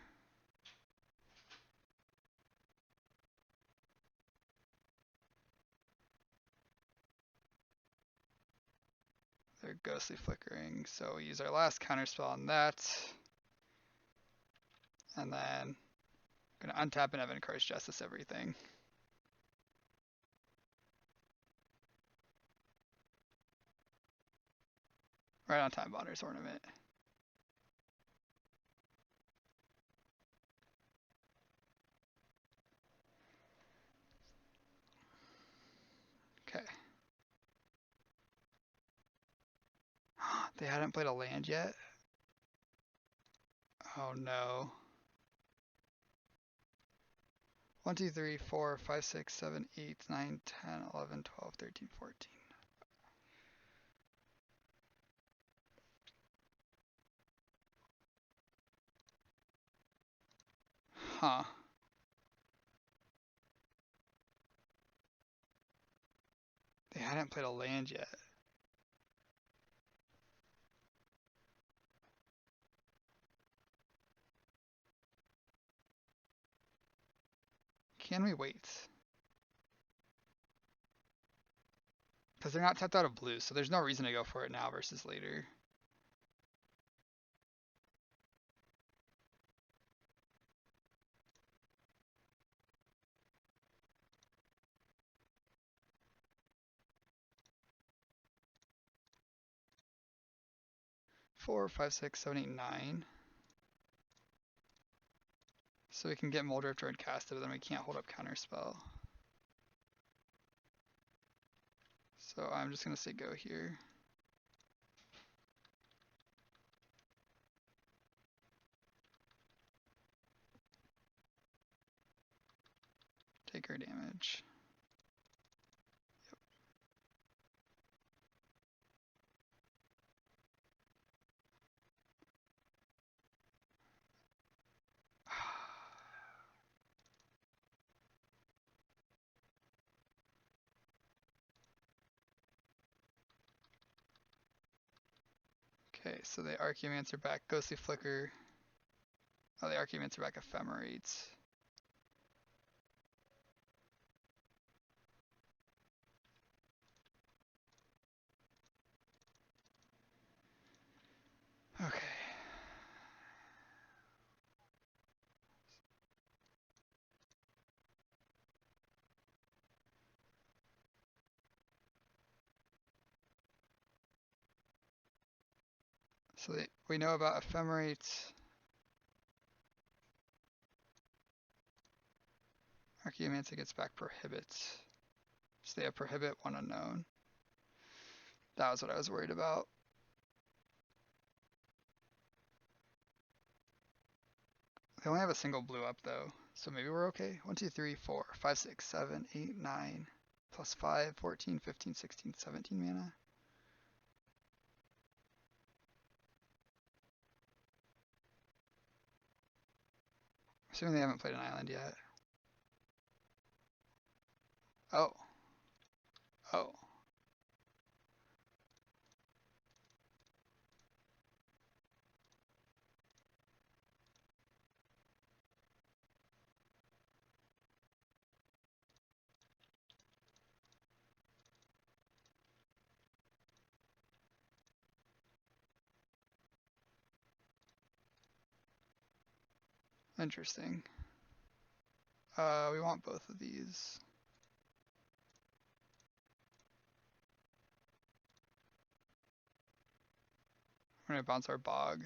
They're ghostly flickering, so we use our last counterspell on that. And then I'm gonna untap and Evan Christ Justice everything. Right on Time Bonder's Ornament. Okay. They hadn't played a land yet? Oh no. 1, 2, 3, 4, 5, 6, 7, 8, 9, 10, 11, 12, 13, 14. Huh. They hadn't played a land yet. Can we wait? Because they're not tapped out of blue, so there's no reason to go for it now versus later. Four, five, six, seven, eight, nine. So we can get Muldrifter and cast it, but then we can't hold up Counterspell. So I'm just going to say go here. Take our damage. Okay, so they Archaeomancer back Ghostly Flicker. Oh, they Archaeomancer back Ephemerate. Okay. So we know about Ephemerate. Archaeomancer gets back Prohibit. So they have Prohibit, one unknown. That was what I was worried about. They only have a single blue up though, so maybe we're okay. 1, 2, 3, 4, 5, 6, 7, 8, 9, plus 5, 14, 15, 16, 17 mana. Assuming they haven't played an island yet. Oh. Oh. Interesting. We want both of these. We're gonna bounce our Bog.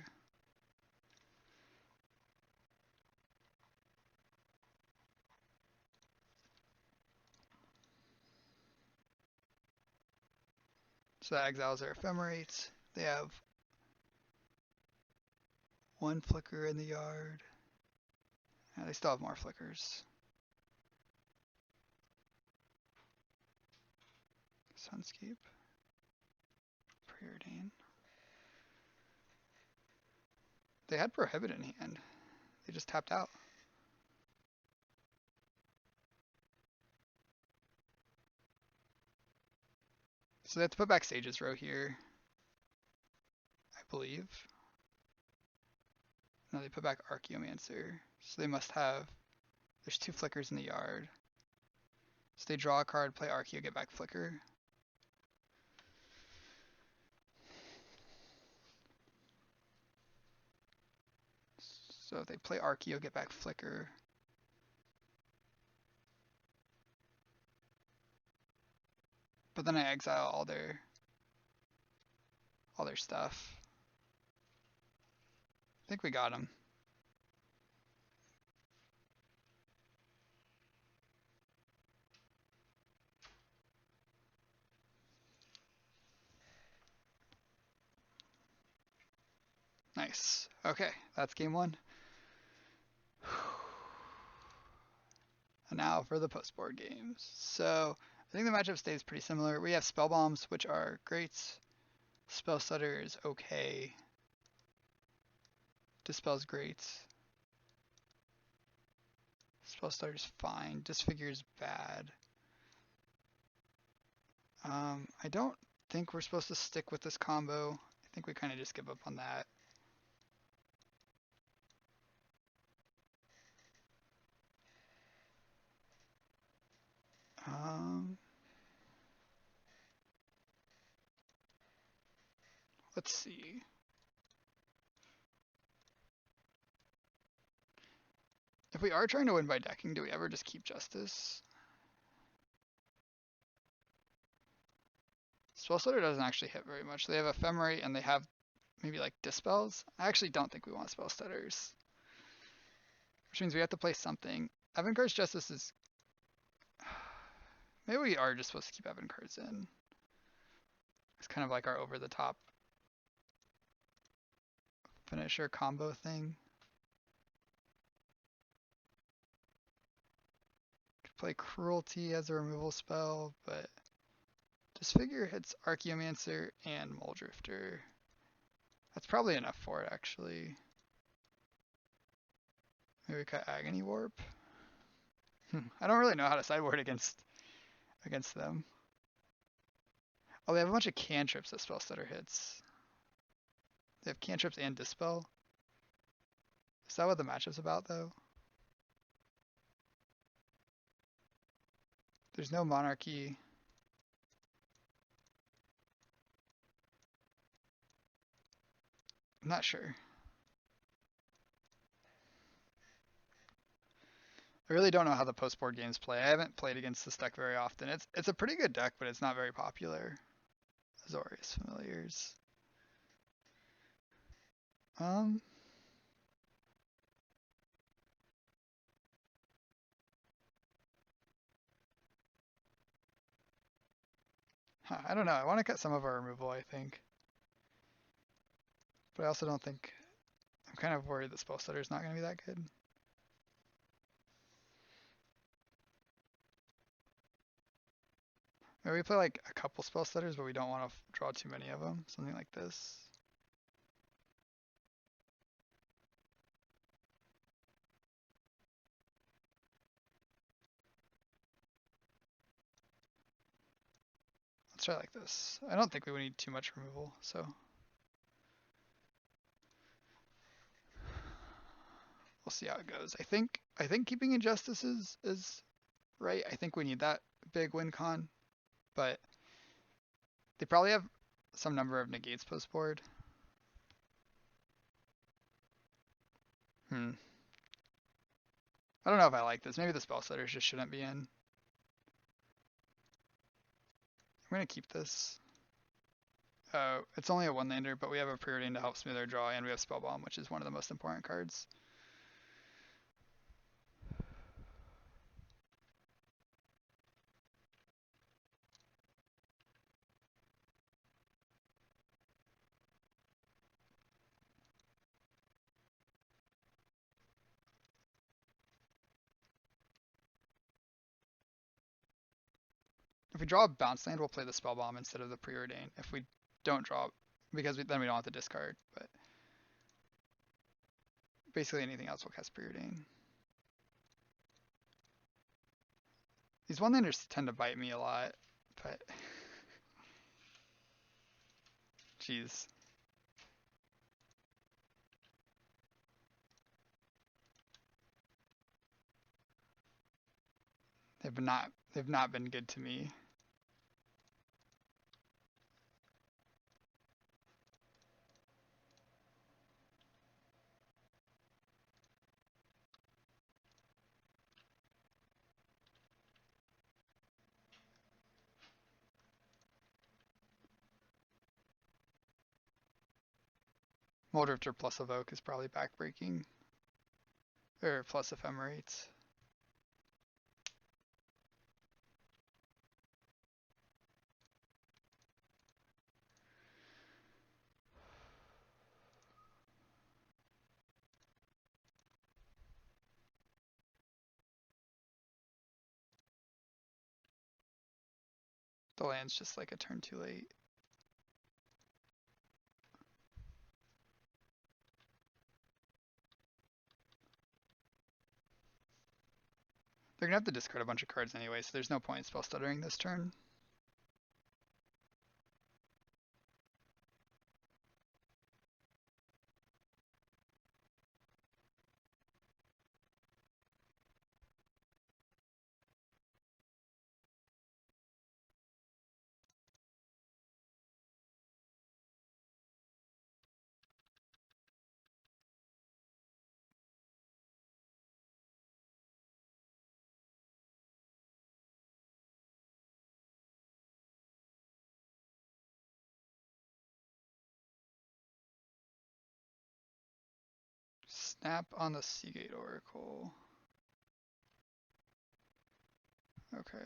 So that exiles our Ephemerate. They have one flicker in the yard. Yeah, they still have more flickers. Sunscape. Preordain. They had Prohibit in hand. They just tapped out. So they have to put back Sage's Row here, I believe. No, they put back Archaeomancer. So they must have, there's 2 flickers in the yard. So they draw a card, play Archaeo, get back Flicker. So if they play Archaeo, get back Flicker. But then I exile all their stuff. I think we got him. Nice. Okay, that's game 1. And now for the post-board games. So I think the matchup stays pretty similar. We have Spell Bombs, which are great. Spell Stutter is okay. Dispel's great. Spell Stutter's fine. Disfigure's bad. I don't think we're supposed to stick with this combo. I think we kind of just give up on that. Let's see. If we are trying to win by decking, do we ever just keep Justice? Spellstutter doesn't actually hit very much. They have Ephemerate and they have maybe like Dispels. I actually don't think we want Spellstutters. Which means we have to play something. Avant-Garde's Justice is... Maybe we are just supposed to keep Avant-Garde's in. It's kind of like our over-the-top finisher combo thing. Could play Cruelty as a removal spell, but Disfigure hits Archaeomancer and Muldrifter. That's probably enough for it, actually. Maybe we cut Agony Warp. I don't really know how to sideboard against them. Oh, they have a bunch of cantrips that Spellstutter hits. They have cantrips and Dispel. Is that what the matchup's about, though? There's no Monarchy. I'm not sure. I really don't know how the post-board games play. I haven't played against this deck very often. It's a pretty good deck, but it's not very popular. Azorius Familiars. I don't know. I want to cut some of our removal, I think. But I also don't think... I'm kind of worried that Spellstutter is not going to be that good. Maybe we play like a couple Spellstutters, but we don't want to draw too many of them. Something like this. Let's try like this. I don't think we would need too much removal, so... We'll see how it goes. I think keeping Injustice is right. I think we need that big win con, but they probably have some number of negates post board. I don't know if I like this. Maybe the Spellstutters just shouldn't be in. I'm gonna keep this. It's only a one-lander, but we have a Preordain to help smooth our draw, and we have Spellbomb, which is one of the most important cards. If we draw a bounce land, we'll play the Spellbomb instead of the Preordain. If we don't draw, because then we don't have to discard, but basically anything else will cast Preordain. These one-landers tend to bite me a lot, but... Jeez. They've not been good to me. Muldrifter plus Evoke is probably backbreaking. Or plus Ephemerates. The land's just like a turn too late. They're gonna have to discard a bunch of cards anyway, so there's no point in spell stuttering this turn. Snap on the Seagate Oracle. Okay.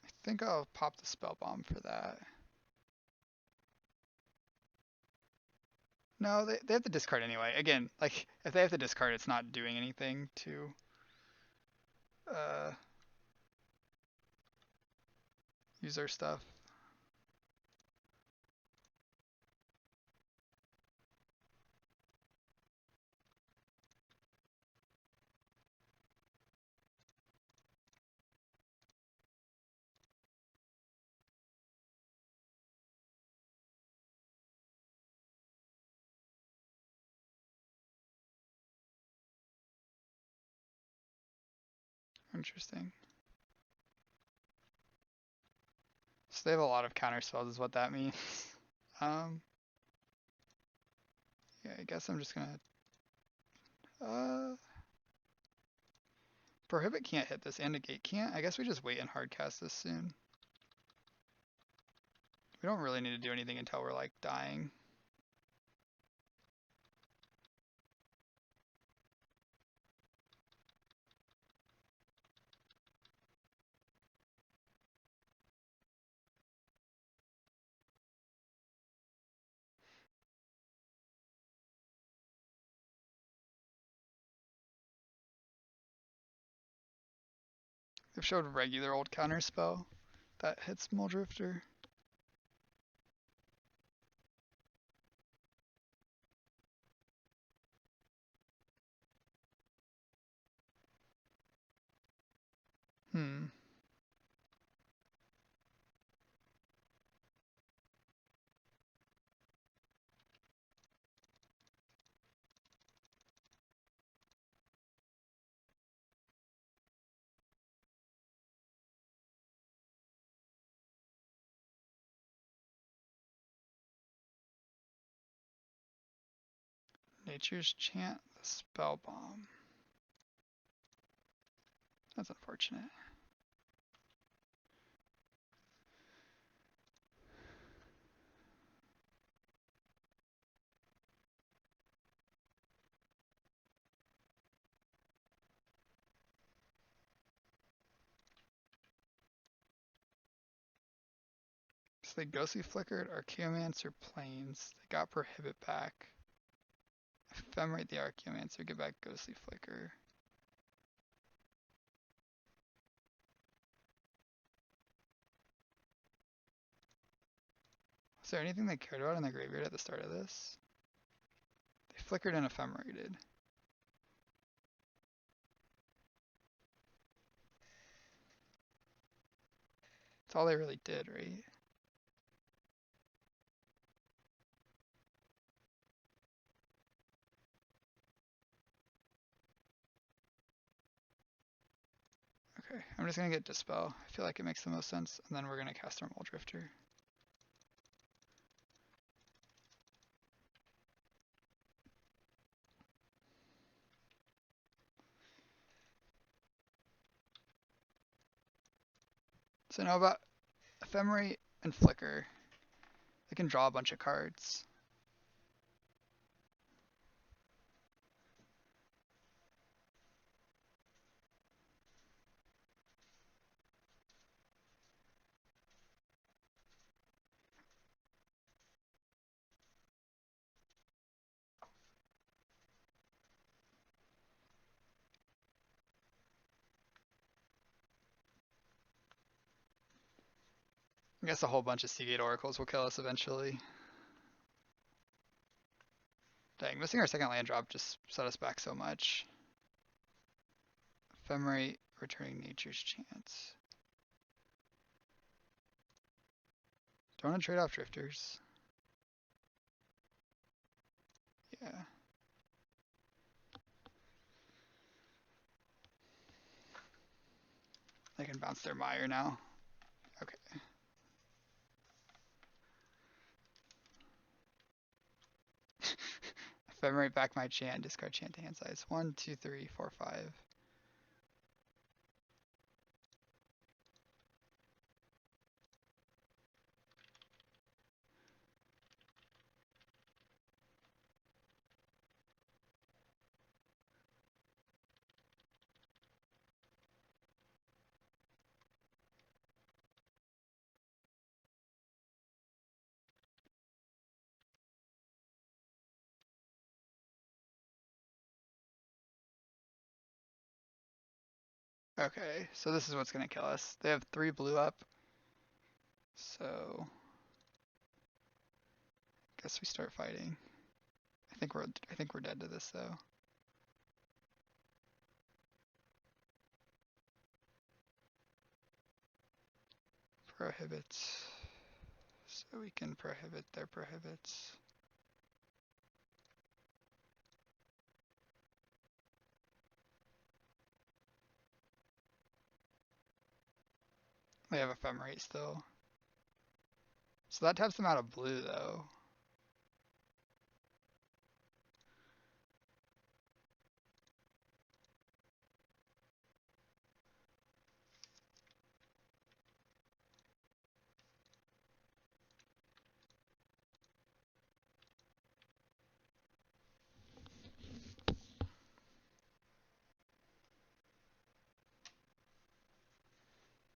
I think I'll pop the spell bomb for that. No, they have to discard anyway. Again, like if they have to discard, it's not doing anything to uh, use their stuff. Interesting. So they have a lot of counter spells, is what that means. Um, yeah, I guess I'm just gonna prohibit can't hit this, and negate can't. I guess we just wait and hardcast this soon. We don't really need to do anything until we're like dying. They've showed regular old counter spell that hits Muldrifter. Hmm. Nature's Chant, the spell bomb. That's unfortunate. So they Ghostly Flickered, Archaeomancer Plains. They got Prohibit back. Ephemerate the Archaeomancer, get back Ghostly Flicker. Was there anything they cared about in the graveyard at the start of this? They flickered and ephemerated. That's all they really did, right? Okay, I'm just gonna get Dispel. I feel like it makes the most sense, and then we're gonna cast our Muldrifter. So now about Ephemerate and Flicker. They can draw a bunch of cards. I guess a whole bunch of Seagate Oracles will kill us eventually. Dang, missing our second land drop just set us back so much. Ephemerate, returning Nature's Chance. Don't want to trade off Drifters. Yeah. They can bounce their Mire now. Okay. ephemerate back my chant, discard chant to hand size. 1, 2, 3, 4, 5. Okay, so this is what's gonna kill us. They have 3 blue up, so guess we start fighting. I think we're dead to this though. Prohibits. So we can prohibit their prohibits. They have ephemerate still. So that taps them out of blue though.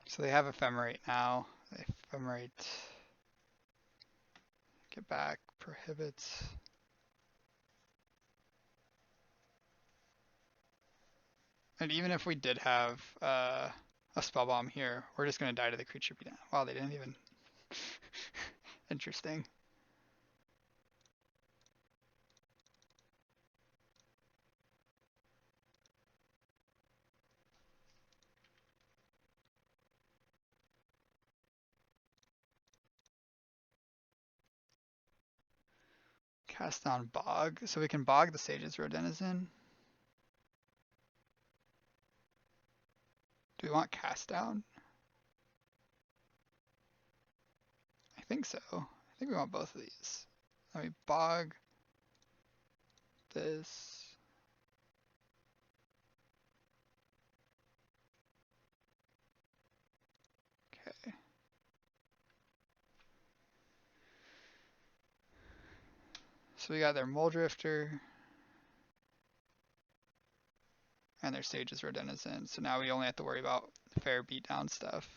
So they have ephemerate now. They ephemerate. Get back. Prohibits. And even if we did have a spell bomb here, we're just gonna die to the creature beat down. Wow, they didn't even. Interesting. Cast down bog, so we can bog the Sage's Rodenizen. Do we want cast down? I think so. I think we want both of these. Let me bog this. Okay. So we got their Muldrifter and their Sage's Rodenizen. So now we only have to worry about fair beatdown stuff.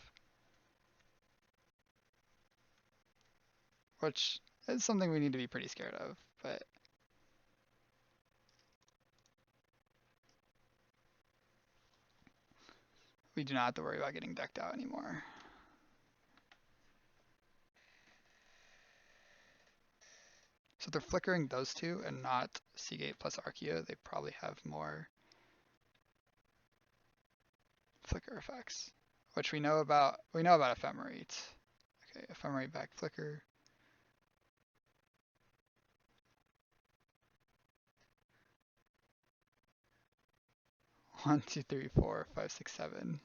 Which is something we need to be pretty scared of, but we do not have to worry about getting decked out anymore. So they're flickering those two and not Seagate plus Archeo. They probably have more flicker effects, which we know about. We know about ephemerate. Okay, ephemerate back flicker. One, two, three, four, five, six, seven.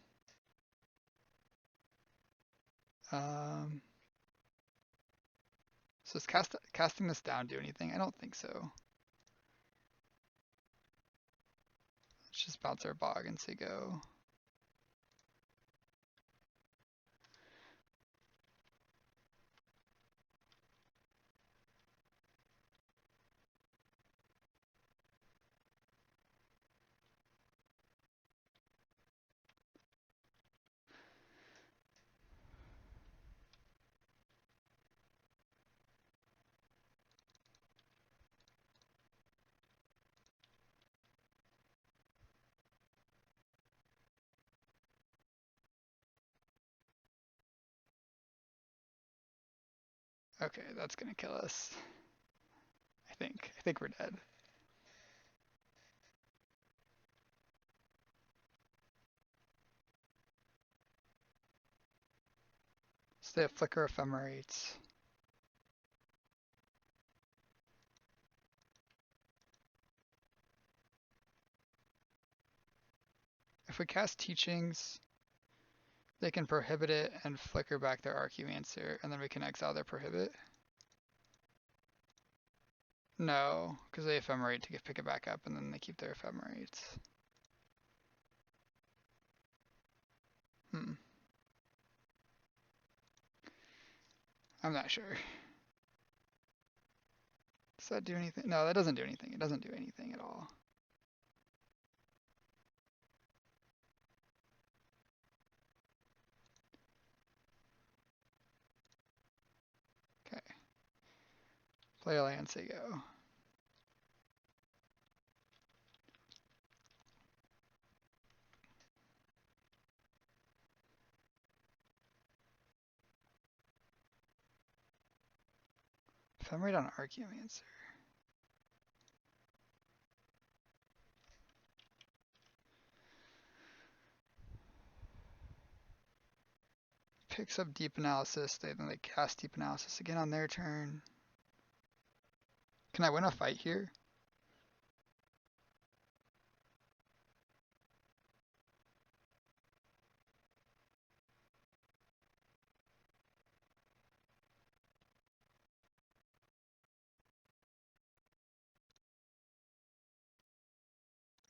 So is casting this down do anything? I don't think so. Let's just bounce our bog and say go. Okay, that's gonna kill us. I think. I think we're dead. So they have flicker ephemerates. If we cast teachings, they can prohibit it and flicker back their Archeomancer, and then we can exile their prohibit. No, because they ephemerate to pick it back up, and then they keep their ephemerates. Hmm. I'm not sure. Does that do anything? No, that doesn't do anything. It doesn't do anything at all. Okay. Play a land, say go. Ephemerate on Archaeomancer. Picks up Deep Analysis. Then they cast Deep Analysis again on their turn. Can I win a fight here?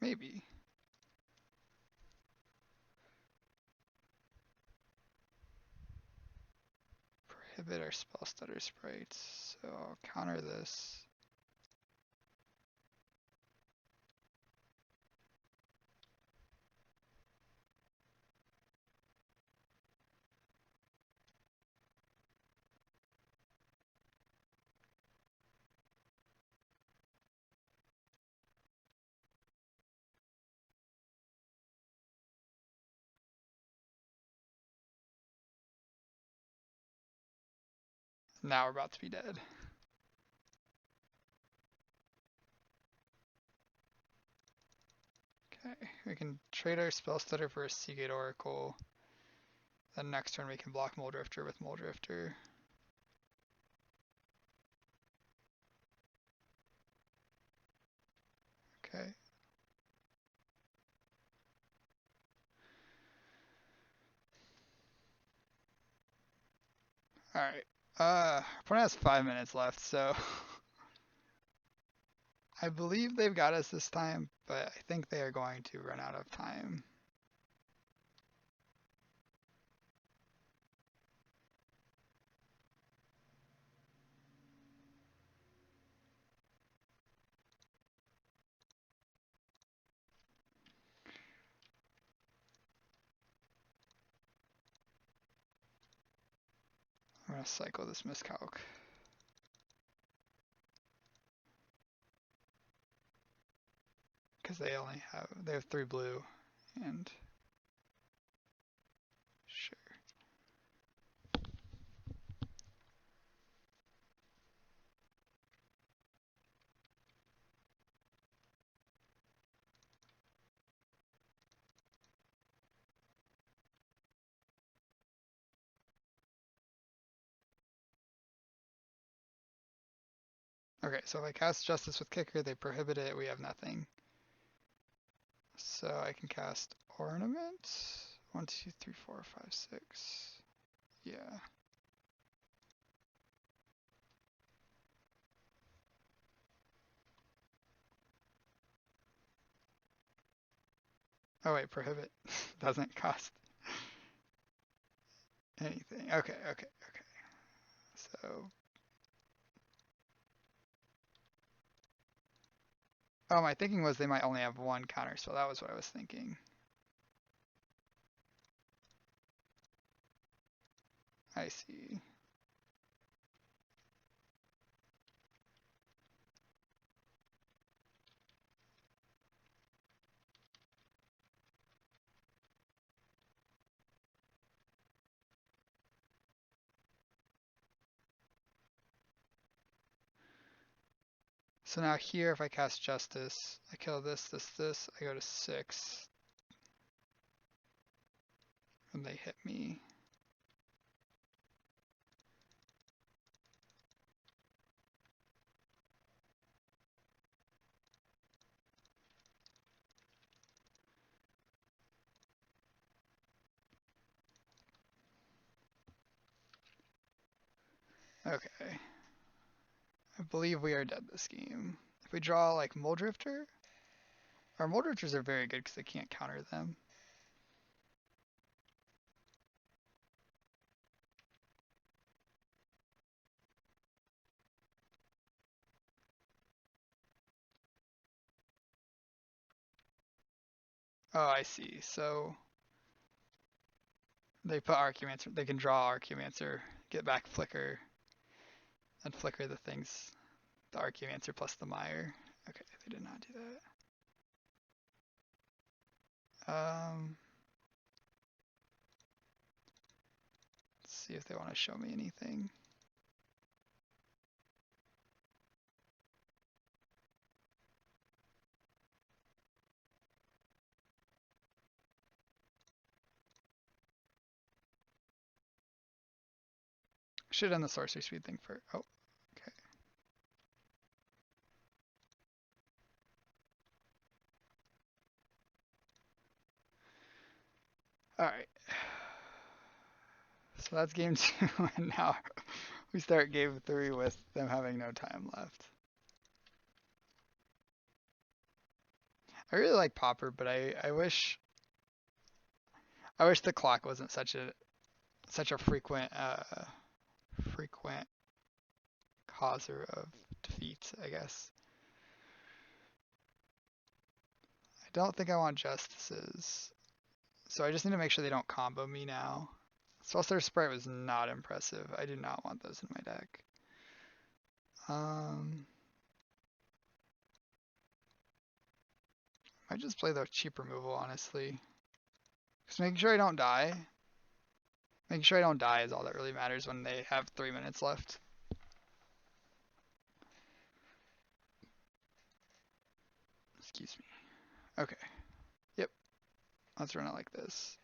Maybe. Prohibit our spell stutter sprites. So I'll counter this. Now we're about to be dead. Okay, we can trade our spell stutter for a Seagate Oracle. Then next turn we can block Muldrifter with Muldrifter. Okay. Alright. Opponent has 5 minutes left, so I believe they've got us this time, but I think they are going to run out of time. I'm gonna cycle this miscalc. Because they have 3 blue, and sure. Okay, so if I cast Justice with Kicker, they prohibit it, we have nothing. So I can cast Ornament. 1, 2, 3, 4, 5, 6. Yeah. Oh wait, prohibit doesn't cost anything. Okay. So, oh, my thinking was they might only have 1 counter, so that was what I was thinking. I see. So now here, if I cast Justice, I kill this, I go to 6. And they hit me. Okay. I believe we are dead this game. If we draw like Muldrifter, our Muldrifters are very good because they can't counter them. Oh, I see. So they put Archaeomancer. They can draw Archaeomancer, get back Flicker, and flicker the things. The Archaeomancer plus the Mire. Okay, they did not do that. Let's see if they want to show me anything. Should have done the sorcery speed thing for. Oh, okay. All right. So that's game 2, and now we start game 3 with them having no time left. I really like Pauper, but I wish the clock wasn't such a frequent causer of defeat, I guess. I don't think I want Justices, so I just need to make sure they don't combo me now. Spellstar Sprite was not impressive. I do not want those in my deck. I just play the cheap removal, honestly. Just making sure I don't die. Making sure I don't die is all that really matters when they have 3 minutes left. Excuse me. Okay. Yep. Let's run it like this.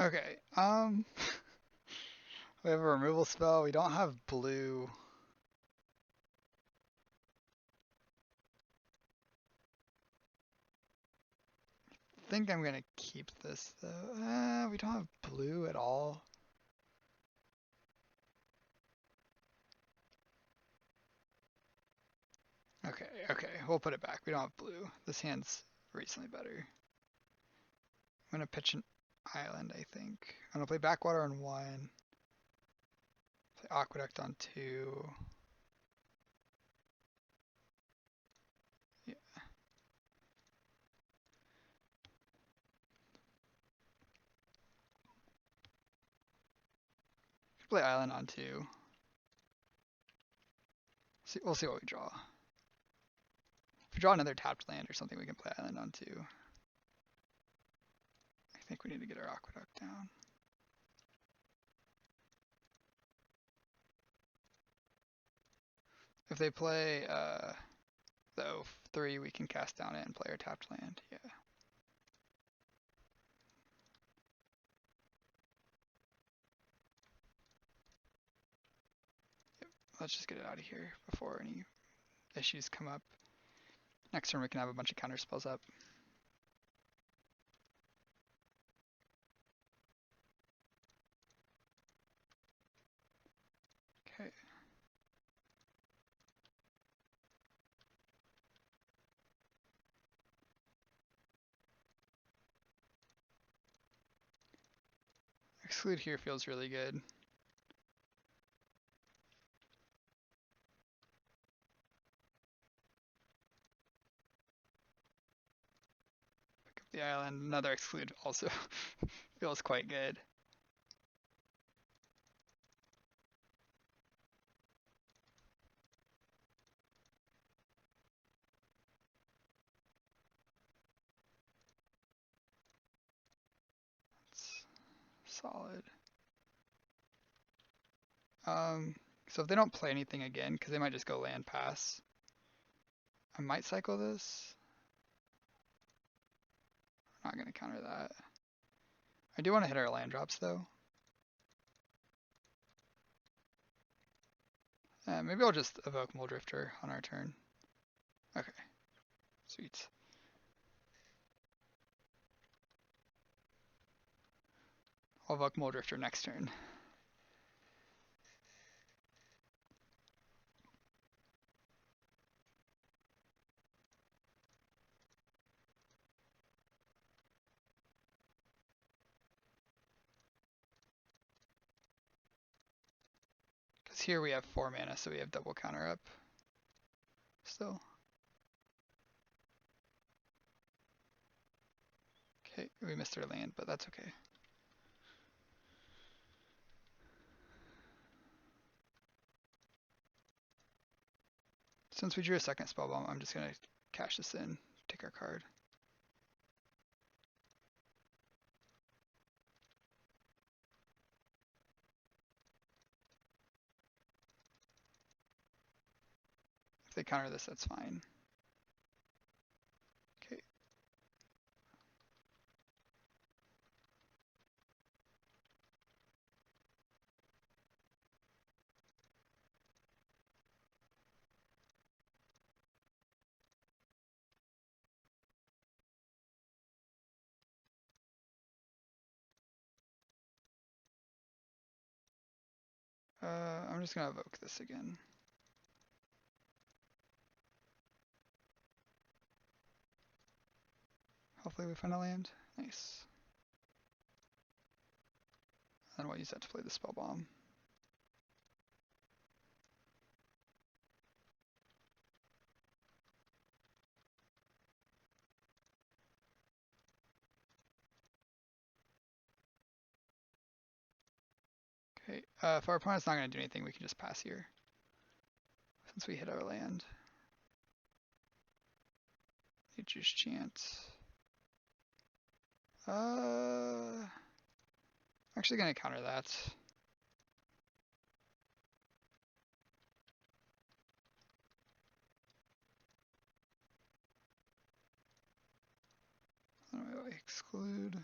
Okay. We have a removal spell. We don't have blue. I think I'm gonna keep this though. We don't have blue at all. Okay, we'll put it back. We don't have blue. This hand's recently better. I'm gonna pitch an island, I think. I'm gonna play Backwater on 1. Play Aqueduct on 2. Yeah. Play Island on 2. We'll see what we draw. If we draw another tapped land or something, we can play Island on 2. I think we need to get our Aqueduct down. If they play the 0-3, we can cast down it and play our tapped land. Yeah. Yep. Let's just get it out of here before any issues come up. Next turn we can have a bunch of counter spells up. Okay. Exclude here feels really good. Pick up the island. Another exclude also feels quite good. It's solid. So if they don't play anything again, because they might just go land pass, I might cycle this. I'm not going to counter that. I do want to hit our land drops though. Maybe I'll just evoke Mole Drifter on our turn. Okay, sweet. I'll evoke Mole Drifter next turn. Because here we have 4 mana, so we have double counter up still. Okay, we missed our land, but that's okay. Since we drew a second spell bomb, I'm just going to cash this in, take our card. If they counter this, that's fine. Okay. I'm just going to evoke this again. Hopefully we find a land. Nice. And we'll use that to play the spell bomb. Okay, if our opponent's not going to do anything, we can just pass here. Since we hit our land. Nature's Chant. I'm actually going to counter that. I'll exclude.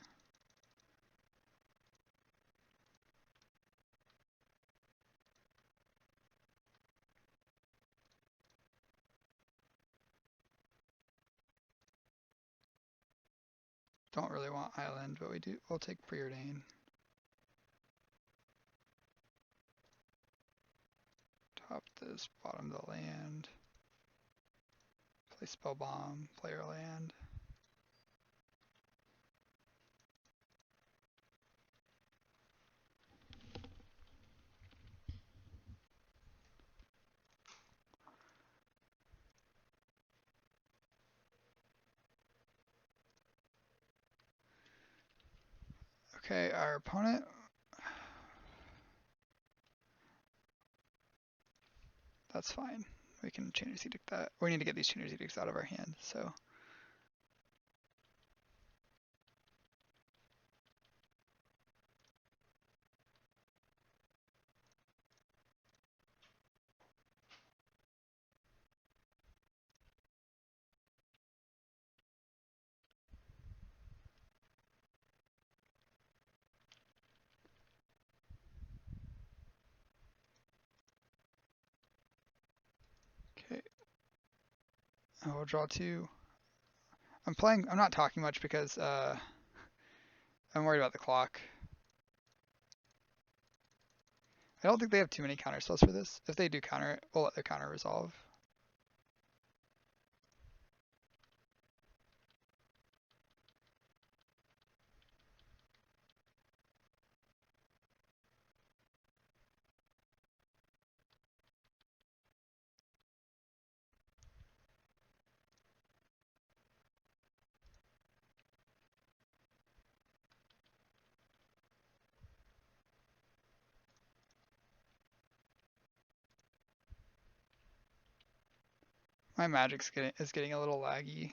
Don't really want island, but we'll take preordain. Top this, bottom the land. Play spell bomb, play our land. Okay, our opponent. That's fine. We can Chainer's Edict that. We need to get these Chainer's Edicts out of our hand, so. Okay. I will draw 2. I'm not talking much because I'm worried about the clock. I don't think they have too many counter spells for this. If they do counter it, we'll let their counter resolve. My magic's getting a little laggy.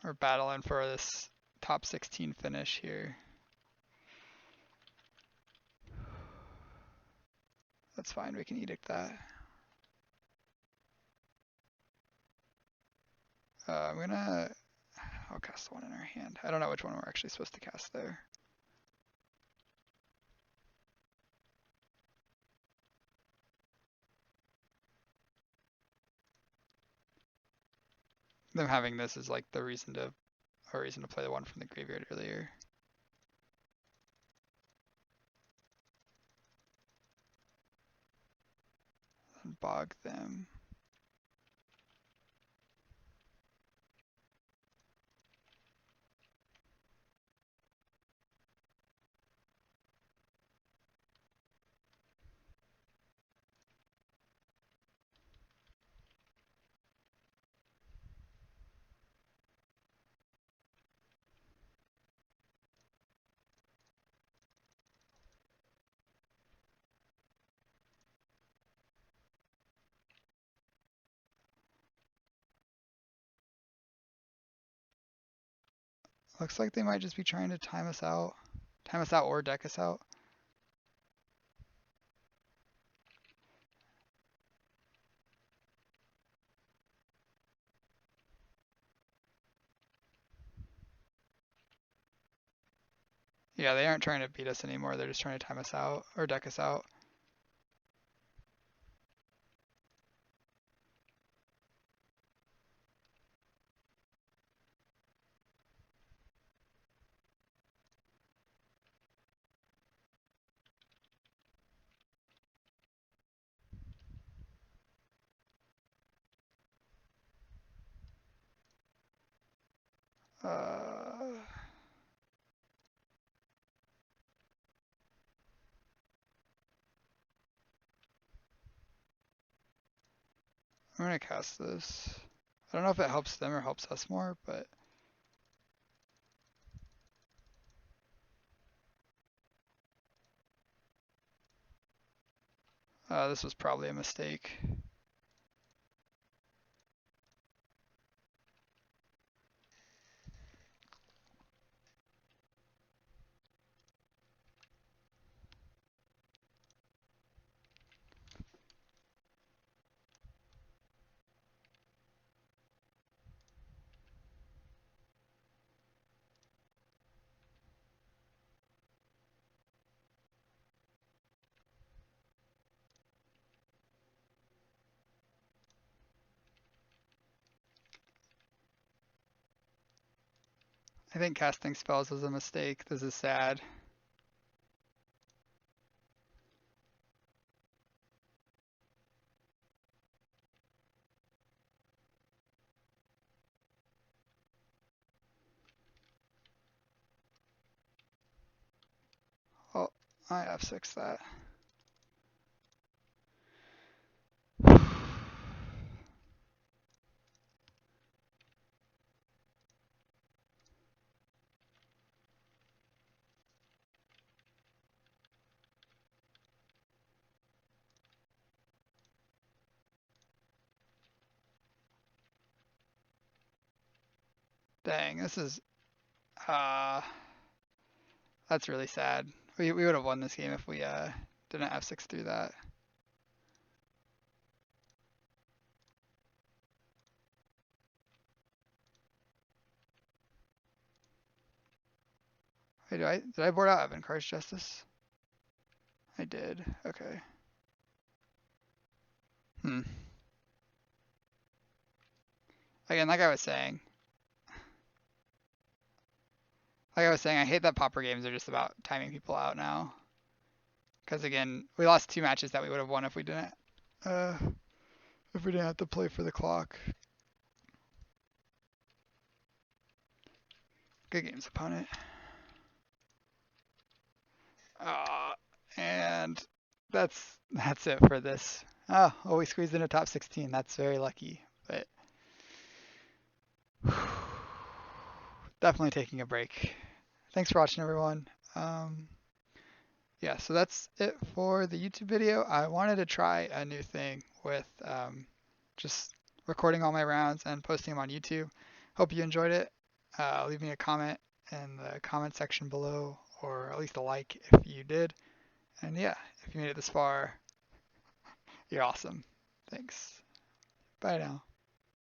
We're battling for this top 16 finish here. That's fine, we can edict that. I'll cast one in our hand. I don't know which one we're actually supposed to cast there. Them having this is like a reason to play the one from the graveyard earlier. And bog them. Looks like they might just be trying to time us out. Time us out or deck us out. Yeah, they aren't trying to beat us anymore. They're just trying to time us out or deck us out. I'm gonna cast this. I don't know if it helps them or helps us more, but this was probably a mistake. I think casting spells was a mistake. This is sad. Oh, I F6 that. Dang, this is uh that's really sad. We would have won this game if we didn't f6 through that. Wait, did I board out Evan Car's Justice? I did. Okay. Hmm. Again, like I was saying, I hate that Pauper games are just about timing people out now. Because again, we lost 2 matches that we would have won uh, if we didn't have to play for the clock. Good games, opponent. And that's it for this. Oh, we squeezed in a top 16. That's very lucky, but definitely taking a break. Thanks for watching, everyone. Yeah, so that's it for the YouTube video. I wanted to try a new thing with just recording all my rounds and posting them on YouTube. Hope you enjoyed it. Leave me a comment in the comment section below, or at least a like if you did. And yeah, if you made it this far, you're awesome. Thanks. Bye now.